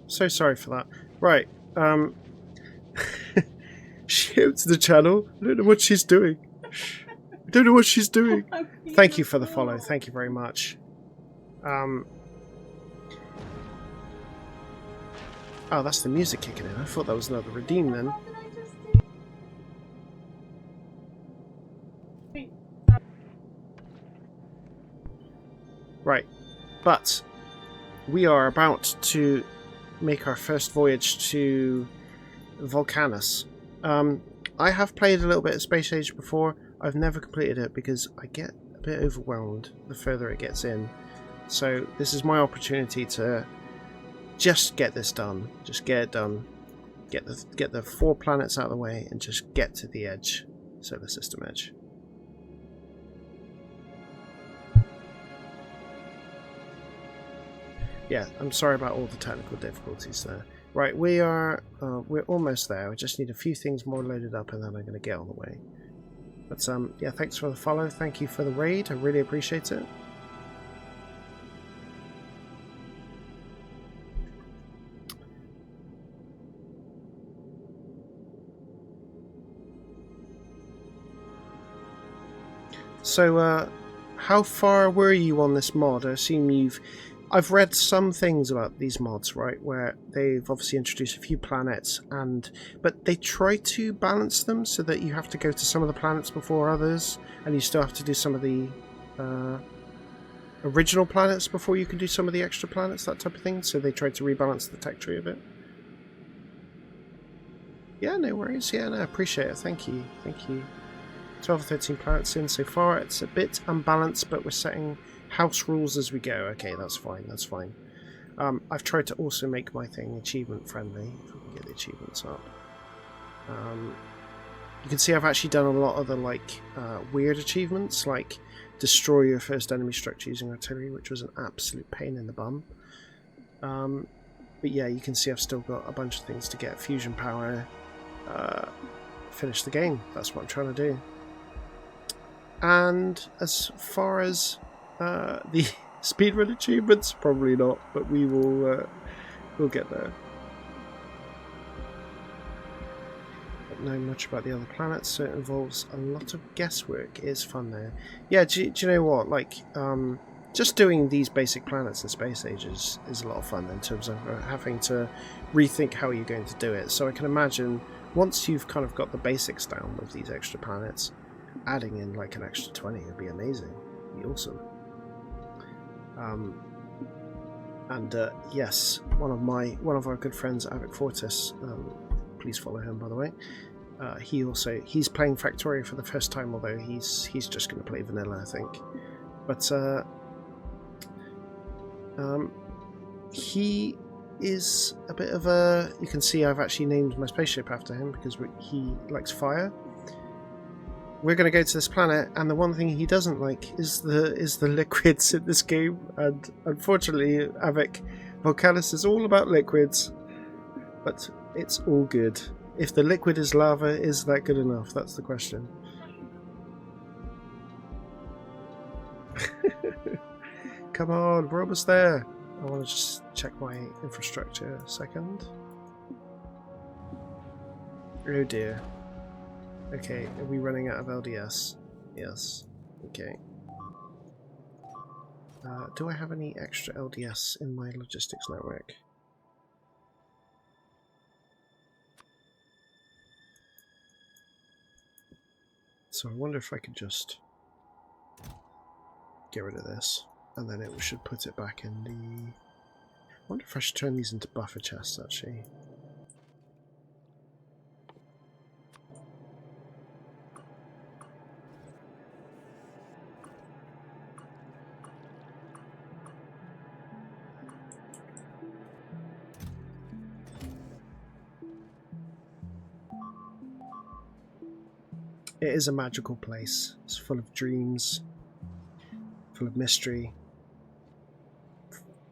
So sorry for that. Right, she owns the channel. I don't know what she's doing. Thank you for the follow. Thank you very much. Oh, that's the music kicking in. I thought that was another redeem then. Right, but we are about to make our first voyage to Volcanus. I have played a little bit of Space Age before. I've never completed it because I get a bit overwhelmed the further it gets in. So this is my opportunity to just get this done. Just get it done. Get the 4 planets out of the way and just get to the edge. Solar system edge. Yeah, I'm sorry about all the technical difficulties there. Right, we're almost there. I just need a few things more loaded up and then I'm going to get on the way. But yeah, thanks for the follow. Thank you for the raid. I really appreciate it. So, how far were you on this mod? I assume I've read some things about these mods, right, where they've obviously introduced a few planets, but they try to balance them so that you have to go to some of the planets before others, and you still have to do some of the original planets before you can do some of the extra planets, that type of thing. So they try to rebalance the tech tree a bit. Yeah, no worries. Yeah, no, I appreciate it. Thank you. 12 or 13 planets in so far. It's a bit unbalanced, but we're setting house rules as we go. Okay, that's fine. I've tried to also make my thing achievement friendly, if we can get the achievements up. You can see I've actually done a lot of the weird achievements, like destroy your first enemy structure using artillery, which was an absolute pain in the bum. But yeah, you can see I've still got a bunch of things to get. Fusion power, finish the game. That's what I'm trying to do. And as far as the speedrun achievements, probably not, but we will we'll get there. Don't know much about the other planets, so it involves a lot of guesswork. It is fun there. Yeah, do you know what? Like, just doing these basic planets in Space Age is a lot of fun in terms of having to rethink how you're going to do it. So I can imagine once you've kind of got the basics down with these extra planets, adding in like an extra 20 would be amazing. It'd be awesome. Yes, one of our good friends, Avic Fortis, please follow him, by the way. He's playing Factorio for the first time, although he's just going to play vanilla, I think. But he is a bit of a... You can see I've actually named my spaceship after him because he likes fire. We're going to go to this planet, and the one thing he doesn't like is the liquids in this game. And unfortunately, Avic Volcanus is all about liquids, but it's all good. If the liquid is lava, is that good enough? That's the question. Come on, we're almost there. I want to just check my infrastructure a second. Oh dear. Okay, are we running out of LDS? Yes. Okay. Do I have any extra LDS in my logistics network? So I wonder if I could just get rid of this, and then it should put it back in the... I wonder if I should turn these into buffer chests, actually. It is a magical place. It's full of dreams, full of mystery,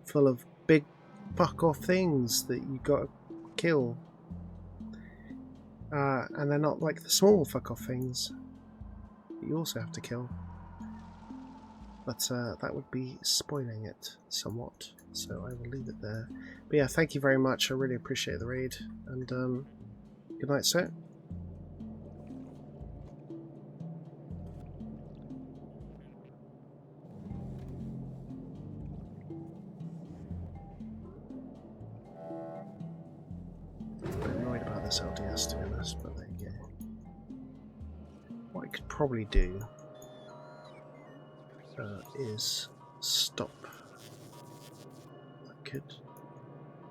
full of big fuck off things that you gotta kill. And they're not like the small fuck off things that you also have to kill. But that would be spoiling it somewhat, so I will leave it there. But yeah, thank you very much. I really appreciate the raid, and good night, sir. LDS, to be honest, but there you go. What I could probably do is stop. I could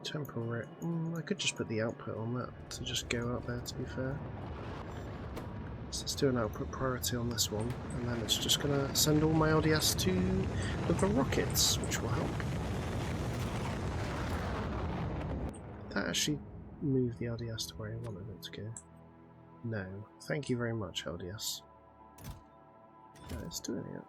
temporary. I could just put the output on that to just go out there, to be fair. So let's do an output priority on this one, and then it's just going to send all my LDS to the rockets, which will help. That actually move the LDS to where I wanted it to go. No. Thank you very much, LDS. Yeah, it's doing it.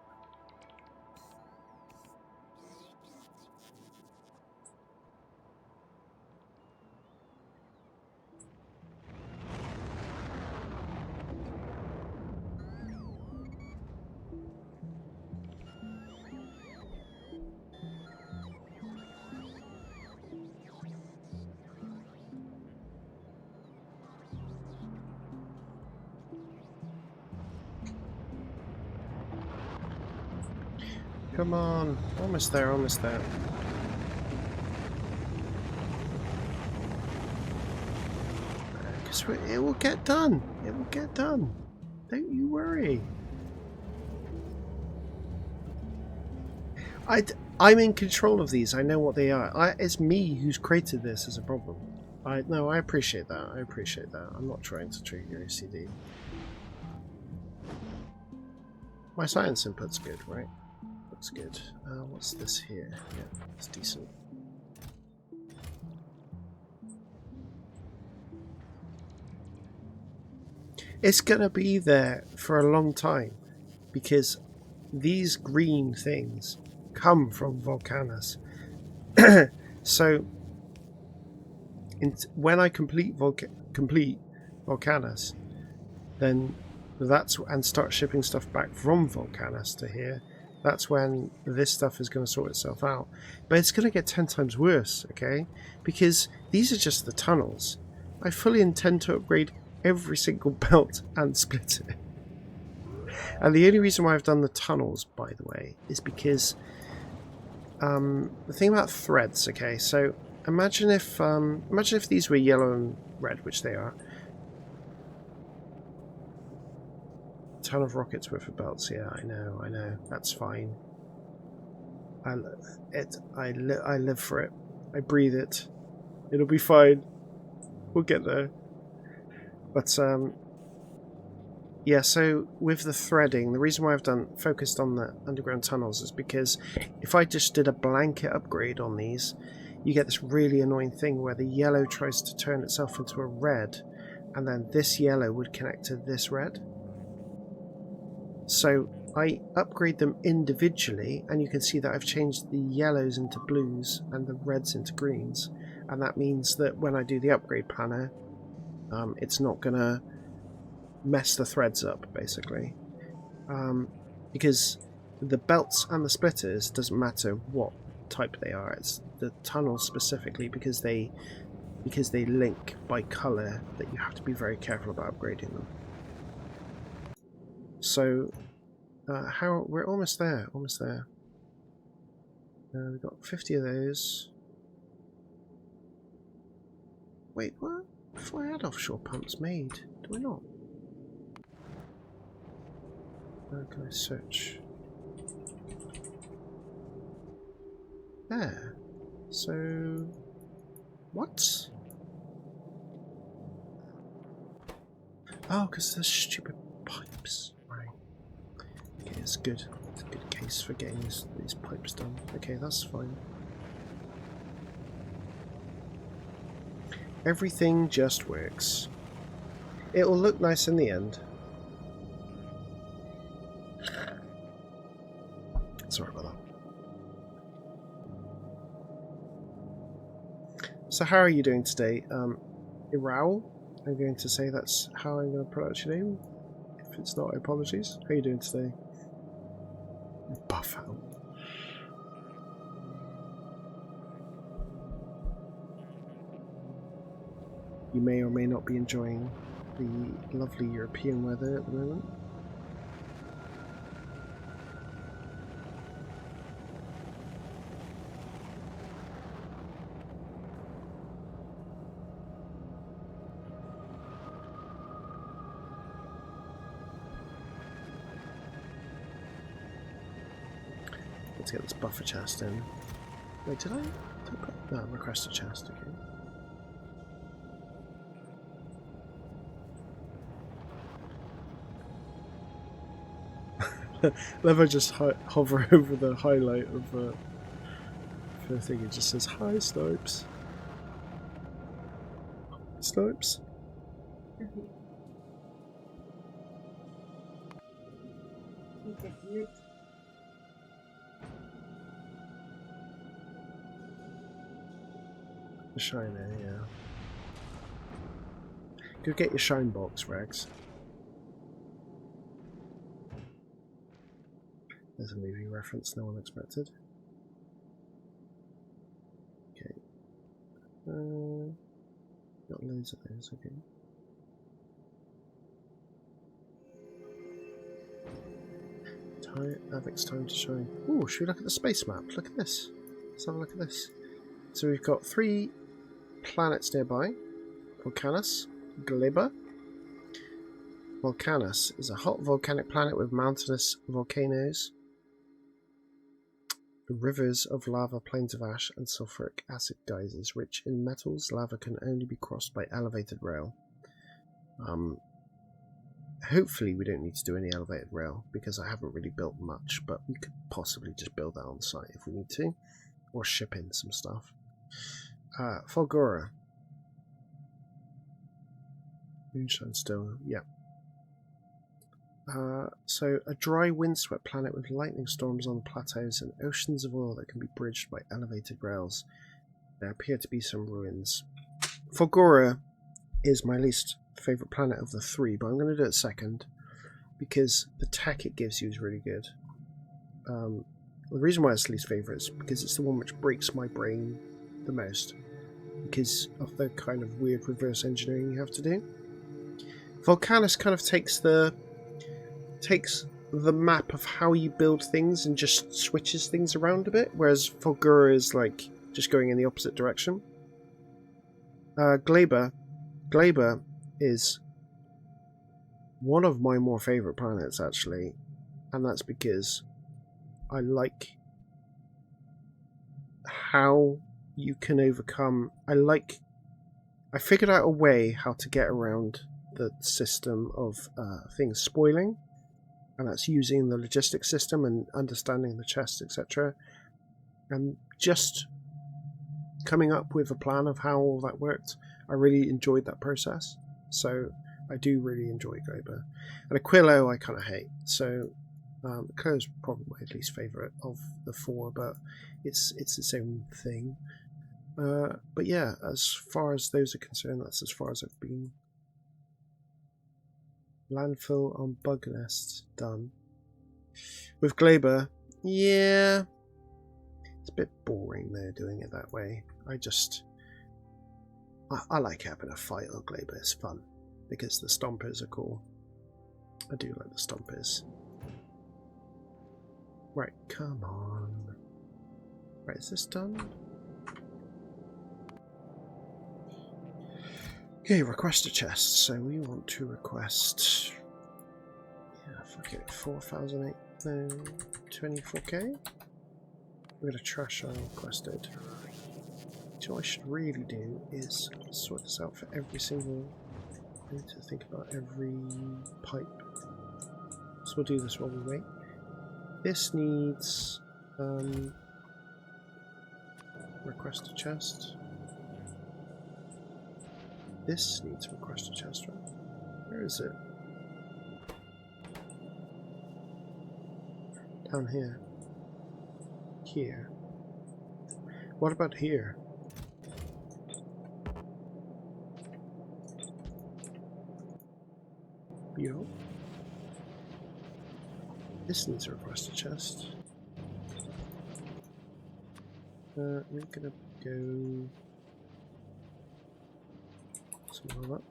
Come on, almost there, almost there. Because it will get done. It will get done. Don't you worry. I'm in control of these. I know what they are. It's me who's created this as a problem. No, I appreciate that. I appreciate that. I'm not trying to treat your OCD. My science input's good, right? That's good. What's this here? Yeah, it's decent. It's gonna be there for a long time because these green things come from Volcanus. So when I complete Volcanus, then and start shipping stuff back from Volcanus to here. That's when this stuff is going to sort itself out. But it's going to get 10 times worse, okay? Because these are just the tunnels. I fully intend to upgrade every single belt and splitter. And the only reason why I've done the tunnels, by the way, is because the thing about threads, okay? So imagine if these were yellow and red, which they are. Ton of rockets worth of belts. Yeah, I know. That's fine. I live for it. I breathe it. It'll be fine. We'll get there. But yeah. So with the threading, the reason why I've focused on the underground tunnels is because if I just did a blanket upgrade on these, you get this really annoying thing where the yellow tries to turn itself into a red, and then this yellow would connect to this red. So I upgrade them individually, and you can see that I've changed the yellows into blues and the reds into greens, and that means that when I do the upgrade planner, it's not going to mess the threads up, basically. Because the belts and the splitters, doesn't matter what type they are, it's the tunnels specifically because they link by colour that you have to be very careful about upgrading them. So, we're almost there, we've got 50 of those. Wait, what? I thought I had offshore pumps made. Do I not? Where can I search? There. So, what? Oh, because there's stupid pipes. Right. Okay, it's good. It's a good case for getting these pipes done. Okay, that's fine. Everything just works. It'll look nice in the end. Sorry about that. So how are you doing today? Irao? I'm going to say that's how I'm going to pronounce your name. If it's not, apologies. How are you doing today? Buffo. You may or may not be enjoying the lovely European weather at the moment. Let's get this buffer chest in. Wait, did I put... No, request a chest, okay. Love I just hover over the highlight of the thing, it just says, "Hi, Snipes." Snipes? The shiner, yeah. Go get your shine box, Rags. There's a movie reference no one expected. Okay. Got loads of those, okay. Avic's time to shine. Ooh, should we look at the space map? Look at this. Let's have a look at this. So we've got 3 planets nearby. Volcanus, Glibber. Volcanus is a hot volcanic planet with mountainous volcanoes, rivers of lava, plains of ash, and sulfuric acid geysers. Rich in metals, lava can only be crossed by elevated rail. Hopefully we don't need to do any elevated rail, because I haven't really built much, but we could possibly just build that on site if we need to, or ship in some stuff. Folgora. Moonshine still, yeah. So a dry windswept planet with lightning storms on the plateaus and oceans of oil that can be bridged by elevated rails. There appear to be some ruins. Fulgora is my least favourite planet of the three, but I'm going to do it second because the tech it gives you is really good. The reason why it's least favourite is because it's the one which breaks my brain the most because of the kind of weird reverse engineering you have to do. Volcanus kind of takes the map of how you build things and just switches things around a bit, whereas Fulgura is like just going in the opposite direction. Glaber is one of my more favourite planets actually, and that's because I like how you can overcome. I figured out a way how to get around the system of things spoiling, and that's using the logistics system and understanding the chest, etc. And just coming up with a plan of how all that worked. I really enjoyed that process, so I do really enjoy Glaber. And Aquilo I kind of hate, so Aquilo's probably my least favourite of the four, but it's its own thing. But yeah, as far as those are concerned, that's as far as I've been. Landfill on bug nests done. With Glaber, yeah, it's a bit boring though doing it that way. I like having a fight on Glaber, it's fun because the stompers are cool. I do like the stompers. Right, come on. Right, is this done? Okay, request a chest. So we want to request. Yeah, fuck it. 4,008. No, 24k? We're gonna trash our requested. So what I should really do is sort this out for every single. I need to think about every pipe. So we'll do this while we wait. This needs request a chest. This needs request a chest, right? Where is it? Down here. Here. What about here? Beautiful. This needs a request a chest. We're gonna go something like that.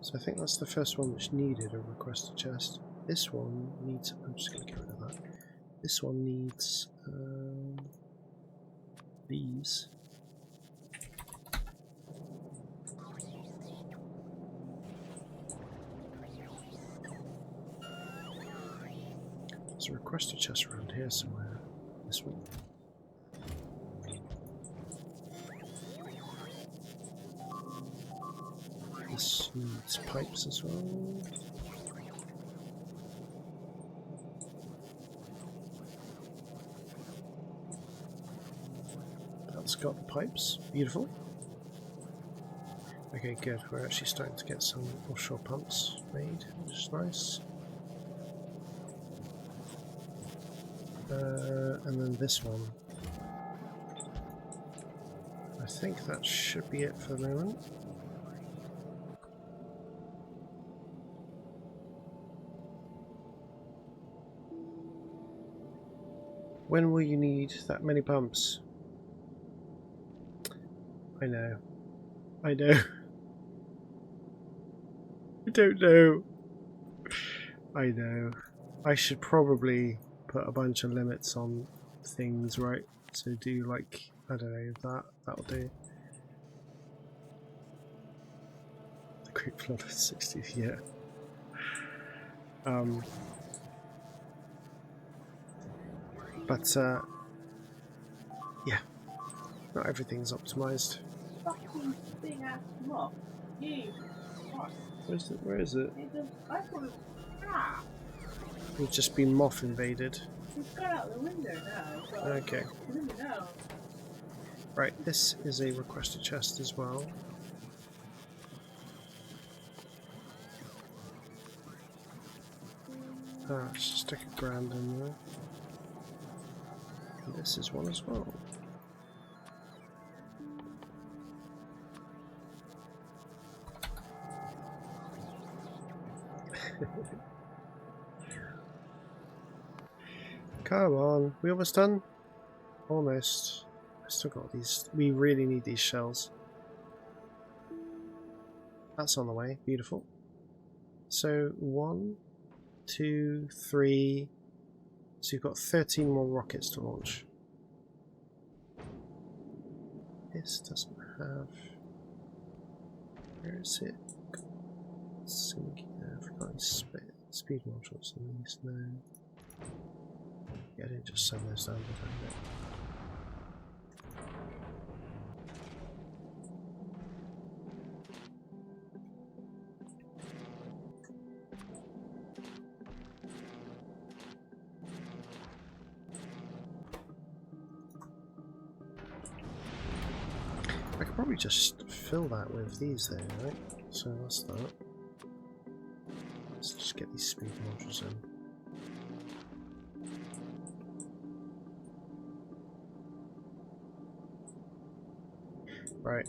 So I think that's the first one which needed a request a chest. This one needs. I'm just gonna get rid of that. This one needs these. There's a request a chest around here somewhere. This one. This needs pipes as well. That's got the pipes. Beautiful. Okay, good. We're actually starting to get some offshore pumps made, which is nice. And then this one. I think that should be it for the moment. When will you need that many pumps? I know. I know. I don't know. I know. I should probably put a bunch of limits on things, right? So do like, I don't know, that'll do. The Great Flood of 60th year. But yeah, not everything's optimized. Fucking big ass moth. You. What? Where is it? I thought it was crap. We've just been moth invaded. It's got out the window now. So Okay. I don't know. Right, this is a requested chest as well. Let's just stick a grand in there. And This is one as well. Come on, we almost done? Almost. I still got these. We really need these shells. That's on the way. Beautiful. So 1, 2, 3. So you've got 13 more rockets to launch. This doesn't have. Where is it? I've got any speed modules in these now. Yeah, I didn't just send those down, did I? I could probably just fill that with these there, right? So that's that. Let's just get these speed modules in. Right.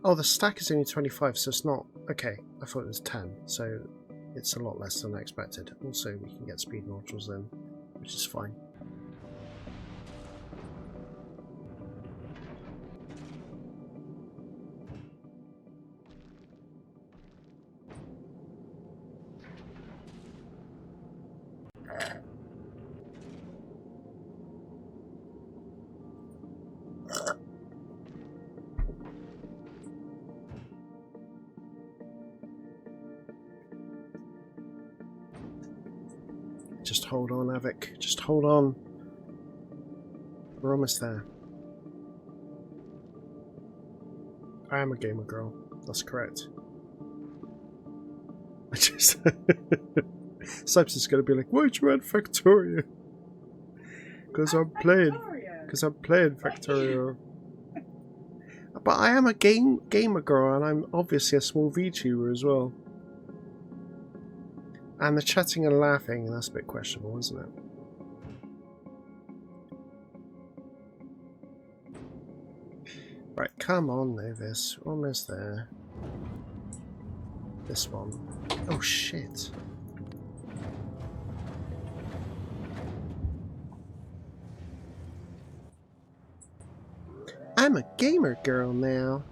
Oh, the stack is only 25, so it's not... Okay, I thought it was 10, so it's a lot less than I expected. Also, we can get speed modules in, which is fine. Just hold on, Avik. Just hold on. We're almost there. I am a gamer girl. That's correct. I just... Sipes is going to be like, why'd you add Factorio? Because I'm playing Factorio. But I am a gamer girl, and I'm obviously a small VTuber as well. And the chatting and laughing, that's a bit questionable, isn't it? Right, come on, Novis. We're almost there. This one. Oh, shit. I'm a gamer girl now.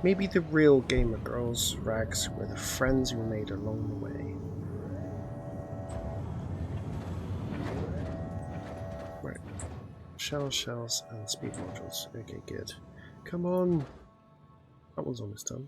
Maybe the real gamer girls' rags were the friends we made along the way. Right. Shells, and speed modules. Okay, good. Come on! That one's almost done.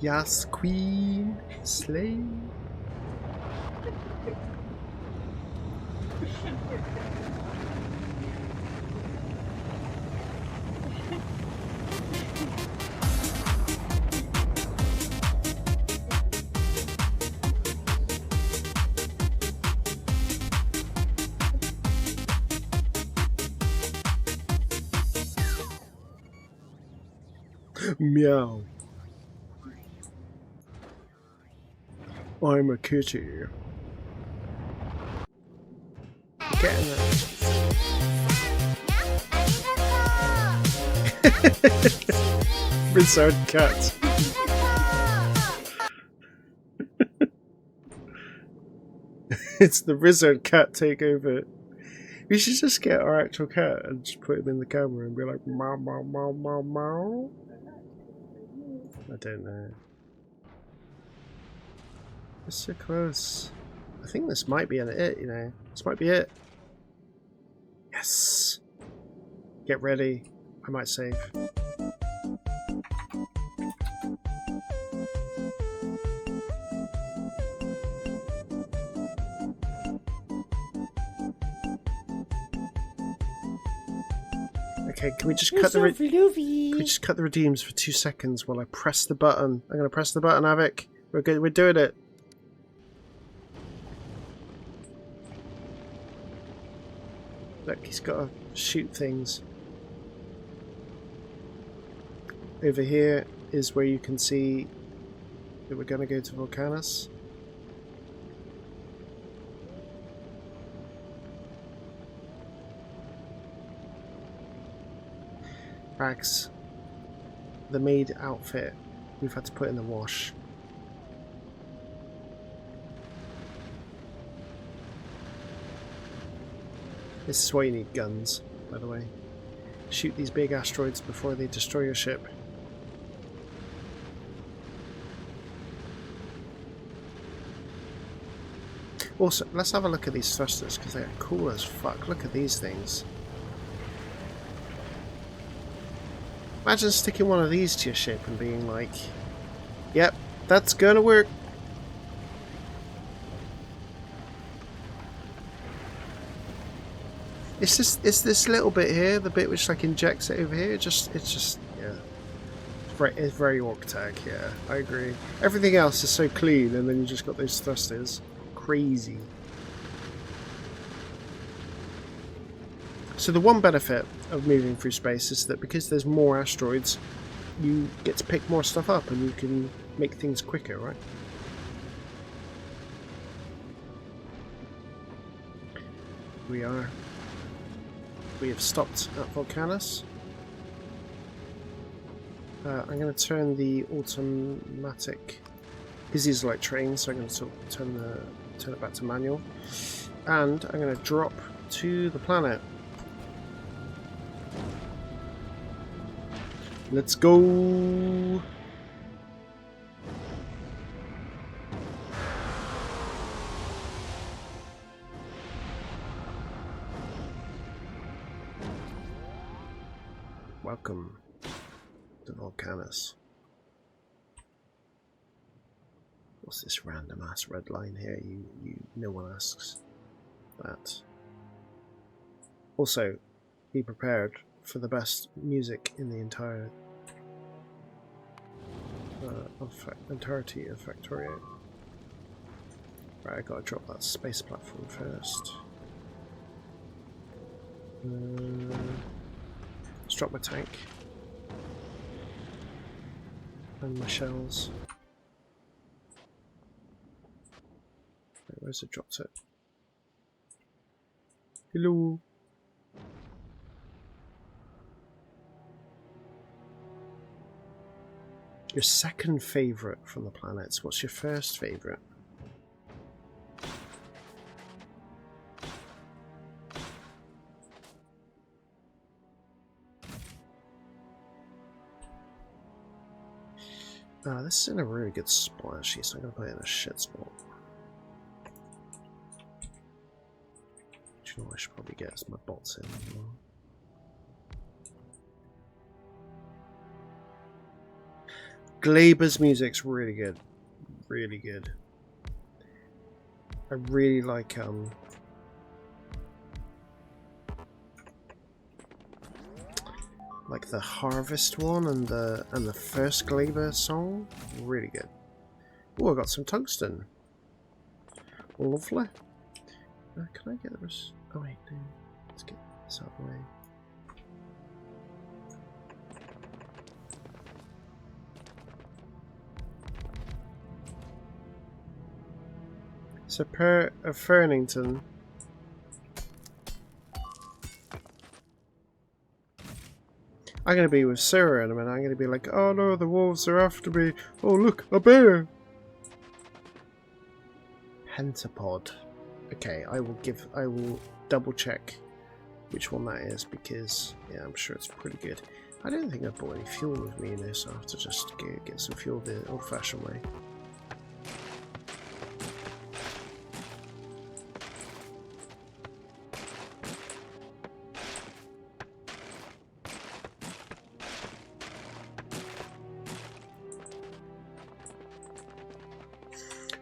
Yes, Queen! Slay! Meow. I'm a kitty. Getting it. Rizard cat. It's the Rizard cat takeover. We should just get our actual cat and just put him in the camera and be like, meow, meow, meow, meow, meow. I don't know. It's so close. I think this might be it, you know. This might be it. Yes! Get ready. I might save. Okay, can we just cut the can we just cut the redeems for 2 seconds while I press the button? I'm gonna press the button, Avic. We're good. We're doing it. Look, he's got to shoot things. Over here is where you can see that we're going to go to Volcanus. Rags, the maid outfit we've had to put in the wash. This is why you need guns, by the way. Shoot these big asteroids before they destroy your ship. Also, let's have a look at these thrusters, because they're cool as fuck. Look at these things. Imagine sticking one of these to your ship and being like, yep, that's gonna work. It's this little bit here, the bit which like injects it over here. It's just yeah. It's very orc tag, yeah, I agree. Everything else is so clean, and then you just got those thrusters. Crazy. So the one benefit of moving through space is that because there's more asteroids, you get to pick more stuff up and you can make things quicker, right? We have stopped at Volcanus. I'm going to turn the automatic, because these are like trains, so I'm going to turn it back to manual, and I'm going to drop to the planet. Let's go. Welcome to Volcanus. What's this random ass red line here? No one asks that. Also, be prepared for the best music in the entire entirety of Factorio. Right, I gotta drop that space platform first. Let's drop my tank and my shells. Wait, where's it dropped it? Hello. Your second favourite from the planets. What's your first favourite? This is in a really good spot actually, so I'm going to put it in a shit spot. Do you know what I should probably get my bots in as well. Glaber's music's really good. Really good. I really like the Harvest one and the first Glaber song. Really good. Oh, I got some tungsten. Lovely. Can I get this? Oh wait, no. Let's get this out of the way. So per Fernington, I'm going to be with Sarah in a minute. I'm going to be like, oh no, the wolves are after me. Oh look, a bear. Pentapod. Okay, I will double check which one that is, because yeah, I'm sure it's pretty good. I don't think I brought any fuel with me in this, so I have to just get some fuel the old-fashioned way.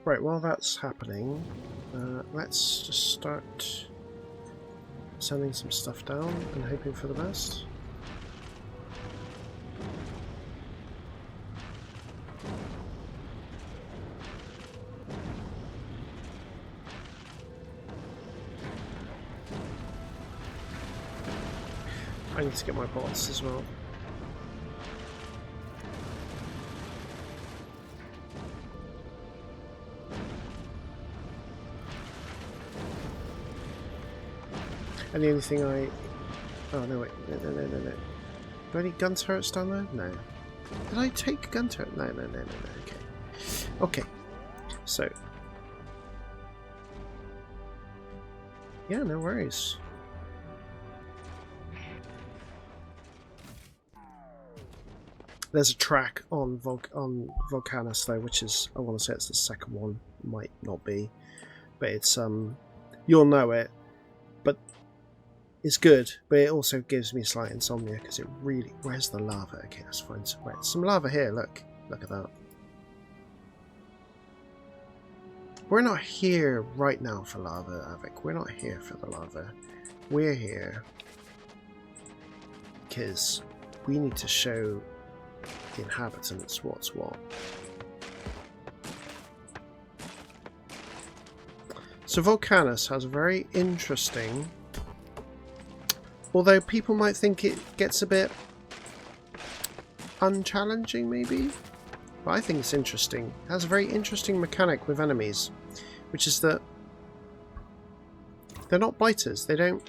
Right, while that's happening, let's just start sending some stuff down and hoping for the best. I need to get my bots as well. And the only thing I... Oh, no, wait. No. Do I need gun turrets down there? No. Did I take gun turret? No. Okay. Okay. So. Yeah, no worries. There's a track on Volcanus though, which is, I want to say it's the second one. Might not be. But it's, you'll know it. But it's good, but it also gives me slight insomnia because it really... Where's the lava? Okay, let's find some... Wait, some lava here, look. Look at that. We're not here right now for lava, Avik. We're not here for the lava. We're here because we need to show the inhabitants what's what. So Volcanus has a very interesting... Although people might think it gets a bit unchallenging, maybe. But I think it's interesting. It has a very interesting mechanic with enemies, which is that they're not biters. They don't...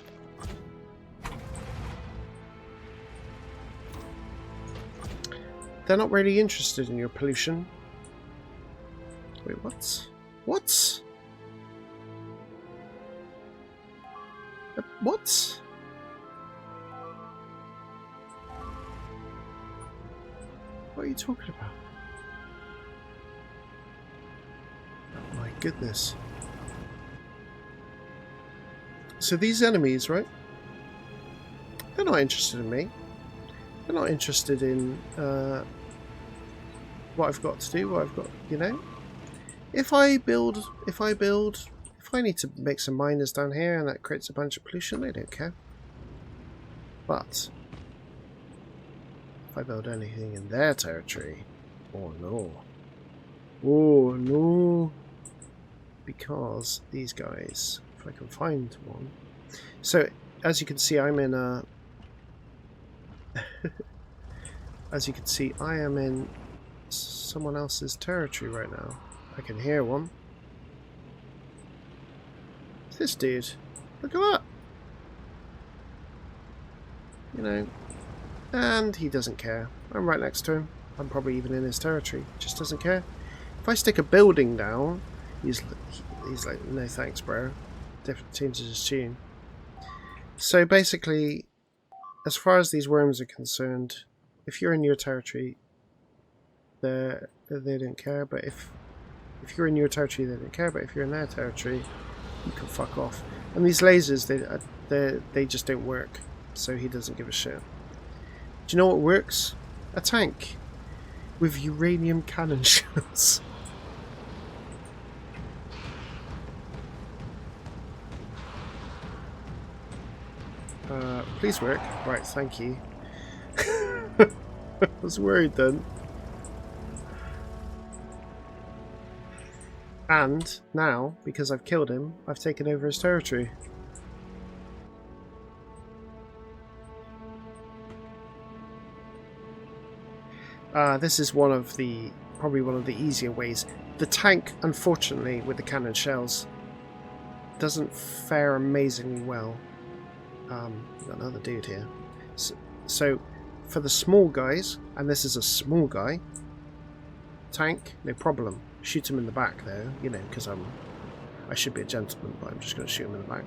They're not really interested in your pollution. Wait, what? What? What? What are you talking about? Oh my goodness. So these enemies, right? They're not interested in me. They're not interested in what I've got to do, what I've got, you know? If I need to make some miners down here and that creates a bunch of pollution, they don't care. But if I build anything in their territory, oh no. Oh no. Because these guys, if I can find one. So, as you can see, I'm in a... as you can see, I am in someone else's territory right now. I can hear one. It's this dude. Look at that. You know. And he doesn't care. I'm right next to him. I'm probably even in his territory. Just doesn't care. If I stick a building down, he's like, no thanks, bro. Different teams are just tune. So basically, as far as these worms are concerned, if you're in your territory, they don't care. But if you're in your territory, they don't care. But if you're in their territory, you can fuck off. And these lasers, they just don't work. So he doesn't give a shit. Do you know what works? A tank with uranium cannon shells. Please work. Right, thank you. I was worried then. And now, because I've killed him, I've taken over his territory. This is probably one of the easier ways. The tank, unfortunately, with the cannon shells, doesn't fare amazingly well. We've got another dude here. So, for the small guys, and this is a small guy, tank, no problem. Shoot him in the back though, you know, because I should be a gentleman, but I'm just going to shoot him in the back.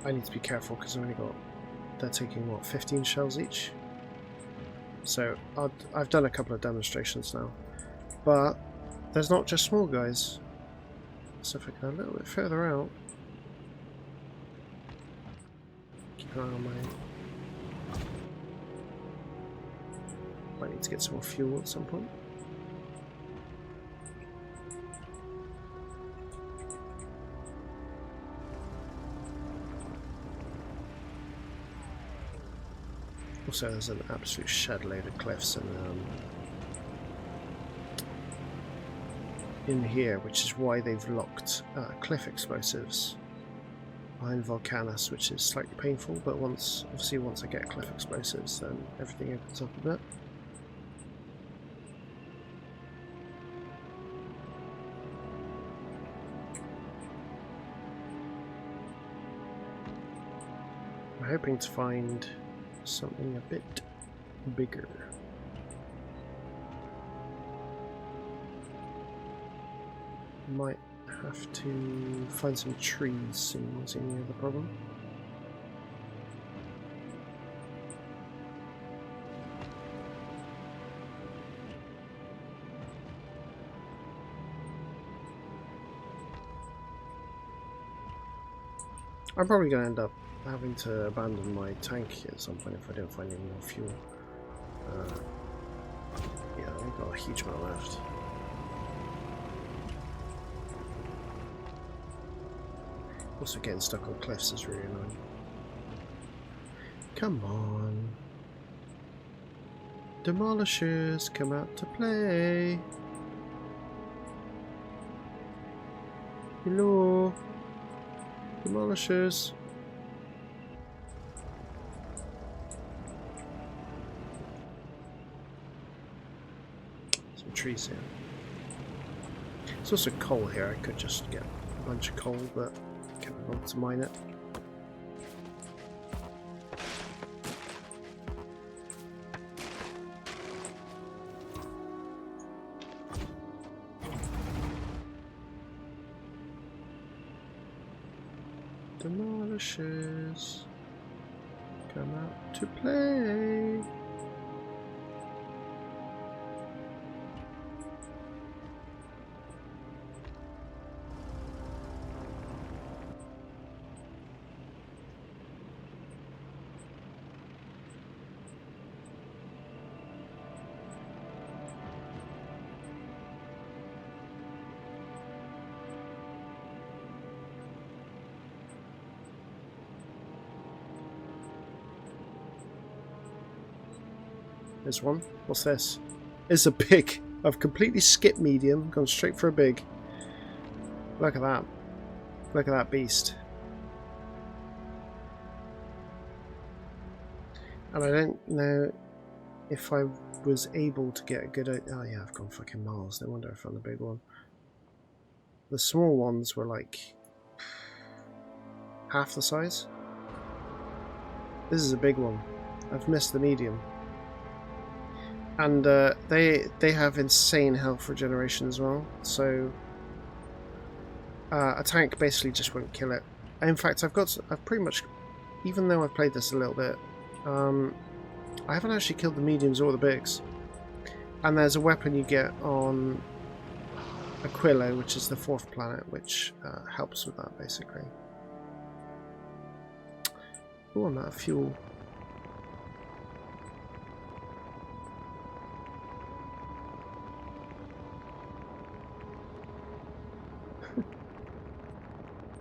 I need to be careful because they're taking what, 15 shells each? So I've done a couple of demonstrations now, but there's not just small guys. So if I go a little bit further out, keep an eye on might need to get some more fuel at some point. Also, there's an absolute shed load of cliffs in here, which is why they've locked cliff explosives behind Volcanus, which is slightly painful, but once I get cliff explosives, then everything opens up a bit. I'm hoping to find something a bit bigger. Might have to find some trees soon, is the only other problem. I'm probably going to end up having to abandon my tank at some point if I don't find any more fuel. Yeah, I've got a huge amount left. Also, getting stuck on cliffs is really annoying. Come on. Demolishers, come out to play. Hello. Demolishers. Some trees here. There's also coal here. I could just get a bunch of coal, but I can't bother to mine it. Demolishers, come out to play. There's one. What's this? It's a big. I've completely skipped medium, gone straight for a big. Look at that. Look at that beast. And I don't know if I was able to get a good... Oh yeah, I've gone fucking miles. No wonder I found the big one. The small ones were like half the size. This is a big one. I've missed the medium. And they have insane health regeneration as well, so a tank basically just won't kill it. In fact, I've pretty much, even though I've played this a little bit, I haven't actually killed the mediums or the bigs. And there's a weapon you get on Aquila, which is the 4th planet, which helps with that basically. Oh, I'm out of fuel.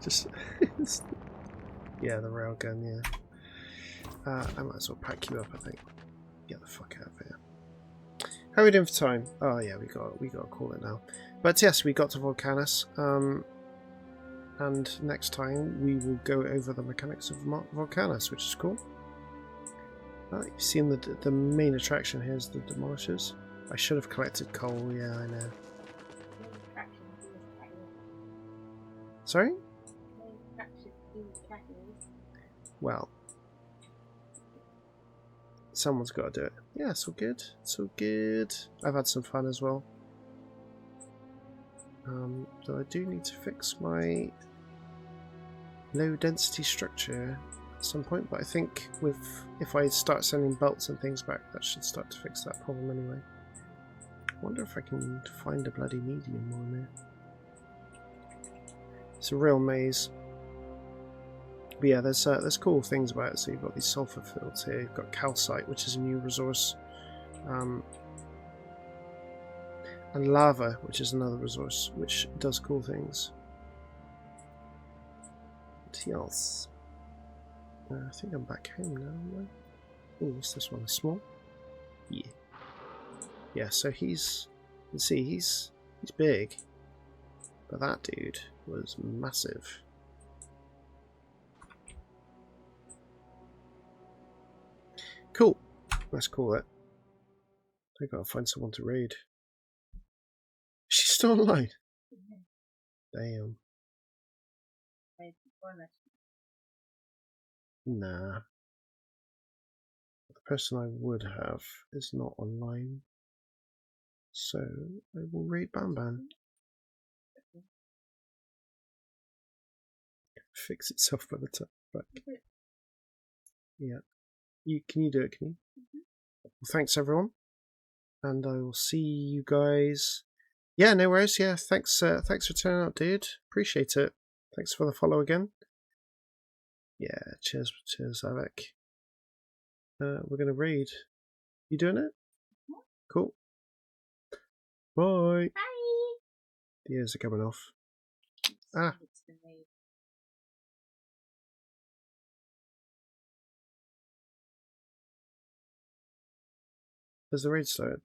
Just yeah, the railgun, yeah. I might as well pack you up, I think. Get the fuck out of here. How are we doing for time? Oh yeah, we got to call it now. But yes, we got to Volcanus, and next time we will go over the mechanics of Volcanus, which is cool. You've seen the main attraction here is the demolishers. I should have collected coal. Yeah, I know. Sorry? Well, someone's got to do it. Yeah, it's all good. It's all good. I've had some fun as well. So I do need to fix my low density structure at some point, but I think if I start sending bolts and things back, that should start to fix that problem anyway. I wonder if I can find a bloody medium on there. It's a real maze. But yeah, there's cool things about it. So you've got these sulfur fields here. You've got calcite, which is a new resource, and lava, which is another resource, which does cool things. What else? I think I'm back home now, am I? Oh, what's this one? A small? Yeah. Yeah, so he's... You can see, he's big. But that dude was massive. Cool. Let's call it. I gotta find someone to raid. She's still online. Damn. Nah. The person I would have is not online. So I will raid Bam Bam. Fix itself by the time back. Yeah. Can you do it, can you? Well, thanks everyone. And I will see you guys. Yeah, no worries. Yeah, thanks for turning up, dude. Appreciate it. Thanks for the follow again. Yeah, cheers, Avek. We're gonna raid. You doing it? Cool. Bye. Bye. The ears are coming off. Ah. Has the raid started?